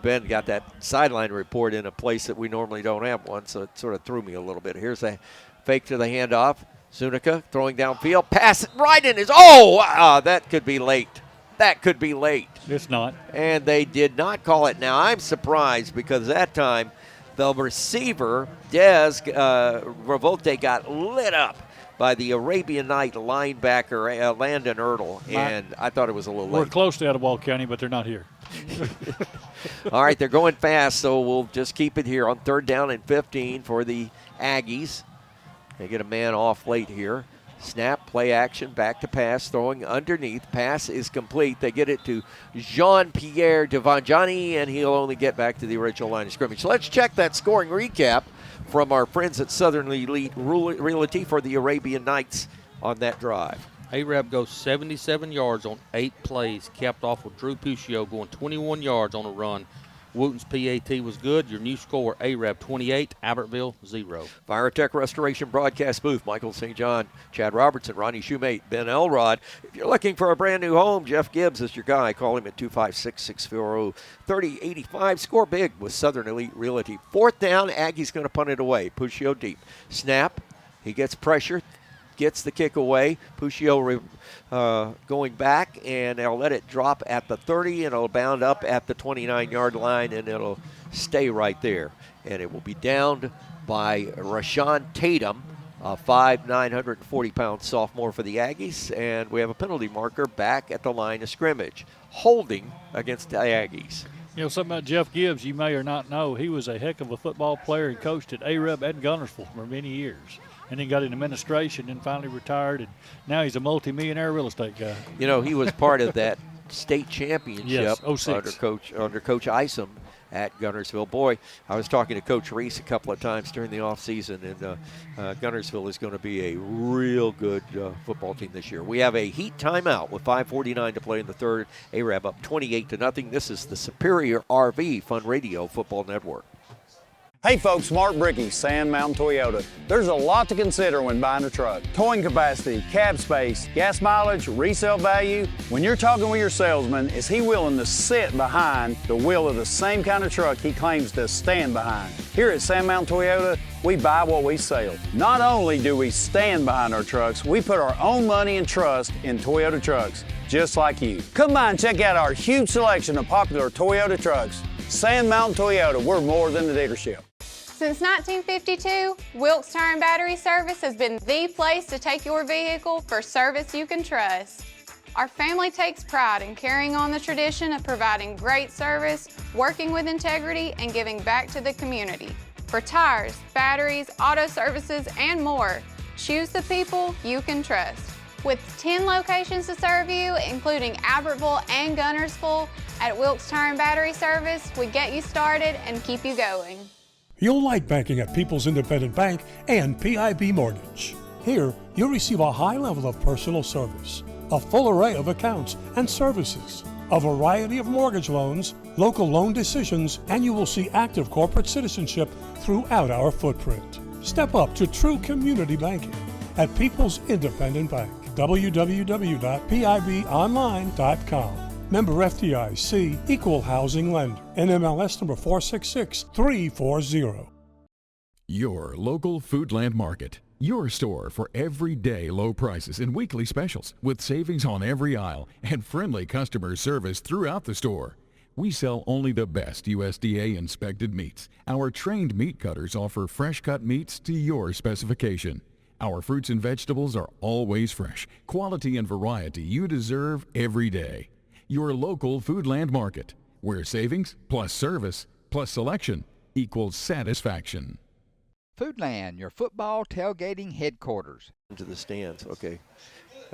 Ben got that sideline report in a place that we normally don't have one, so it sort of threw me a little bit. Here's a fake to the handoff. Zuniga throwing downfield. Pass it right in his. That could be late. That could be late. It's not. And they did not call it. Now, I'm surprised because that time the receiver, Des Revolte, got lit up by the Arabian Night linebacker, Landon Ertl, and I thought it was a little late. We're close to Etowah County, but they're not here. All right, they're going fast, so we'll just keep it here on 3rd down and 15 for the Aggies. They get a man off late here. Snap, play action, back to pass, throwing underneath. Pass is complete. They get it to Jean-Pierre Devanjani, and he'll only get back to the original line of scrimmage. So let's check that scoring recap from our friends at Southern Elite Realty for the Arabian Knights on that drive. Arab goes 77 yards on 8 plays, capped off with Drew Puccio going 21 yards on a run. Wooten's PAT was good. Your new score, Arab 28, Albertville 0. Tech Restoration broadcast booth, Michael St. John, Chad Robertson, Ronnie Shoemate, Ben Elrod. If you're looking for a brand new home, Jeff Gibbs is your guy. Call him at 256-640-3085. Score big with Southern Elite Realty. 4th down, Aggie's going to punt it away. Puccio deep. Snap, he gets pressure, gets the kick away. Puccio going back, and they'll let it drop at the 30, and it'll bound up at the 29-yard line, and it'll stay right there. And it will be downed by Rashawn Tatum, a 5'9", 940-pound sophomore for the Aggies, and we have a penalty marker back at the line of scrimmage. Holding against the Aggies. You know, something about Jeff Gibbs you may or not know. He was a heck of a football player and coached at Arab and Gunnersville for many years. And then got in administration and finally retired, and now he's a multimillionaire real estate guy. You know, he was part of that state championship yes, 06. under Coach Isom at Gunnersville. Boy, I was talking to Coach Reese a couple of times during the offseason, and Gunnersville is going to be a real good football team this year. We have a heat timeout with 5:49 to play in the third. Arab up 28-0. This is the Superior RV Fun Radio Football Network. Hey folks, Mark Brickey, Sand Mountain Toyota. There's a lot to consider when buying a truck. Towing capacity, cab space, gas mileage, resale value. When you're talking with your salesman, is he willing to sit behind the wheel of the same kind of truck he claims to stand behind? Here at Sand Mountain Toyota, we buy what we sell. Not only do we stand behind our trucks, we put our own money and trust in Toyota trucks, just like you. Come by and check out our huge selection of popular Toyota trucks. Sand Mountain Toyota, we're more than a dealership. Since 1952, Wilkes Tire and Battery Service has been the place to take your vehicle for service you can trust. Our family takes pride in carrying on the tradition of providing great service, working with integrity, and giving back to the community. For tires, batteries, auto services, and more, choose the people you can trust. With 10 locations to serve you, including Albertville and Gunnersville, at Wilkes Tire and Battery Service, we get you started and keep you going. You'll like banking at People's Independent Bank and PIB Mortgage. Here, you'll receive a high level of personal service, a full array of accounts and services, a variety of mortgage loans, local loan decisions, and you will see active corporate citizenship throughout our footprint. Step up to true community banking at People's Independent Bank. www.pibonline.com. Member FDIC, Equal Housing Lender. NMLS number 466340. Your local Foodland Market. Your store for everyday low prices and weekly specials with savings on every aisle and friendly customer service throughout the store. We sell only the best USDA inspected meats. Our trained meat cutters offer fresh cut meats to your specification. Our fruits and vegetables are always fresh, quality and variety you deserve every day. Your local Foodland Market, where savings plus service plus selection equals satisfaction. Foodland, your football tailgating headquarters. Into the stands, okay.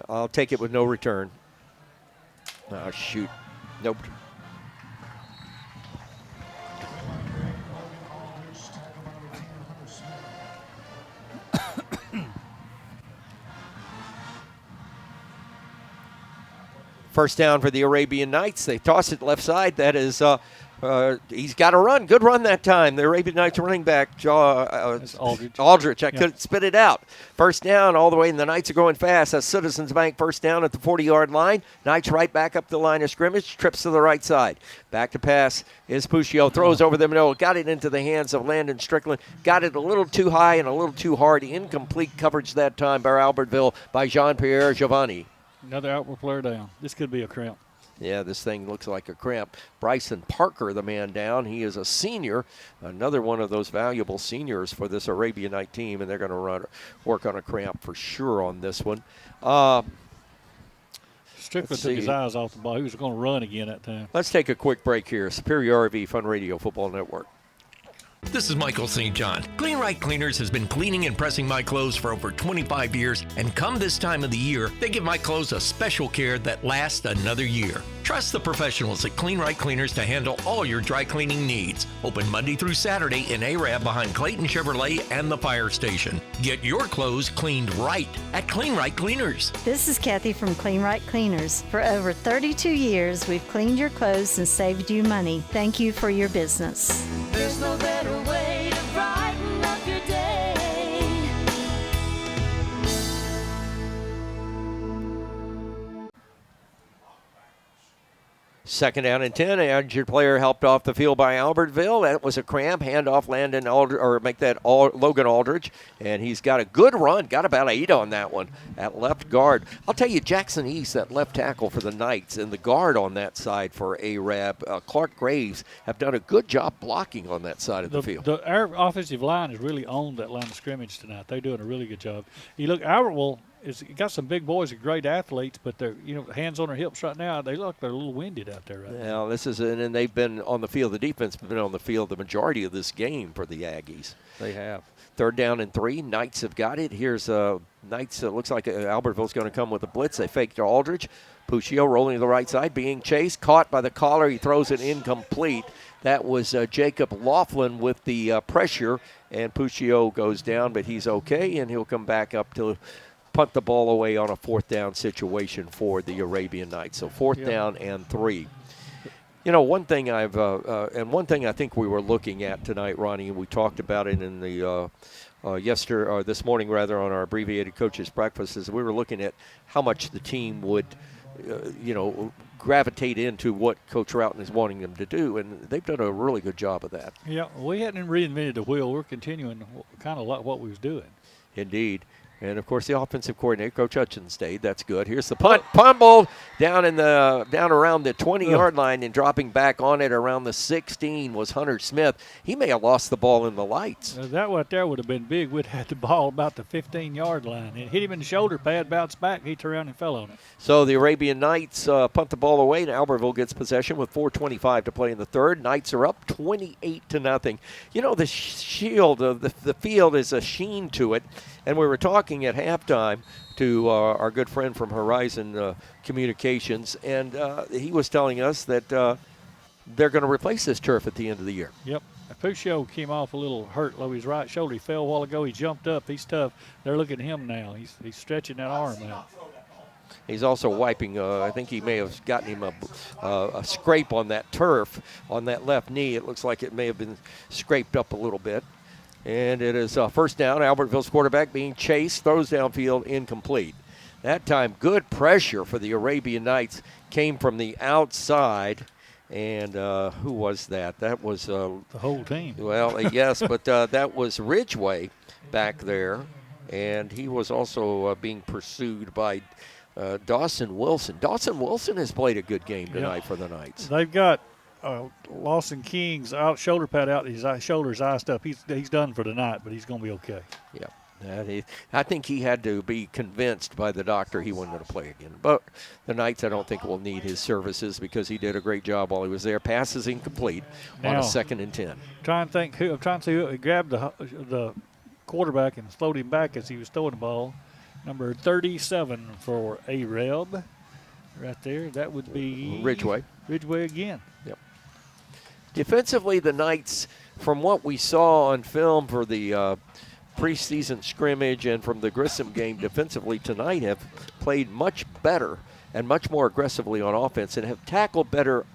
I'll take it with no return. Oh, shoot. Nope. First down for the Arabian Knights. They toss it left side. That is, he's got a run. Good run that time. The Arabian Knights running back, Aldrich. I couldn't spit it out. First down all the way, and the Knights are going fast. That's Citizens Bank first down at the 40-yard line. Knights right back up the line of scrimmage. Trips to the right side. Back to pass is Puccio. Throws over the middle. Got it into the hands of Landon Strickland. Got it a little too high and a little too hard. Incomplete coverage that time by Albertville by Jean-Pierre Giovanni. Another outward player down. This could be a cramp. Yeah, this thing looks like a cramp. Bryson Parker, the man down. He is a senior, another one of those valuable seniors for this Arabian Night team, and they're going to work on a cramp for sure on this one. Strickland took his eyes off the ball. He was going to run again that time. Let's take a quick break here. Superior RV Fun Radio Football Network. This is Michael St. John. Clean Right Cleaners has been cleaning and pressing my clothes for over 25 years, and come this time of the year, they give my clothes a special care that lasts another year. Trust the professionals at Clean Right Cleaners to handle all your dry cleaning needs. Open Monday through Saturday in Arab behind Clayton Chevrolet and the fire station. Get your clothes cleaned right at Clean Right Cleaners. This is Kathy from Clean Right Cleaners. For over 32 years, we've cleaned your clothes and saved you money. Thank you for your business. There's no better way to brighten up your day. Second down and 10. An injured player helped off the field by Albertville. That was a cramp. Handoff Logan Aldridge. And he's got a good run. Got about 8 on that one at left guard. I'll tell you, Jackson East, that left tackle for the Knights, and the guard on that side for Arab, Clark Graves, have done a good job blocking on that side of the field. Our offensive line has really owned that line of scrimmage tonight. They're doing a really good job. You look, Albertville is got some big boys and great athletes, but they're hands on their hips right now. They look they're a little winded out there right now. Well, this is and they've been on the field. The defense has been on the field the majority of this game for the Aggies. They have. Third down and 3. Knights have got it. Here's Knights. Looks like Albertville's going to come with a blitz. They fake to Aldridge. Puccio rolling to the right side, being chased, caught by the collar. He throws it incomplete. That was Jacob Laughlin with the pressure, and Puccio goes down, but he's okay, and he'll come back up to punt the ball away on a fourth down situation for the Arabian Knights. So fourth down and 3. One thing one thing I think we were looking at tonight, Ronnie, and we talked about it in the this morning rather on our abbreviated coaches breakfast, is we were looking at how much the team would gravitate into what Coach Roughton is wanting them to do, and they've done a really good job of that. Yeah, we hadn't reinvented the wheel. We're continuing kind of like what we was doing. Indeed. And, of course, the offensive coordinator, Coach Hutchins, stayed. That's good. Here's the punt. Pummeled down around the 20-yard line, and dropping back on it around the 16 was Hunter Smith. He may have lost the ball in the lights. That right there would have been big. We'd had the ball about the 15-yard line. It hit him in the shoulder pad, bounced back. He turned around and fell on it. So the Arabian Knights punt the ball away, and Albertville gets possession with 4:25 to play in the third. Knights are up 28-0. The shield of the field is a sheen to it. And we were talking at halftime to our good friend from Horizon Communications, and he was telling us that they're going to replace this turf at the end of the year. Yep. Puccio came off a little hurt low his right shoulder. He fell a while ago. He jumped up. He's tough. They're looking at him now. He's stretching that arm out. He's also wiping. I think he may have gotten him a scrape on that turf on that left knee. It looks like it may have been scraped up a little bit. And it is first down. Albertville's quarterback being chased, throws downfield, incomplete. That time, good pressure for the Arabian Knights came from the outside. And who was that? That was the whole team. Well, yes, but that was Ridgway back there. And he was also being pursued by Dawson Wilson. Dawson Wilson has played a good game tonight for the Knights. They've got Lawson King's shoulder pad out, his shoulders iced up. He's done for the night, but he's going to be okay. Yeah, I think he had to be convinced by the doctor he wasn't going to play again. But the Knights, I don't think, will need his services because he did a great job while he was there. Passes incomplete on a 2nd and 10. I'm trying to see who grabbed the quarterback and slowed him back as he was throwing the ball. Number 37 for Arab, right there. That would be Ridgway. Ridgway again. Yep. Defensively, the Knights, from what we saw on film for the preseason scrimmage and from the Grissom game defensively tonight, have played much better and much more aggressively on offense and have tackled better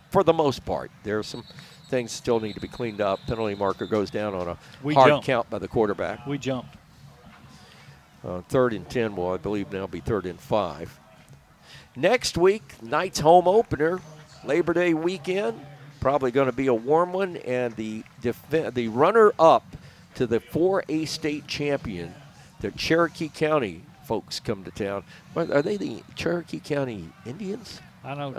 for the most part. There are some things still need to be cleaned up. Penalty marker goes down on a hard count by the quarterback. We jumped. 3rd and 10 will, I believe, now be 3rd and 5. Next week, Knights home opener, Labor Day weekend. Probably going to be a warm one, and the runner-up to the 4A state champion, the Cherokee County folks come to town. Are they the Cherokee County Indians? I know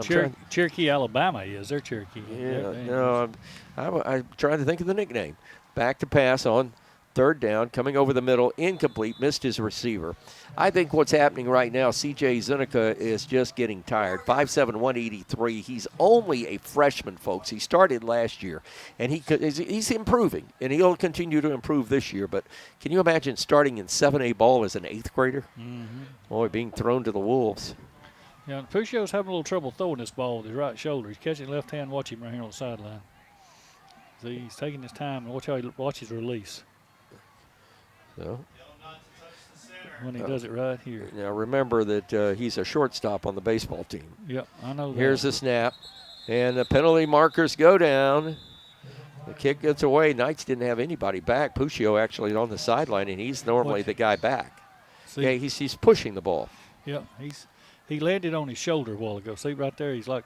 Cherokee, Alabama is. They're Cherokee. Yeah, no, I'm trying to think of the nickname. Back to pass on 3rd down, coming over the middle, incomplete, missed his receiver. I think what's happening right now, C.J. Zenica is just getting tired. 5'7", 183. He's only a freshman, folks. He started last year, and he's improving, and he'll continue to improve this year. But can you imagine starting in 7A ball as an 8th grader? Mm-hmm. Boy, being thrown to the wolves. Yeah, Puccio's having a little trouble throwing this ball with his right shoulder. He's catching left hand. Watch him right here on the sideline. See, he's taking his time, and watch his release. So when he does it right here. Now remember that he's a shortstop on the baseball team. Yep, I know that. Here's the snap, and the penalty markers go down. The kick gets away. Knights didn't have anybody back. Puccio actually on the sideline, and he's normally the guy back. See? Yeah, he's pushing the ball. Yep, he landed on his shoulder a while ago. See right there, he's like,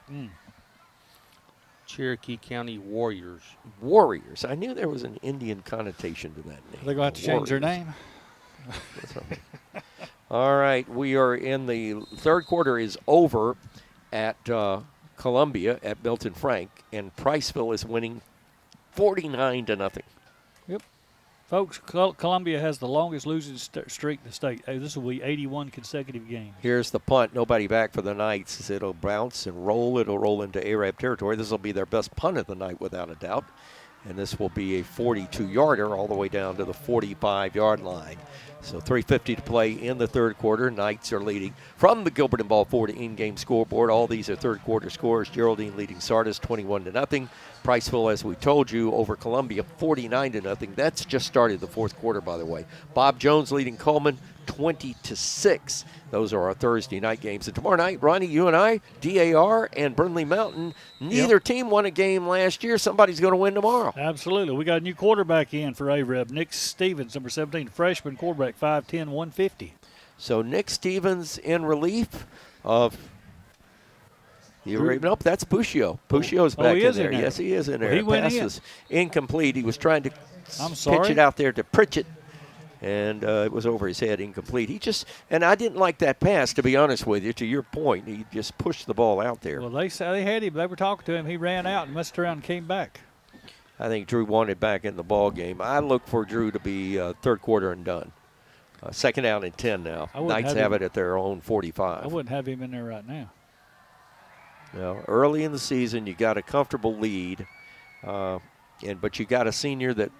Cherokee County Warriors. Warriors. I knew there was an Indian connotation to that name. They're going to have to change their name. All right, we are in the 3rd quarter is over at Columbia at Milton Frank, and Priceville is winning 49-0. Yep. Folks, Columbia has the longest losing streak in the state. This will be 81 consecutive games. Here's the punt. Nobody back for the Knights. It'll bounce and roll. It'll roll into Arab territory. This will be their best punt of the night without a doubt. And this will be a 42-yarder all the way down to the 45-yard line. So 3:50 to play in the 3rd quarter. Knights are leading from the Gilbert and Ball Ford in-game scoreboard. All these are 3rd quarter scores. Geraldine leading Sardis 21-0. Priceville, as we told you, over Columbia 49-0. That's just started the 4th quarter, by the way. Bob Jones leading Coleman 20-6. Those are our Thursday night games. And tomorrow night, Ronnie, you and I, DAR and Burnley Mountain, neither team won a game last year. Somebody's going to win tomorrow. Absolutely. We got a new quarterback in for AREB. Nick Stevens, number 17, freshman quarterback, 5'10", 150. So Nick Stevens in relief of nope, that's Puccio. Puccio's back in there. Yes, he is in there. He went pass in. was incomplete. He was trying to pitch it out there to Pritchett, and it was over his head, incomplete. And I didn't like that pass, to be honest with you, to your point. He just pushed the ball out there. Well, they had him. They were talking to him. He ran out and messed around and came back. I think Drew wanted back in the ball game. I look for Drew to be 3rd quarter and done. 2nd down and 10 now. Knights have it at their own 45. I wouldn't have him in there right now. Now, early in the season, you got a comfortable lead, but you got a senior that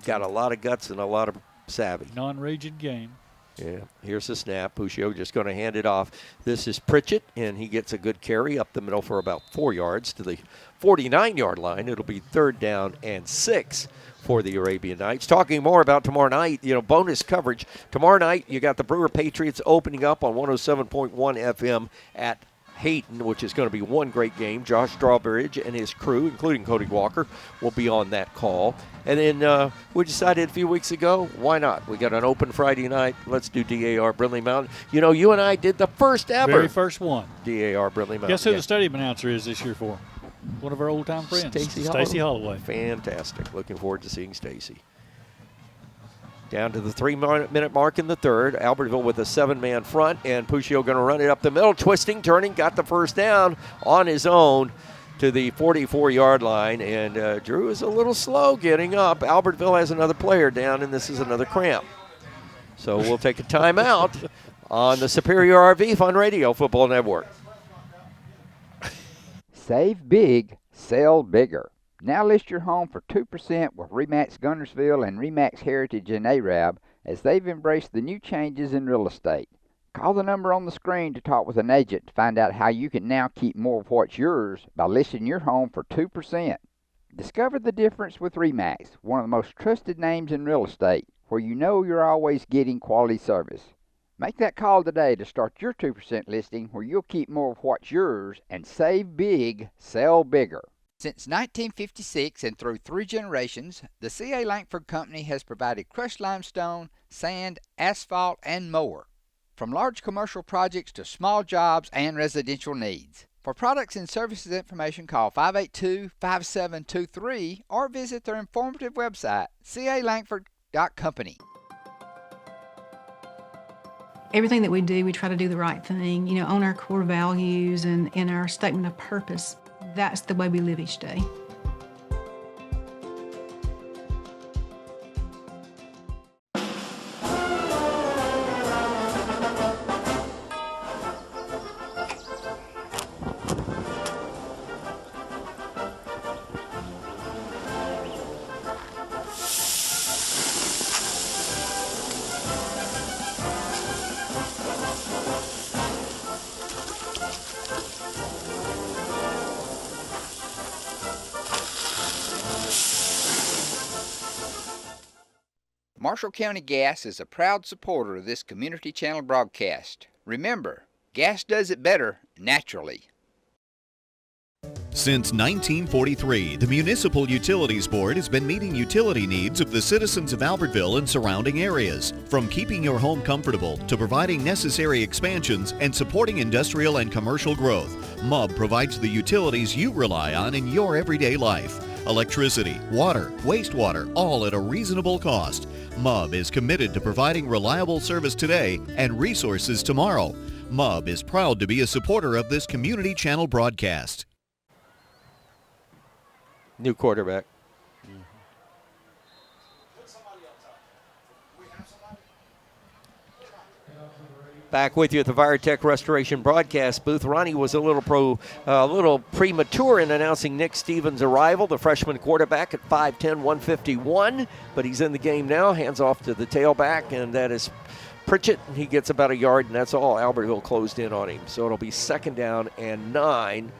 got a lot of guts and a lot of savvy. Non-region game. Yeah, here's the snap. Puccio just going to hand it off. This is Pritchett, and he gets a good carry up the middle for about 4 yards to the 49-yard line. It'll be 3rd down and 6 for the Arabian Knights. Talking more about tomorrow night, bonus coverage. Tomorrow night, you got the Brewer Patriots opening up on 107.1 FM at Hayden, which is going to be one great game. Josh Drawbridge and his crew, including Cody Walker, will be on that call. And then we decided a few weeks ago, why not? We got an open Friday night. Let's do DAR Brindley Mountain. You and I did the first ever. Very first one. DAR Brindley Mountain. Guess who the stadium announcer is this year for? One of our old-time friends. Stacy Holloway. Fantastic. Looking forward to seeing Stacy. Down to the 3-minute mark in the 3rd. Albertville with a 7-man front, and Puccio going to run it up the middle, twisting, turning, got the first down on his own to the 44-yard line, and Drew is a little slow getting up. Albertville has another player down, and this is another cramp. So we'll take a timeout on the Superior RV Fun Radio Football Network. Save big, sell bigger. Now list your home for 2% with RE/MAX Guntersville and RE/MAX Heritage in Arab as they've embraced the new changes in real estate. Call the number on the screen to talk with an agent to find out how you can now keep more of what's yours by listing your home for 2%. Discover the difference with RE/MAX, one of the most trusted names in real estate, where you know you're always getting quality service. Make that call today to start your 2% listing where you'll keep more of what's yours and save big, sell bigger. Since 1956 and through 3 generations, the C.A. Langford Company has provided crushed limestone, sand, asphalt, and more. From large commercial projects to small jobs and residential needs. For products and services information, call 582-5723 or visit their informative website, calangford.company. Everything that we do, we try to do the right thing, own our core values and our statement of purpose. That's the way we live each day. Marshall County Gas is a proud supporter of this community channel broadcast. Remember, gas does it better naturally. Since 1943, the Municipal Utilities Board has been meeting utility needs of the citizens of Albertville and surrounding areas. From keeping your home comfortable to providing necessary expansions and supporting industrial and commercial growth, MUB provides the utilities you rely on in your everyday life. Electricity, water, wastewater, all at a reasonable cost. MUB is committed to providing reliable service today and resources tomorrow. MUB is proud to be a supporter of this community channel broadcast. New quarterback. Back with you at the Virtech Restoration broadcast booth. Ronnie was a little premature in announcing Nick Stevens' arrival, the freshman quarterback at 5'10", 151, but he's in the game now. Hands off to the tailback, and that is Pritchett. He gets about a yard, and that's all. Albertville closed in on him, so it'll be 2nd down and 9.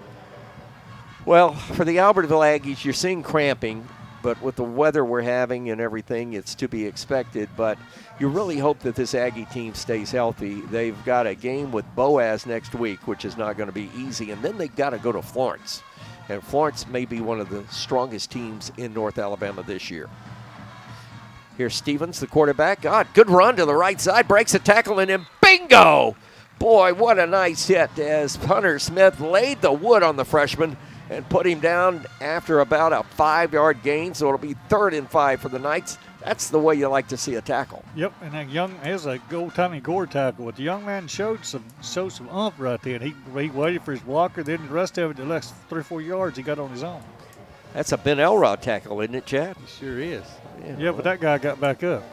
Well, for the Albertville Aggies, you're seeing cramping, but with the weather we're having and everything, it's to be expected. But you really hope that this Aggie team stays healthy. They've got a game with Boaz next week, which is not going to be easy, and then they've got to go to Florence. And Florence may be one of the strongest teams in North Alabama this year. Here's Stevens, the quarterback. Good run to the right side, breaks a tackle, and then bingo! Boy, what a nice hit as Hunter Smith laid the wood on the freshman and put him down after about a 5-yard gain, so it'll be 3rd and 5 for the Knights. That's the way you like to see a tackle. Yep, and here's a old-timey Gore tackle. But the young man showed some oomph right there. He waited for his blocker, then the rest of it, the last 3 or 4 yards, he got on his own. That's a Ben Elrod tackle, isn't it, Chad? It sure is. Yeah, but that guy got back up.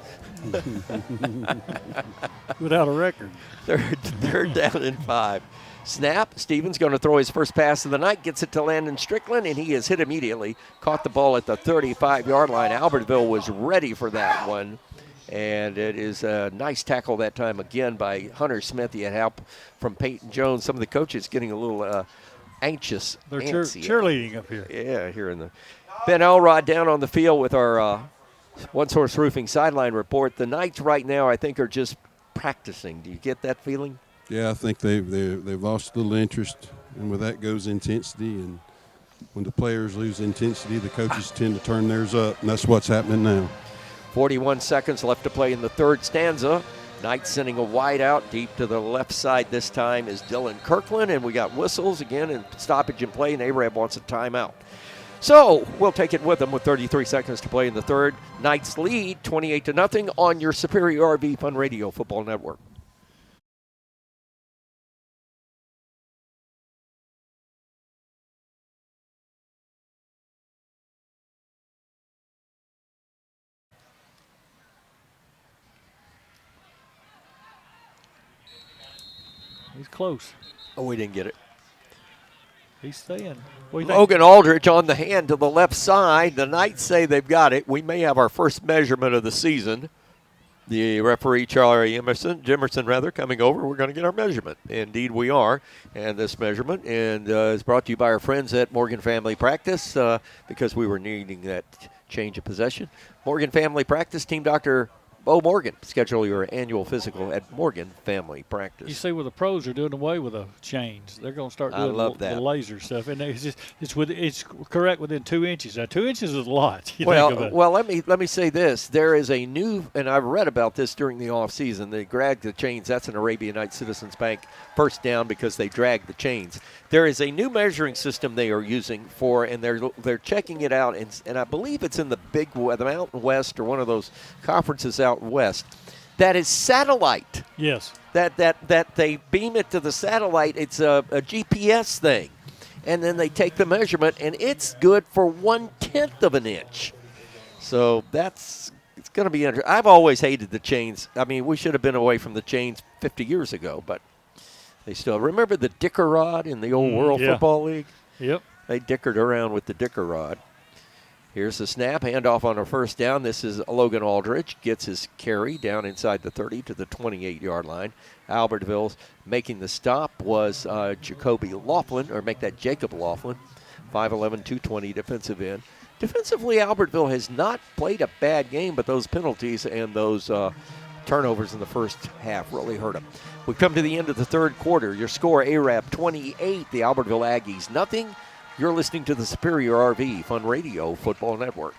Without a record. Third down and 5. Snap. Stevens going to throw his first pass of the night. Gets it to Landon Strickland, and he is hit immediately. Caught the ball at the 35-yard line. Albertville was ready for that one. And it is a nice tackle that time again by Hunter Smith. He had help from Peyton Jones. Some of the coaches getting a little anxious. They're cheerleading up here. Yeah, here in the Ben Elrod down on the field with our One Source Roofing sideline report. The Knights right now, I think, are just practicing. Do you get that feeling? Yeah, I think they've lost a little interest, and with that goes intensity. And when the players lose intensity, the coaches tend to turn theirs up, and that's what's happening now. 41 seconds left to play in the 3rd stanza. Knights sending a wide out deep to the left side. This time is Dylan Kirkland, and we got whistles again and stoppage in play, and Arab wants a timeout. So we'll take it with them with 33 seconds to play in the 3rd. Knights lead 28-0 on your Superior RV Fun Radio Football Network. He's close. Oh, we didn't get it. He's staying. Logan Aldrich on the hand to the left side. The Knights say they've got it. We may have our first measurement of the season. The referee, Charlie Jimerson, coming over. We're going to get our measurement. Indeed, we are. And this measurement is brought to you by our friends at Morgan Family Practice because we were needing that change of possession. Morgan Family Practice, Team Doctor Morgan. Schedule your annual physical at Morgan Family Practice. You see, where the pros are doing away with the chains, they're going to start doing the laser stuff, and it's correct within 2 inches. Now, 2 inches is a lot. Well, let me say this: there is a new, and I've read about this during the off season. They drag the chains. That's an Arabian Night Citizens Bank first down because they drag the chains. There is a new measuring system they are using for, and they're checking it out, and I believe it's in the Mountain West or one of those conferences out west. That is satellite. Yes. That they beam it to the satellite. It's a GPS thing, and then they take the measurement, and it's good for 1/10 of an inch. So it's going to be interesting. I've always hated the chains. I mean, we should have been away from the chains 50 years ago, but they still remember the dicker rod in the old World Football League. Yep. They dickered around with the dicker rod. Here's the snap, handoff on a first down. This is Logan Aldridge, gets his carry down inside the 30 to the 28-yard line. Albertville's making the stop was Jacob Laughlin, 5'11", 220 defensive end. Defensively, Albertville has not played a bad game, but those penalties and those turnovers in the first half really hurt them. We come to the end of the third quarter. Your score, Arab 28, the Albertville Aggies nothing. You're listening to the Superior RV Fun Radio Football Network.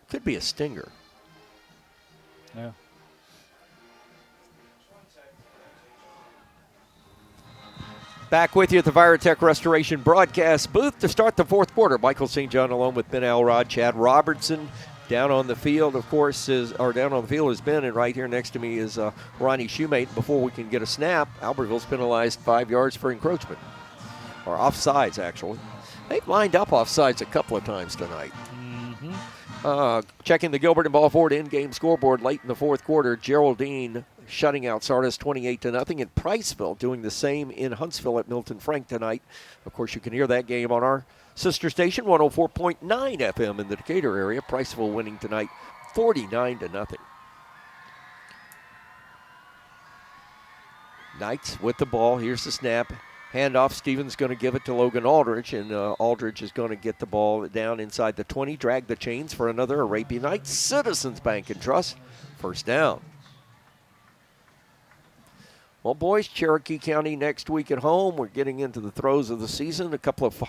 Could be a stinger. Yeah. Back with you at the Virotech Restoration broadcast booth to start the fourth quarter. Michael St. John along with Ben Alrod, Chad Robertson. Down on the field, of course, has been, and right here next to me is Ronnie Shoemate. Before we can get a snap, Albertville's penalized 5 yards for encroachment. Or offsides, actually. They've lined up offsides a couple of times tonight. Checking the Gilbert and Ball Ford in-game scoreboard late in the fourth quarter, Geraldine shutting out Sardis 28-0, and Priceville doing the same in Huntsville at Milton Frank tonight. Of course, you can hear that game on our sister station, 104.9 FM in the Decatur area. Priceville winning tonight 49-0. Knights with the ball. Here's the snap. Handoff. Stevens going to give it to Logan Aldridge, and Aldridge is going to get the ball down inside the 20, drag the chains for another Arabian Nights Citizens Bank and Trust first down. Well, boys, Cherokee County next week at home. We're getting into the throes of the season. A couple of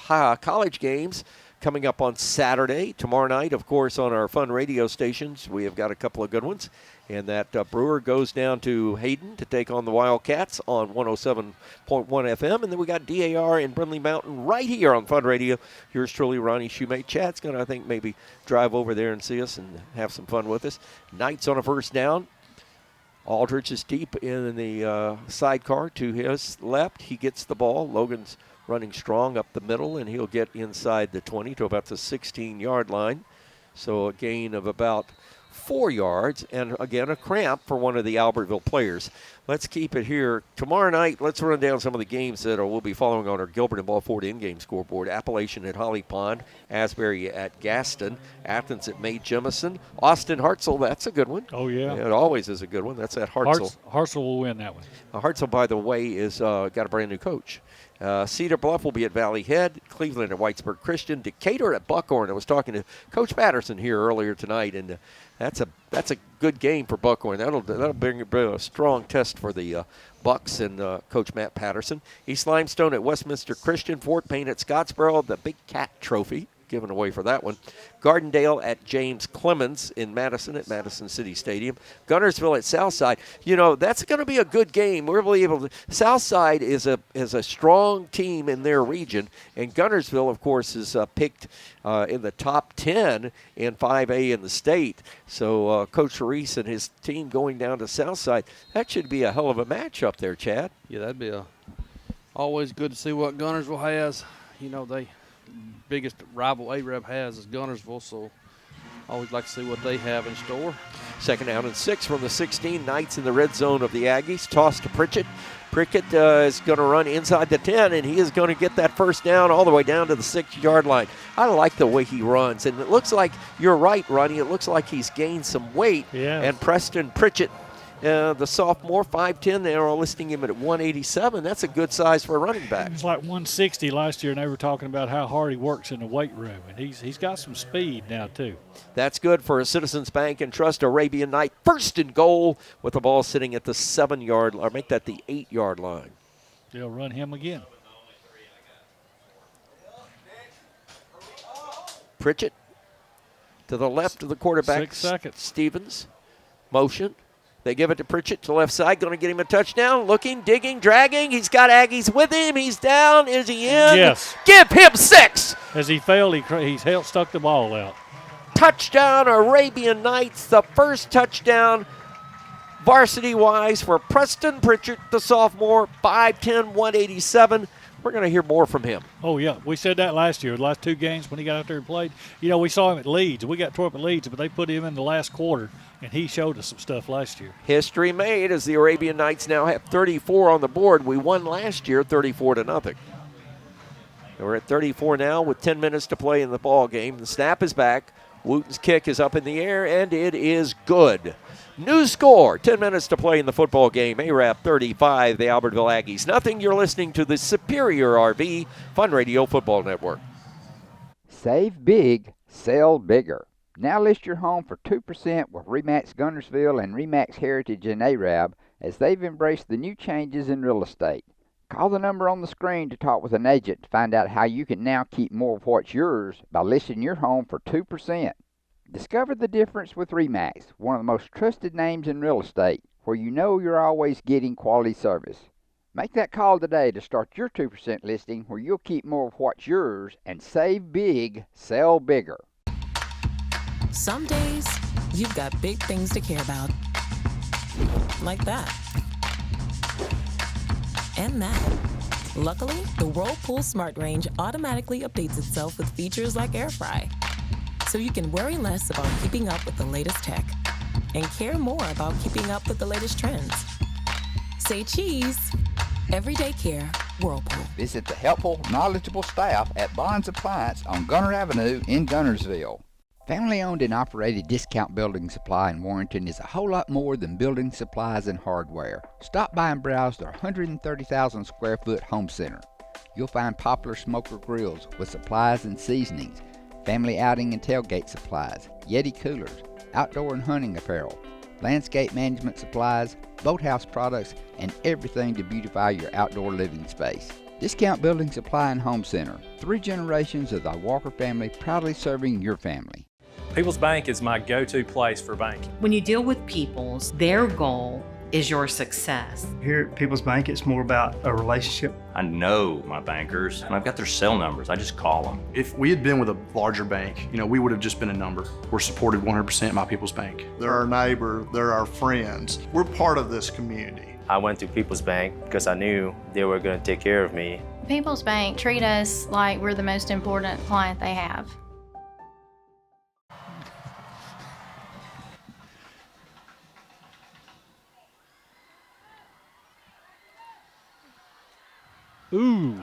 college games coming up on Saturday. Tomorrow night, of course, on our fun radio stations, we have got a couple of good ones. And that Brewer goes down to Hayden to take on the Wildcats on 107.1 FM. And then we got DAR in Brindley Mountain right here on Fun Radio. Yours truly, Ronnie Shoemate. Chad's going to, I think, maybe drive over there and see us and have some fun with us. Knights on a first down. Aldridge is deep in the sidecar to his left. He gets the ball. Logan's running strong up the middle, and he'll get inside the 20 to about the 16-yard line. So a gain of about 4 yards, and again, a cramp for one of the Albertville players. Let's keep it here. Tomorrow night, let's run down some of the games that we'll be following on our Gilbert and Ball Ford in-game scoreboard. Appalachian at Holly Pond, Asbury at Gaston, Athens at May Jemison, Austin Hartzell, that's a good one. Oh, yeah. It always is a good one. That's at Hartzell. Hartzell will win that one. Hartzell, by the way, is got a brand new coach. Cedar Bluff will be at Valley Head, Cleveland at Whitesburg Christian, Decatur at Buckhorn. I was talking to Coach Patterson here earlier tonight, and that's a good game for Buckhorn. That'll bring a strong test for the Bucks and Coach Matt Patterson. East Limestone at Westminster Christian, Fort Payne at Scottsboro, the Big Cat Trophy given away for that one. Gardendale at James Clemens in Madison at Madison City Stadium. Gunnersville at Southside. You know, that's going to be a good game. We're really able to. Southside is a strong team in their region, and Gunnersville, of course, is picked in the top 10 in 5A in the state. So Coach Reese and his team going down to Southside, that should be a hell of a match up there, Chad. Yeah, that'd be always good to see what Gunnersville has. You know, they biggest rival Arab has is Gunnersville, so always like to see what they have in store. Second down and 6 from the 16. Knights in the red zone of the Aggies. Toss to Pritchett. Prickett is going to run inside the 10, and he is going to get that first down all the way down to the 6-yard line. I like the way he runs, and it looks like, you're right, Ronnie, it looks like he's gained some weight. Yeah. And Preston Pritchett The sophomore, 5'10", they are listing him at 187. That's a good size for a running back. He was like 160 last year, and they were talking about how hard he works in the weight room, and he's got some speed now too. That's good for a Citizens Bank and Trust Arabian Night. First and goal with the ball sitting at the 7-yard, or make that the 8-yard line. They'll run him again. Pritchett to the left of the quarterback. 6 seconds. Stevens. Motion. They give it to Pritchett to the left side. Going to get him a touchdown. Looking, digging, dragging. He's got Aggies with him. He's down. Is he in? Yes. Give him 6. As he fell, he stuck the ball out. Touchdown Arabian Nights. The first touchdown varsity-wise for Preston Pritchett, the sophomore, 5'10", 187. We're going to hear more from him. Oh, yeah. We said that last year, the last 2 games when he got out there and played. You know, we saw him at Leeds. We got tore up at Leeds, but they put him in the last quarter, and he showed us some stuff last year. History made as the Arabian Nights now have 34 on the board. We won last year 34-0. We're at 34 now with 10 minutes to play in the ball game. The snap is back. Wooten's kick is up in the air, and it is good. New score, 10 minutes to play in the football game. Arab 35, the Albertville Aggies nothing. You're listening to the Superior RV Fun Radio Football Network. Save big, sell bigger. Now list your home for 2% with RE/MAX Gunnersville and RE/MAX Heritage in Arab as they've embraced the new changes in real estate. Call the number on the screen to talk with an agent to find out how you can now keep more of what's yours by listing your home for 2%. Discover the difference with RE/MAX, one of the most trusted names in real estate, where you know you're always getting quality service. Make that call today to start your 2% listing where you'll keep more of what's yours and save big, sell bigger. Some days, you've got big things to care about. Like that. And that. Luckily, the Whirlpool Smart Range automatically updates itself with features like Air Fry. So you can worry less about keeping up with the latest tech and care more about keeping up with the latest trends. Say cheese. Everyday care, Whirlpool. Visit the helpful, knowledgeable staff at Bonds Appliance on Gunner Avenue in Gunnersville. Family-owned and operated Discount Building Supply in Warrenton is a whole lot more than building supplies and hardware. Stop by and browse their 130,000 square foot home center. You'll find popular smoker grills with supplies and seasonings, family outing and tailgate supplies, Yeti coolers, outdoor and hunting apparel, landscape management supplies, boathouse products, and everything to beautify your outdoor living space. Discount Building Supply and Home Center. 3 generations of the Walker family proudly serving your family. People's Bank is my go-to place for banking. When you deal with People's, their goal is your success. Here at People's Bank, it's more about a relationship. I know my bankers, and I've got their cell numbers. I just call them. If we had been with a larger bank, we would have just been a number. We're supported 100% by People's Bank. They're our neighbor, they're our friends. We're part of this community. I went to People's Bank because I knew they were going to take care of me. People's Bank treat us like we're the most important client they have. Ooh.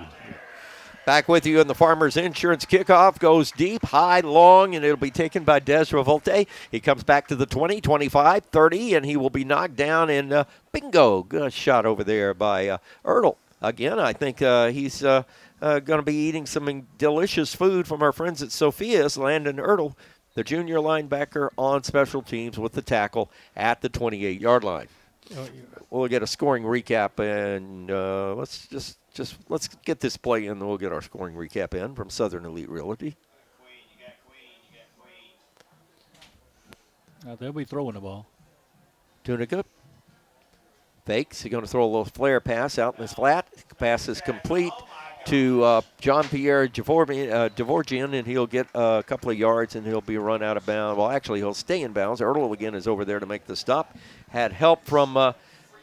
Back with you in the Farmers Insurance kickoff. Goes deep, high, long, and it'll be taken by Des Revolte. He comes back to the 20, 25, 30, and he will be knocked down in bingo. Good shot over there by Ertl. Again, I think he's going to be eating some delicious food from our friends at Sophia's. Landon Ertl, the junior linebacker on special teams with the tackle at the 28-yard line. We'll get a scoring recap, and let's get this play in, and we'll get our scoring recap in from Southern Elite Realty. They'll be throwing the ball. Tunica fakes. He's going to throw a little flare pass out in his flat. Pass is complete to Jean-Pierre Dvorgian, and he'll get a couple of yards, and he'll be run out of bounds. Well, actually, he'll stay in bounds. Ertl again is over there to make the stop. Had help from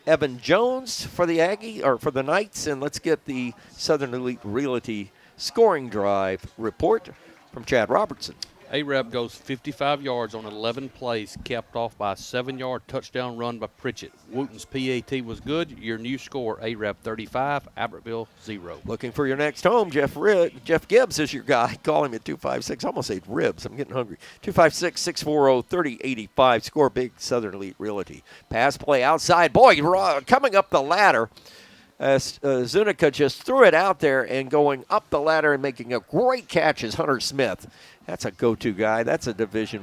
Evan Jones for the Knights, and let's get the Southern Elite Realty scoring drive report from Chad Robertson. Arab goes 55 yards on 11 plays, capped off by a 7-yard touchdown run by Pritchett. Wooten's PAT was good. Your new score, Arab 35, Albertville 0. Looking for your next home, Jeff Gibbs is your guy. Call him at 256. I almost ate ribs. I'm getting hungry. 256-640-3085. Score Big Southern Elite Realty. Pass play outside. Boy, coming up the ladder. Zuniga just threw it out there and going up the ladder and making a great catch is Hunter Smith. That's a go-to guy. That's a division.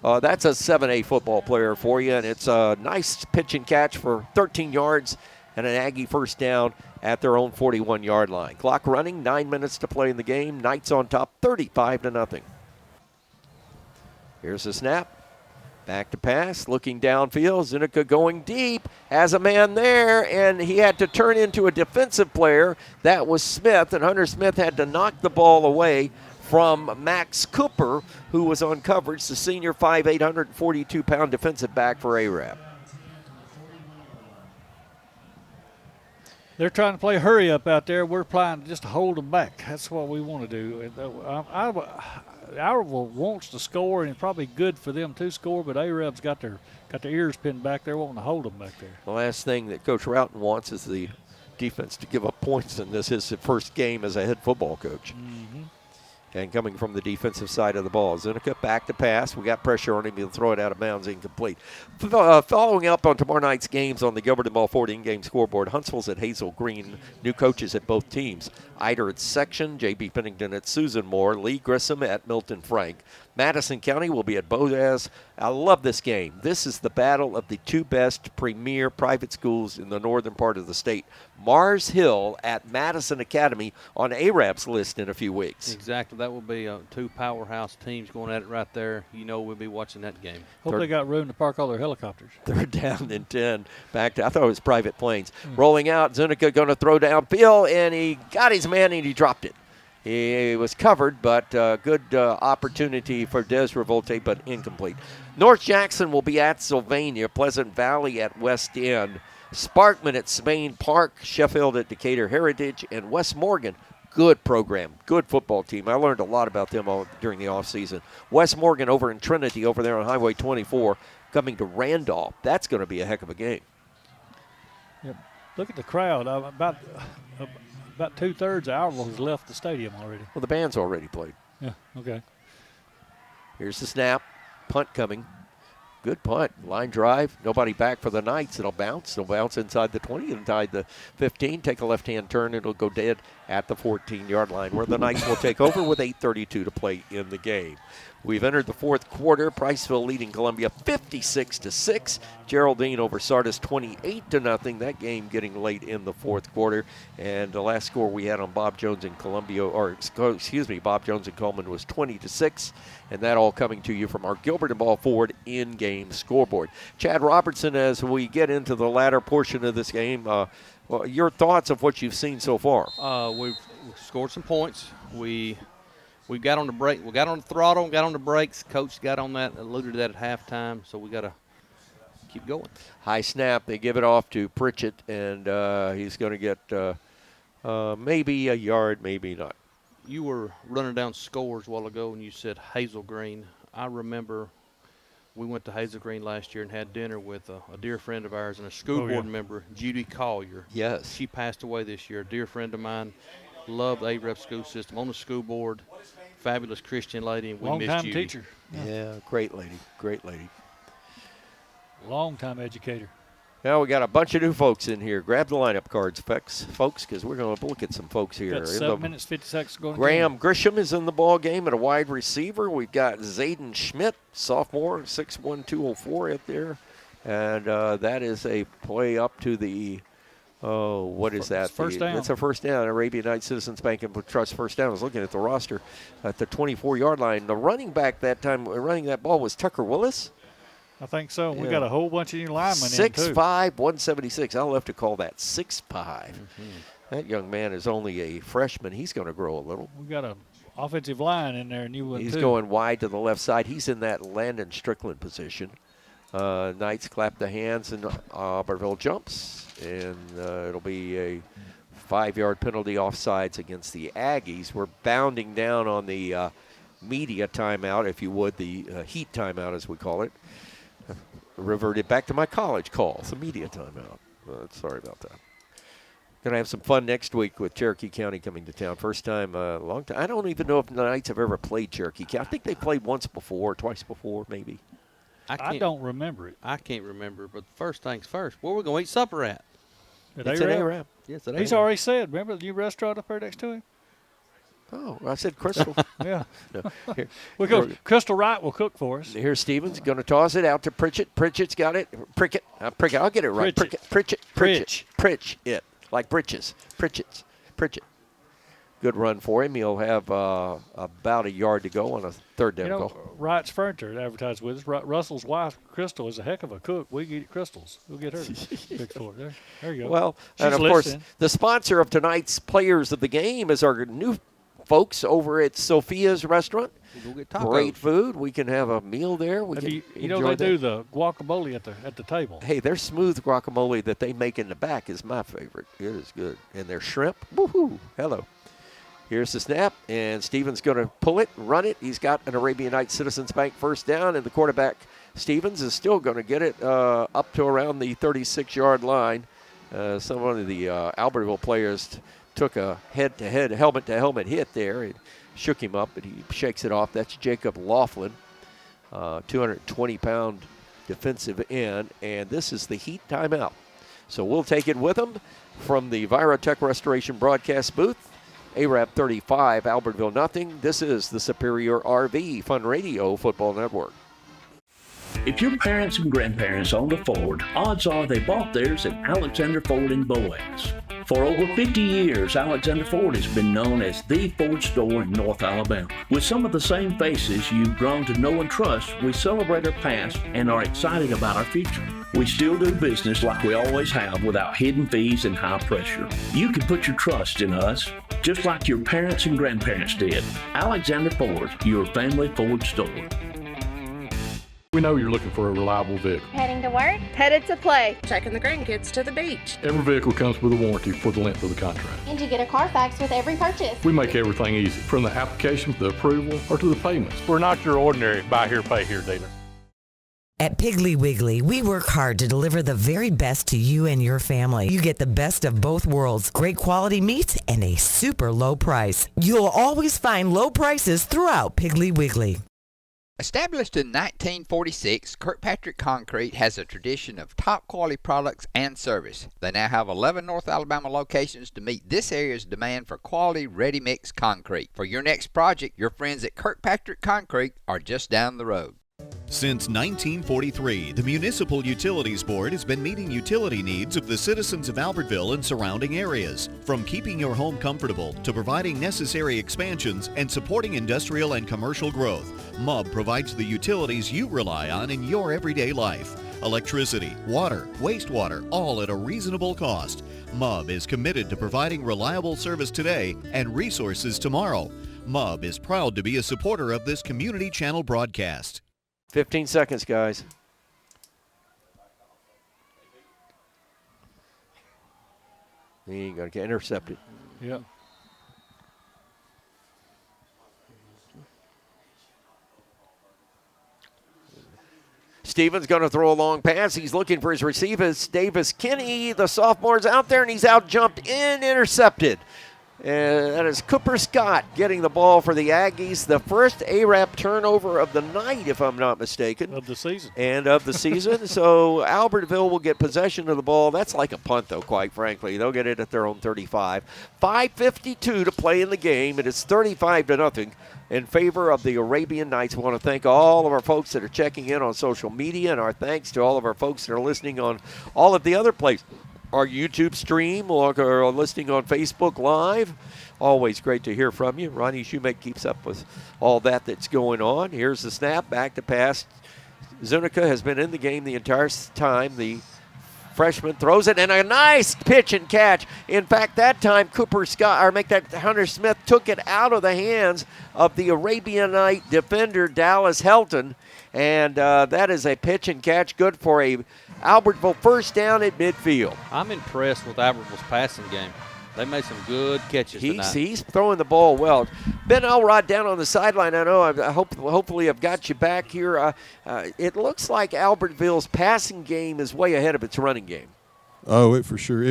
That's a 7A football player for you, and it's a nice pitch and catch for 13 yards and an Aggie first down at their own 41-yard line. Clock running, 9 minutes to play in the game. Knights on top, 35-0. Here's the snap. Back to pass, looking downfield. Zuniga going deep, has a man there, and he had to turn into a defensive player. That was Smith, and Hunter Smith had to knock the ball away from Max Cooper, who was on coverage, the senior 5'8", 142-pound defensive back for Arab. They're trying to play hurry up out there. We're playing just to hold them back. That's what we want to do. Albertville wants to score, and it's probably good for them to score, but Arab's got their ears pinned back there, wanting to hold them back there. The last thing that Coach Routon wants is the defense to give up points in this. His first game as a head football coach. Mm-hmm. And coming from the defensive side of the ball. Zuniga back to pass. We got pressure on him. He'll throw it out of bounds, incomplete. Following up on tomorrow night's games on the Gilbert and Balford in-game scoreboard, Huntsville's at Hazel Green. New coaches at both teams. Eider at Section, J.B. Pennington at Susan Moore, Lee Grissom at Milton Frank. Madison County will be at Boaz. I love this game. This is the battle of the two best premier private schools in the northern part of the state. Mars Hill at Madison Academy on Arab's list in a few weeks. Exactly. That will be two powerhouse teams going at it right there. You know we'll be watching that game. Hope they got room to park all their helicopters. They're down in 10. Back to, I thought it was private planes. Rolling out, Zuniga going to throw downfield, and he got his man and he dropped it. He was covered, but good opportunity for Des Revolte, but incomplete. North Jackson will be at Sylvania, Pleasant Valley at West End, Sparkman at Spain Park, Sheffield at Decatur Heritage, and West Morgan. Good program, good football team. I learned a lot about them during the offseason. West Morgan over in Trinity over there on Highway 24 coming to Randolph. That's going to be a heck of a game. Yep. Look at the crowd. About two-thirds of Albertville has left the stadium already. Well, the band's already played. Yeah, okay. Here's the snap. Punt coming. Good punt. Line drive. Nobody back for the Knights. It'll bounce. It'll bounce inside the 20, inside the 15. Take a left-hand turn. It'll go dead at the 14-yard line, where the Knights will take over with 8:32 to play in the game. We've entered the fourth quarter. Priceville leading Columbia 56-6. Geraldine over Sardis 28-0. That game getting late in the fourth quarter. And the last score we had on Bob Jones and Columbia, Bob Jones and Coleman was 20-6. And that all coming to you from our Gilbert and Balford in-game scoreboard. Chad Robertson, as we get into the latter portion of this game, your thoughts of what you've seen so far? We've scored some points. We got on the brake. We got on the throttle, got on the brakes. Coach got on that, alluded to that at halftime, so we got to keep going. High snap. They give it off to Pritchett, and he's going to get maybe a yard, maybe not. You were running down scores a while ago, and you said Hazel Green. I remember we went to Hazel Green last year and had dinner with a dear friend of ours and a school board member, Judy Collier. Yes. She passed away this year. A dear friend of mine. Loved the AREP school system, on the school board, fabulous Christian lady, and we missed Long-time you. teacher. Yeah, great lady, great lady. Long-time educator. Now we got a bunch of new folks in here. Grab the lineup cards, folks, because we're going to look at some folks here. Got 7 minutes, 50 seconds going. Graham Grisham is in the ball game at a wide receiver. We've got Zayden Schmidt, sophomore, 6'1", 204 out there. And that is a play up to the what is that? First down. It's a first down. Arabian Night Citizens Bank and Trust first down. I was looking at the roster at the 24-yard line. The running back that time running that ball was Tucker Willis. I think so. Yeah. We got a whole bunch of new linemen 6'5", 176. I'll have to call that 6'5". Mm-hmm. That young man is only a freshman. He's going to grow a little. We got an offensive line in there, a new one, He's going wide to the left side. He's in that Landon Strickland position. Knights clap the hands, and Albertville jumps. And it'll be a 5-yard penalty offsides against the Aggies. We're bounding down on the media timeout, if you would, the heat timeout as we call it. Reverted back to my college call. It's a media timeout. Sorry about that. Going to have some fun next week with Cherokee County coming to town. First time, long time. I don't even know if the Knights have ever played Cherokee County. I think they played once before, twice before, maybe. I don't remember it. I can't remember, but first things first. Where we going to eat supper at? It's an A-Rap. Yes, He's already said. Remember the new restaurant up there next to him? Oh, I said Crystal. Yeah. No. Crystal Wright will cook for us. Here's Stevens going to toss it out to Pritchett. Pritchett's got it. Prickett. I'll get it right. Pritchett. Pritchett. Like britches. Pritchett. Good run for him. He'll have about a yard to go on a third down goal. Wright's Furniture advertised with us. Russell's wife, Crystal, is a heck of a cook. We get Crystal's. We'll get her fixed for it. There you go. Well, She's and of listening. course, the sponsor of tonight's Players of the Game is our new folks over at Sophia's Restaurant. We'll get tacos. Great food. We can have a meal there. You know they do the guacamole at the table. Hey, their smooth guacamole that they make in the back is my favorite. It is good. And their shrimp, woohoo, hello. Here's the snap, and Stevens going to pull it, run it. He's got an Arabian Nights Citizens Bank first down, and the quarterback, Stevens, is still going to get it up to around the 36-yard line. Some of the Albertville players took a head-to-head, helmet-to-helmet hit there. It shook him up, but he shakes it off. That's Jacob Laughlin, 220-pound defensive end, and this is the heat timeout. So we'll take it with him from the Virotech Restoration broadcast booth. A-Rap 35, Albertville nothing. This is the Superior RV Fun Radio Football Network. If your parents and grandparents owned a Ford, odds are they bought theirs at Alexander Ford in Boaz. For over 50 years, Alexander Ford has been known as the Ford store in North Alabama. With some of the same faces you've grown to know and trust, we celebrate our past and are excited about our future. We still do business like we always have without hidden fees and high pressure. You can put your trust in us, just like your parents and grandparents did. Alexander Ford, your family Ford store. We know you're looking for a reliable vehicle. Heading to work? Headed to play. Taking the grandkids to the beach. Every vehicle comes with a warranty for the length of the contract. And you get a Carfax with every purchase. We make everything easy, from the application to the approval or to the payments. We're not your ordinary buy here, pay here dealer. At Piggly Wiggly, we work hard to deliver the very best to you and your family. You get the best of both worlds, great quality meats and a super low price. You'll always find low prices throughout Piggly Wiggly. Established in 1946, Kirkpatrick Concrete has a tradition of top quality products and service. They now have 11 North Alabama locations to meet this area's demand for quality ready-mix concrete. For your next project, your friends at Kirkpatrick Concrete are just down the road. Since 1943, the Municipal Utilities Board has been meeting utility needs of the citizens of Albertville and surrounding areas. From keeping your home comfortable to providing necessary expansions and supporting industrial and commercial growth, MUB provides the utilities you rely on in your everyday life. Electricity, water, wastewater, all at a reasonable cost. MUB is committed to providing reliable service today and resources tomorrow. MUB is proud to be a supporter of this community channel broadcast. 15 seconds, guys. He ain't going to get intercepted. Yeah. Stevens going to throw a long pass. He's looking for his receiver. Davis Kinney, the sophomore's out there, and he's out jumped in, intercepted. And that is Cooper Scott getting the ball for the Aggies. The first A-Rap turnover of the night, if I'm not mistaken. Of the season. And of the season. So Albertville will get possession of the ball. That's like a punt, though, quite frankly. They'll get it at their own 35. 5:52 to play in the game. It is 35-0 in favor of the Arabian Nights. I want to thank all of our folks that are checking in on social media, and our thanks to all of our folks that are listening on all of the other places. Our YouTube stream or listening on Facebook Live. Always great to hear from you. Ronnie Shoemake keeps up with all that's going on. Here's the snap, back to pass. Zuniga has been in the game the entire time. The freshman throws it, and a nice pitch and catch. In fact, that time Hunter Smith took it out of the hands of the Arabian Night defender, Dallas Helton. And that is a pitch and catch, good for a Albertville first down at midfield. I'm impressed with Albertville's passing game. They made some good catches tonight. He's throwing the ball well. Ben Elrod down on the sideline. I know. Hopefully I've got you back here. It looks like Albertville's passing game is way ahead of its running game. Oh, it for sure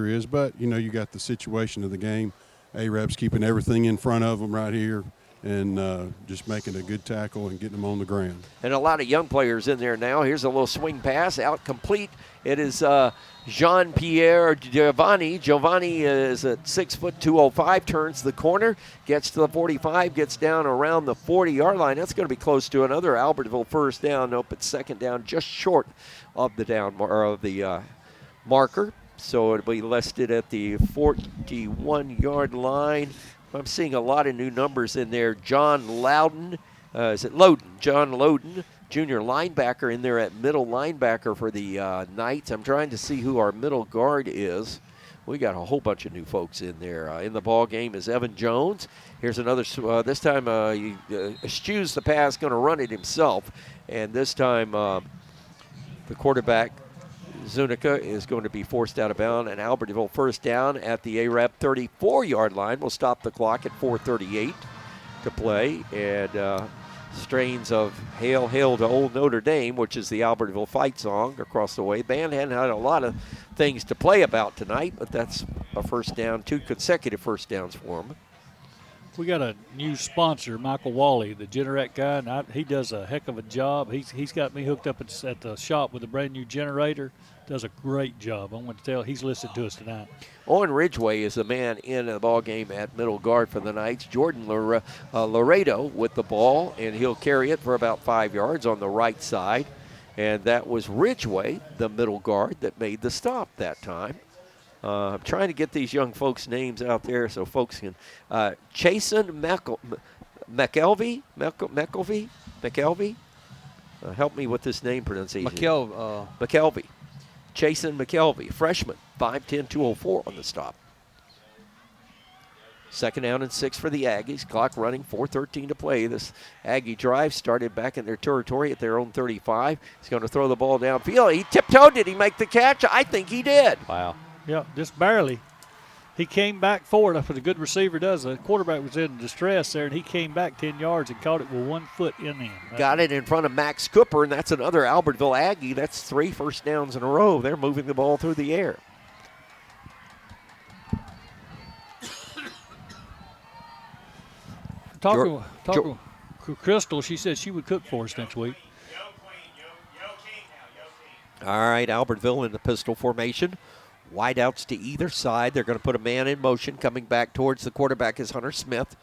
is. But, you got the situation of the game. Arab's keeping everything in front of them right here and just making a good tackle and getting them on the ground. And a lot of young players in there now. Here's a little swing pass, out complete. It is Jean-Pierre Giovanni. Giovanni is at 6', 205, turns the corner, gets to the 45, gets down around the 40-yard line. That's going to be close to another Albertville first down. Nope, it's second down, just short of the marker. So it'll be listed at the 41-yard line. I'm seeing a lot of new numbers in there. John Loudon, John Loudon, junior linebacker in there at middle linebacker for the Knights. I'm trying to see who our middle guard is. We got a whole bunch of new folks in there. In the ball game is Evan Jones. Here's another. This time he eschews the pass, going to run it himself. And this time the quarterback, Zuniga, is going to be forced out of bounds. And Albertville first down at the Arab 34-yard line. We'll stop the clock at 4:38 to play. And strains of Hail, Hail to Old Notre Dame, which is the Albertville fight song across the way. Band hadn't had a lot of things to play about tonight, but that's a first down, 2 consecutive first downs for them. We got a new sponsor, Michael Wally, the Generac guy, and he does a heck of a job. He's got me hooked up at the shop with a brand new generator. Does a great job. I want to tell he's listening to us tonight. Owen Ridgway is the man in the ball game at middle guard for the Knights. Jordan Laredo with the ball, and he'll carry it for about 5 yards on the right side. And that was Ridgway, the middle guard, that made the stop that time. I'm trying to get these young folks' names out there so folks can. Chasen McKelvey. Help me with this name pronunciation. McKelvey. Chasen McKelvey, freshman, 5'10", 204 on the stop. Second down and 6 for the Aggies. Clock running, 4:13 to play. This Aggie drive started back in their territory at their own 35. He's going to throw the ball downfield. He tiptoed. Did he make the catch? I think he did. Wow. Yeah, just barely. He came back forward. That's what a good receiver does. The quarterback was in distress there, and he came back 10 yards and caught it with 1 foot in him. Got it in front of Max Cooper, and that's another Albertville Aggie. That's 3 first downs in a row. They're moving the ball through the air. Talking to Crystal, she said she would cook for us next week. All right, Albertville in the pistol formation. Wideouts to either side. They're going to put a man in motion. Coming back towards the quarterback is Hunter Smith.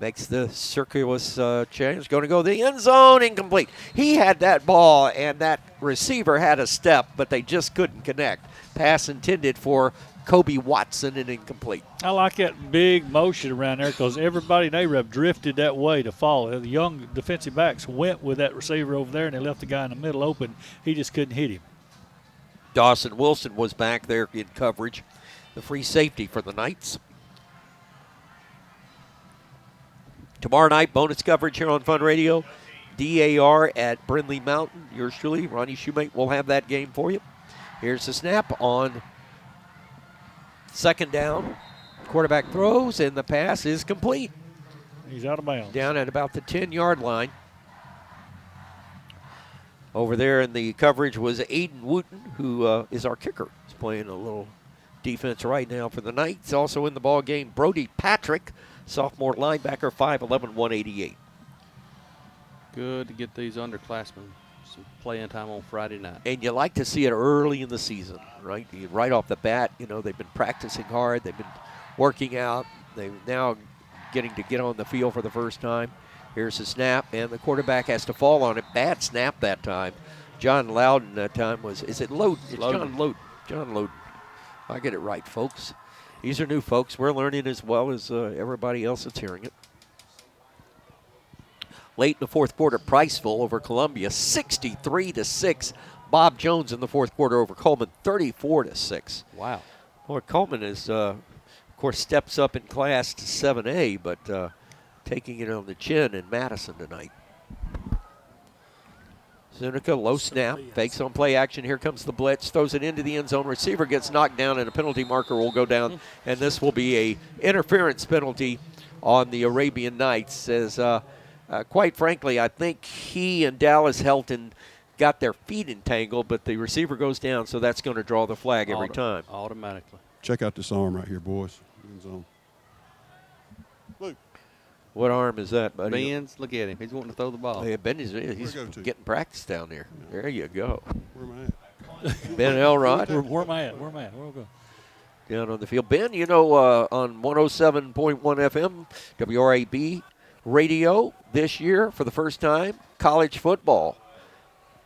Makes the circuitous change. Going to go to the end zone. Incomplete. He had that ball, and that receiver had a step, but they just couldn't connect. Pass intended for Kobe Watson and incomplete. I like that big motion around there because everybody in Arab drifted that way to follow. The young defensive backs went with that receiver over there, and they left the guy in the middle open. He just couldn't hit him. Dawson Wilson was back there in coverage, the free safety for the Knights. Tomorrow night, bonus coverage here on Fun Radio. DAR at Brindley Mountain. Yours truly, Ronnie Shoemate, will have that game for you. Here's the snap on second down. Quarterback throws, and the pass is complete. He's out of bounds. Down at about the 10-yard line. Over there in the coverage was Aiden Wooten, who is our kicker. He's playing a little defense right now for the Knights. Also in the ball game, Brody Patrick, sophomore linebacker, 5'11", 188. Good to get these underclassmen some playing time on Friday night. And you like to see it early in the season, right? Right off the bat, they've been practicing hard. They've been working out. They're now getting to get on the field for the first time. Here's the snap, and the quarterback has to fall on it. Bad snap that time. John Loudon that time is it Loudon? It's John Loudon. John Loudon. I get it right, folks. These are new folks. We're learning as well as everybody else that's hearing it. Late in the fourth quarter, Priceville over Columbia, 63-6. Bob Jones in the fourth quarter over Coleman, 34-6. Wow. Boy, Coleman is, of course, steps up in class to 7A, but taking it on the chin in Madison tonight. Zuniga, low snap, fakes on play action. Here comes the blitz, throws it into the end zone. Receiver gets knocked down, and a penalty marker will go down, and this will be a interference penalty on the Arabian Knights. As quite frankly, I think he and Dallas Helton got their feet entangled, but the receiver goes down, so that's going to draw the flag every time. Automatically. Check out this arm right here, boys. End zone. What arm is that, buddy? Ben's, look at him. He's wanting to throw the ball. Yeah, Ben is he's getting practice down there. There you go. Where am I at? Ben Elrod. Where am I at? Where we go? Down on the field. Ben, you know, on 107.1 FM, WRAB radio this year for the first time, college football,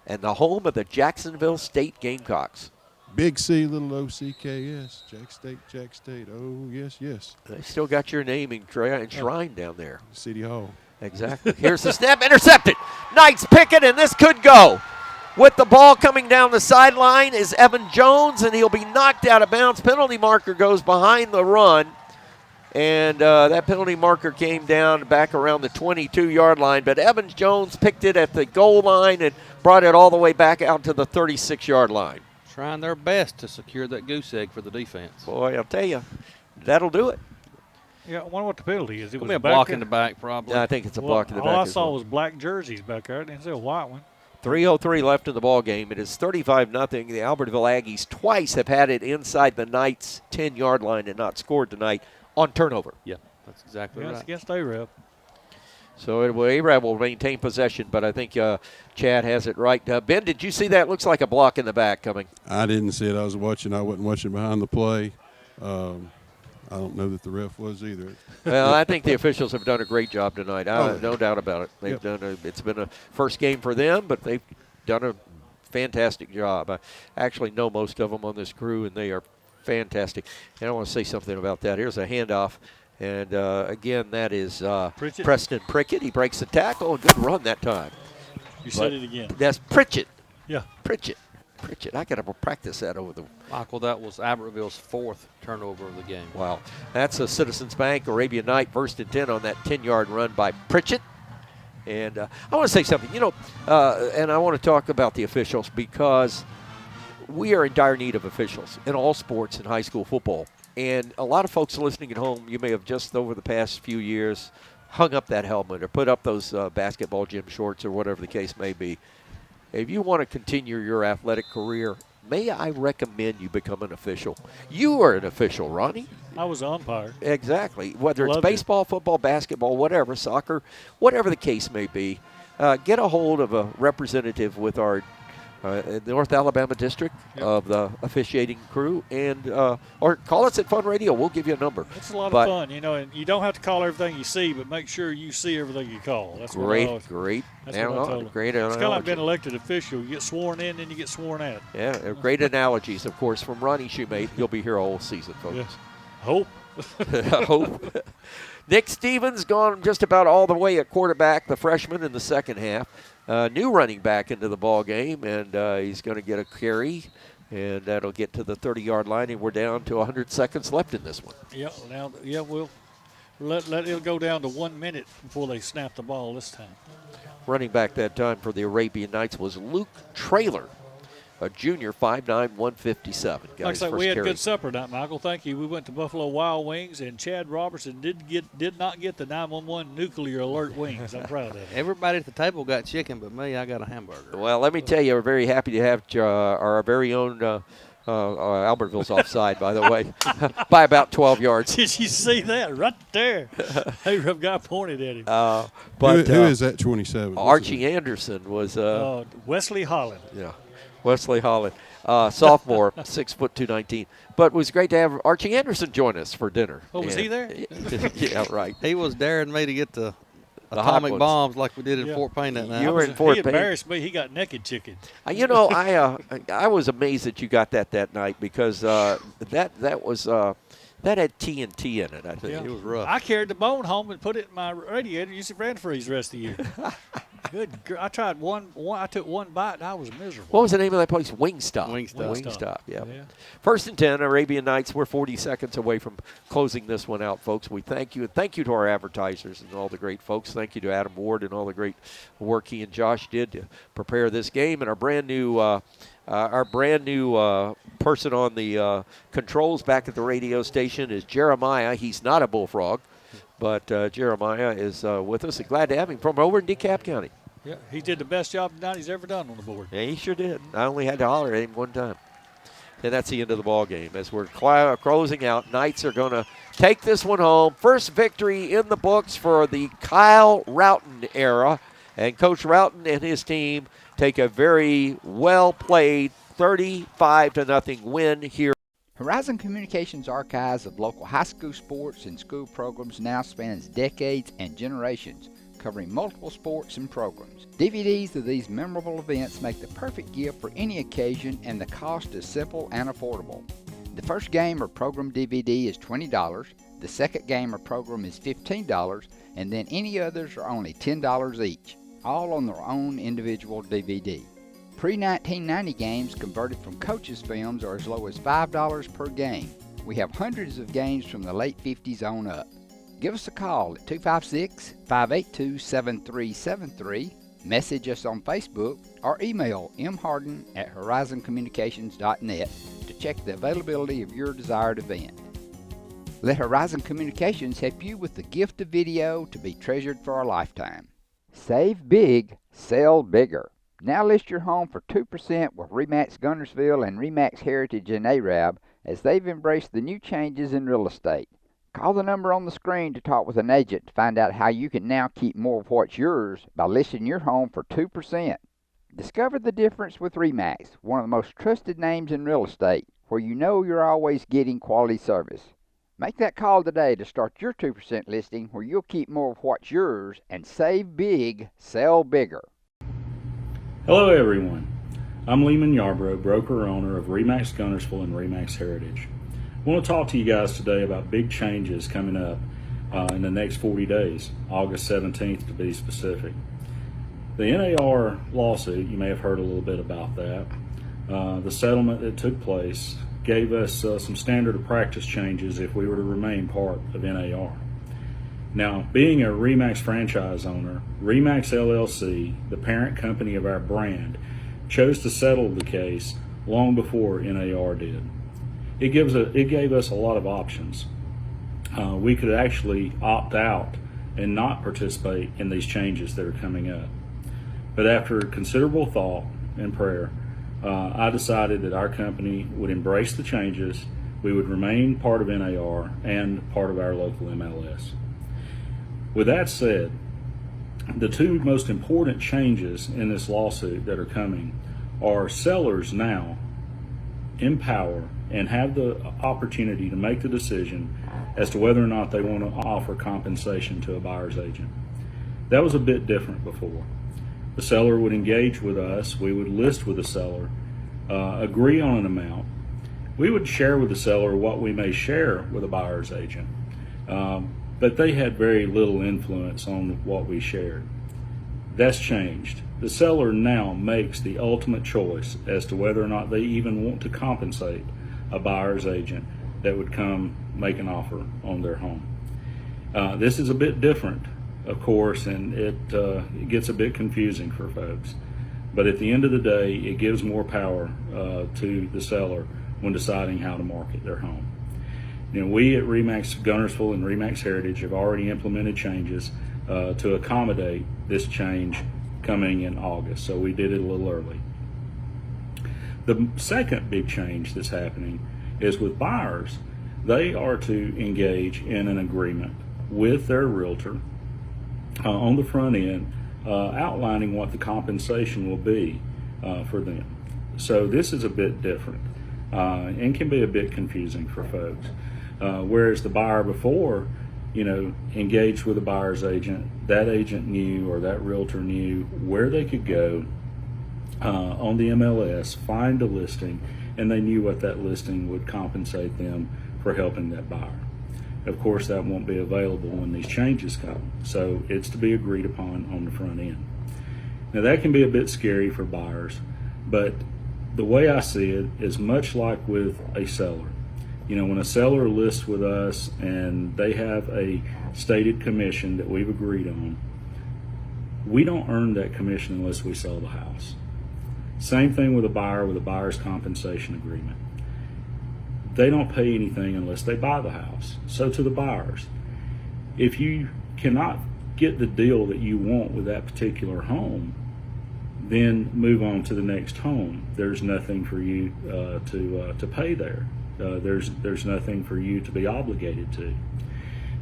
and the home of the Jacksonville State Gamecocks. Big C, little O-C-K-S. Jack State. Oh, yes, yes. They still got your name enshrined down there. City Hall. Exactly. Here's the snap. Intercepted. Knights pick it, and this could go. With the ball coming down the sideline is Evan Jones, and he'll be knocked out of bounds. Penalty marker goes behind the run. And that penalty marker came down back around the 22-yard line. But Evan Jones picked it at the goal line and brought it all the way back out to the 36-yard line. Trying their best to secure that goose egg for the defense. Boy, I'll tell you, that'll do it. Yeah, I wonder what the penalty is. It was a block in the back, probably. Yeah, I think it's a block in the back. All I saw was black jerseys back there. I didn't see a white one. 3:03 left in the ball game. It is 35-0. The Albertville Aggies twice have had it inside the Knights' 10-yard line and not scored tonight on turnover. Yeah, that's exactly right. It's against A-Rab. So A-Rab will maintain possession, but I think Chad has it right. Ben, did you see that? Looks like a block in the back coming. I didn't see it. I was watching. I wasn't watching behind the play. I don't know that the ref was either. Well, I think the officials have done a great job tonight. No doubt about it. They've done. It's been a first game for them, but they've done a fantastic job. I actually know most of them on this crew, and they are fantastic. And I want to say something about that. Here's a handoff. And, again, that is Preston Prickett. He breaks the tackle. A good run that time. You said it again. That's Pritchett. Yeah. Pritchett. I got to practice that over the – Michael, that was Albertville's fourth turnover of the game. Wow. That's a Citizens Bank Arabian Knight first and 10 on that 10-yard run by Pritchett. And I want to say something. You know, and I want to talk about the officials because we are in dire need of officials in all sports in high school football. And a lot of folks listening at home, you may have just over the past few years hung up that helmet or put up those basketball gym shorts or whatever the case may be. If you want to continue your athletic career, may I recommend you become an official? You are an official, Ronnie. I was an umpire. Exactly. Whether it's baseball, football, basketball, whatever, soccer, whatever the case may be, get a hold of a representative with our North Alabama district of the officiating crew, and or call us at Fun Radio. We'll give you a number. It's a lot of fun, you know, and you don't have to call everything you see, but make sure you see everything you call. That's great. That's great. It's kind of like being elected official. You get sworn in, then you get sworn out. Yeah, great analogies, of course, from Ronnie Shoemate. He'll be here all season, folks. Yes. Hope. Hope. Nick Stevens gone just about all the way at quarterback, the freshman in the second half. New running back into the ball game, and he's going to get a carry, and that'll get to the 30-yard line, and we're down to 100 seconds left in this one. Yeah, we'll let it go down to 1 minute before they snap the ball this time. Running back that time for the Arabian Knights was Luke Traylor, a junior, 5'9", 157. Like I said, we had good supper tonight, Michael. Thank you. We went to Buffalo Wild Wings, and Chad Robertson did not get the 911 nuclear alert wings. I'm proud of it. Everybody at the table got chicken, but me, I got a hamburger. Well, let me tell you, we're very happy to have our very own Albertville's offside, by the way, by about 12 yards. Did you see that right there? Hey, guy pointed at him. But who is that 27? Archie Anderson was Wesley Holland. Yeah. Wesley Holland, sophomore, 6'2", 219. But it was great to have Archie Anderson join us for dinner. Oh, was he there? Yeah, right. He was daring me to get the atomic bombs like we did in Fort Payne that night. You were in Fort Payne. He embarrassed me. He got naked chicken. You know, I was amazed that you got that night because that was that had TNT in it. I think it was rough. I carried the bone home and put it in my radiator. Used to ran freeze the rest of the year. I tried one. I took one bite and I was miserable. What was the name of that place? Wingstop. Wingstop. Yeah. 1st and 10, Arabian Nights. We're 40 seconds away from closing this one out, folks. We thank you, and thank you to our advertisers and all the great folks. Thank you to Adam Ward and all the great work he and Josh did to prepare this game, and our brand new person on the controls back at the radio station is Jeremiah. He's not a bullfrog, but Jeremiah is with us. And glad to have him from over in DeKalb County. Yeah, he did the best job tonight he's ever done on the board. Yeah, he sure did. I only had to holler at him one time. And that's the end of the ball game. As we're closing out, Knights are going to take this one home. First victory in the books for the Kyle Routon era. And Coach Routon and his team take a very well-played 35-0 win here. Horizon Communications' archives of local high school sports and school programs now spans decades and generations, covering multiple sports and programs. DVDs of these memorable events make the perfect gift for any occasion, and the cost is simple and affordable. The first game or program DVD is $20, the second game or program is $15, and then any others are only $10 each, all on their own individual DVD. Pre-1990 games converted from coaches' films are as low as $5 per game. We have hundreds of games from the late 50s on up. Give us a call at 256-582-7373, message us on Facebook, or email mharden@horizoncommunications.net to check the availability of your desired event. Let Horizon Communications help you with the gift of video to be treasured for a lifetime. Save big, sell bigger. Now list your home for 2% with RE/MAX Guntersville and RE/MAX Heritage in Arab, as they've embraced the new changes in real estate. Call the number on the screen to talk with an agent to find out how you can now keep more of what's yours by listing your home for 2%. Discover the difference with RE/MAX, one of the most trusted names in real estate, where you know you're always getting quality service. Make that call today to start your 2% listing, where you'll keep more of what's yours and save big, sell bigger. Hello everyone. I'm Lehman Yarbrough, broker-owner of RE/MAX Guntersville and RE/MAX Heritage. I want to talk to you guys today about big changes coming up in the next 40 days, August 17th to be specific. The NAR lawsuit, you may have heard a little bit about that. The settlement that took place gave us some standard of practice changes if we were to remain part of NAR. Now, being a RE/MAX franchise owner, RE/MAX LLC, the parent company of our brand, chose to settle the case long before NAR did. It gave us a lot of options. We could actually opt out and not participate in these changes that are coming up. But after considerable thought and prayer, I decided that our company would embrace the changes, we would remain part of NAR and part of our local MLS. With that said, the two most important changes in this lawsuit that are coming are sellers now empower and have the opportunity to make the decision as to whether or not they want to offer compensation to a buyer's agent. That was a bit different before. The seller would engage with us, we would list with the seller, agree on an amount. We would share with the seller what we may share with a buyer's agent, but they had very little influence on what we shared. That's changed. The seller now makes the ultimate choice as to whether or not they even want to compensate a buyer's agent that would come make an offer on their home. This is a bit different, of course, and it gets a bit confusing for folks. But at the end of the day, it gives more power to the seller when deciding how to market their home. You know, we at RE/MAX Guntersville and RE/MAX Heritage have already implemented changes to accommodate this change coming in August, so we did it a little early. The second big change that's happening is with buyers. They are to engage in an agreement with their realtor on the front end, outlining what the compensation will be for them. So this is a bit different and can be a bit confusing for folks. Whereas the buyer before, engaged with a buyer's agent, that agent knew, or that realtor knew, where they could go on the MLS, find a listing, and they knew what that listing would compensate them for helping that buyer. Of course, that won't be available when these changes come, so it's to be agreed upon on the front end. Now that can be a bit scary for buyers, but the way I see it is much like with a seller. You know, when a seller lists with us and they have a stated commission that we've agreed on, we don't earn that commission unless we sell the house. Same thing with a buyer with a buyer's compensation agreement. They don't pay anything unless they buy the house. So to the buyers, if you cannot get the deal that you want with that particular home, then move on to the next home. There's nothing for you to pay there. There's nothing for you to be obligated to.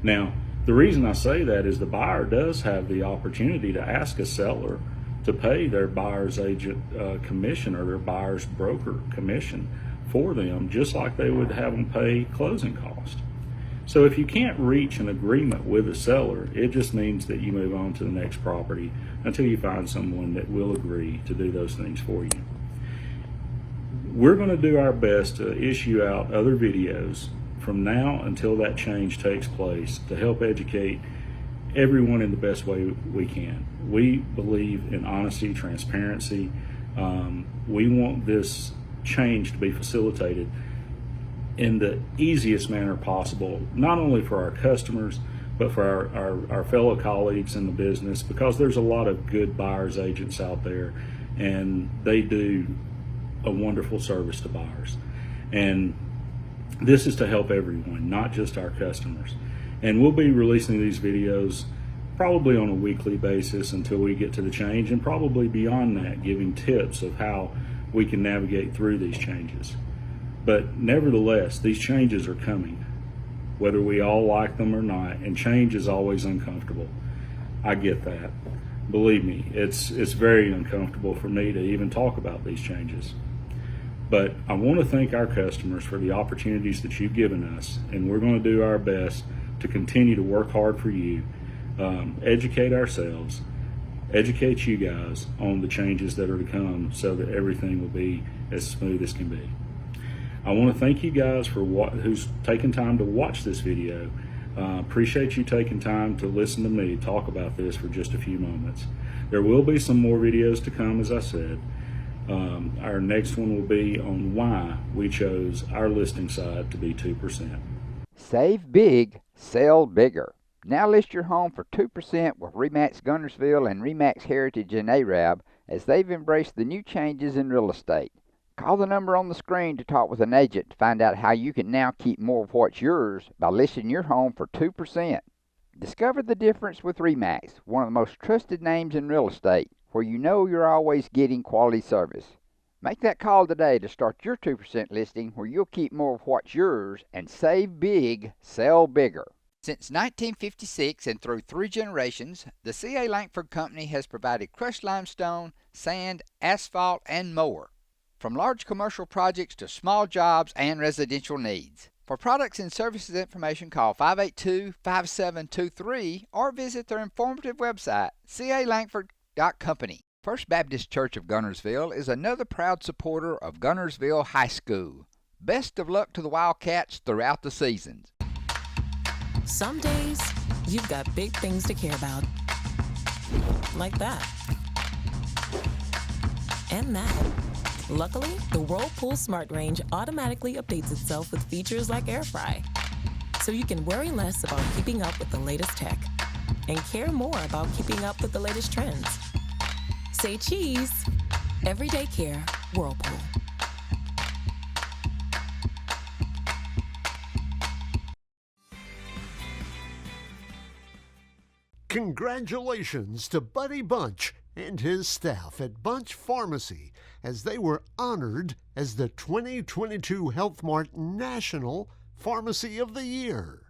Now, the reason I say that is the buyer does have the opportunity to ask a seller to pay their buyer's agent commission or their buyer's broker commission for them, just like they would have them pay closing costs. So if you can't reach an agreement with a seller, it just means that you move on to the next property until you find someone that will agree to do those things for you. We're going to do our best to issue out other videos from now until that change takes place to help educate everyone in the best way we can. We believe in honesty, transparency. We want this change to be facilitated in the easiest manner possible, not only for our customers, but for our fellow colleagues in the business, because there's a lot of good buyers agents out there, and they do a wonderful service to buyers. And this is to help everyone, not just our customers. And we'll be releasing these videos probably on a weekly basis until we get to the change, and probably beyond that, giving tips of how we can navigate through these changes. But nevertheless, these changes are coming, whether we all like them or not, and change is always uncomfortable. I get that. Believe me, it's very uncomfortable for me to even talk about these changes. But I want to thank our customers for the opportunities that you've given us, and we're going to do our best to continue to work hard for you, educate ourselves, educate you guys on the changes that are to come so that everything will be as smooth as can be. I want to thank you guys for who's taken time to watch this video. Appreciate you taking time to listen to me talk about this for just a few moments. There will be some more videos to come, as I said. Our next one will be on why we chose our listing side to be 2%. Save big, sell bigger. Now list your home for 2% with RE/MAX Guntersville and RE/MAX Heritage in Arab, as they've embraced the new changes in real estate. Call the number on the screen to talk with an agent to find out how you can now keep more of what's yours by listing your home for 2%. Discover the difference with RE/MAX, one of the most trusted names in real estate, where you know you're always getting quality service. Make that call today to start your 2% listing, where you'll keep more of what's yours and save big, sell bigger. Since 1956 and through 3 generations, the C.A. Langford Company has provided crushed limestone, sand, asphalt, and more, from large commercial projects to small jobs and residential needs. For products and services information, call 582-5723 or visit their informative website, calangford.company. First Baptist Church of Guntersville is another proud supporter of Guntersville High School. Best of luck to the Wildcats throughout the seasons. Some days, you've got big things to care about. Like that. And that. Luckily, the Whirlpool Smart Range automatically updates itself with features like Air Fry. So you can worry less about keeping up with the latest tech and care more about keeping up with the latest trends. Say cheese. Everyday care, Whirlpool. Congratulations to Buddy Bunch and his staff at Bunch Pharmacy, as they were honored as the 2022 Health Mart National Pharmacy of the Year.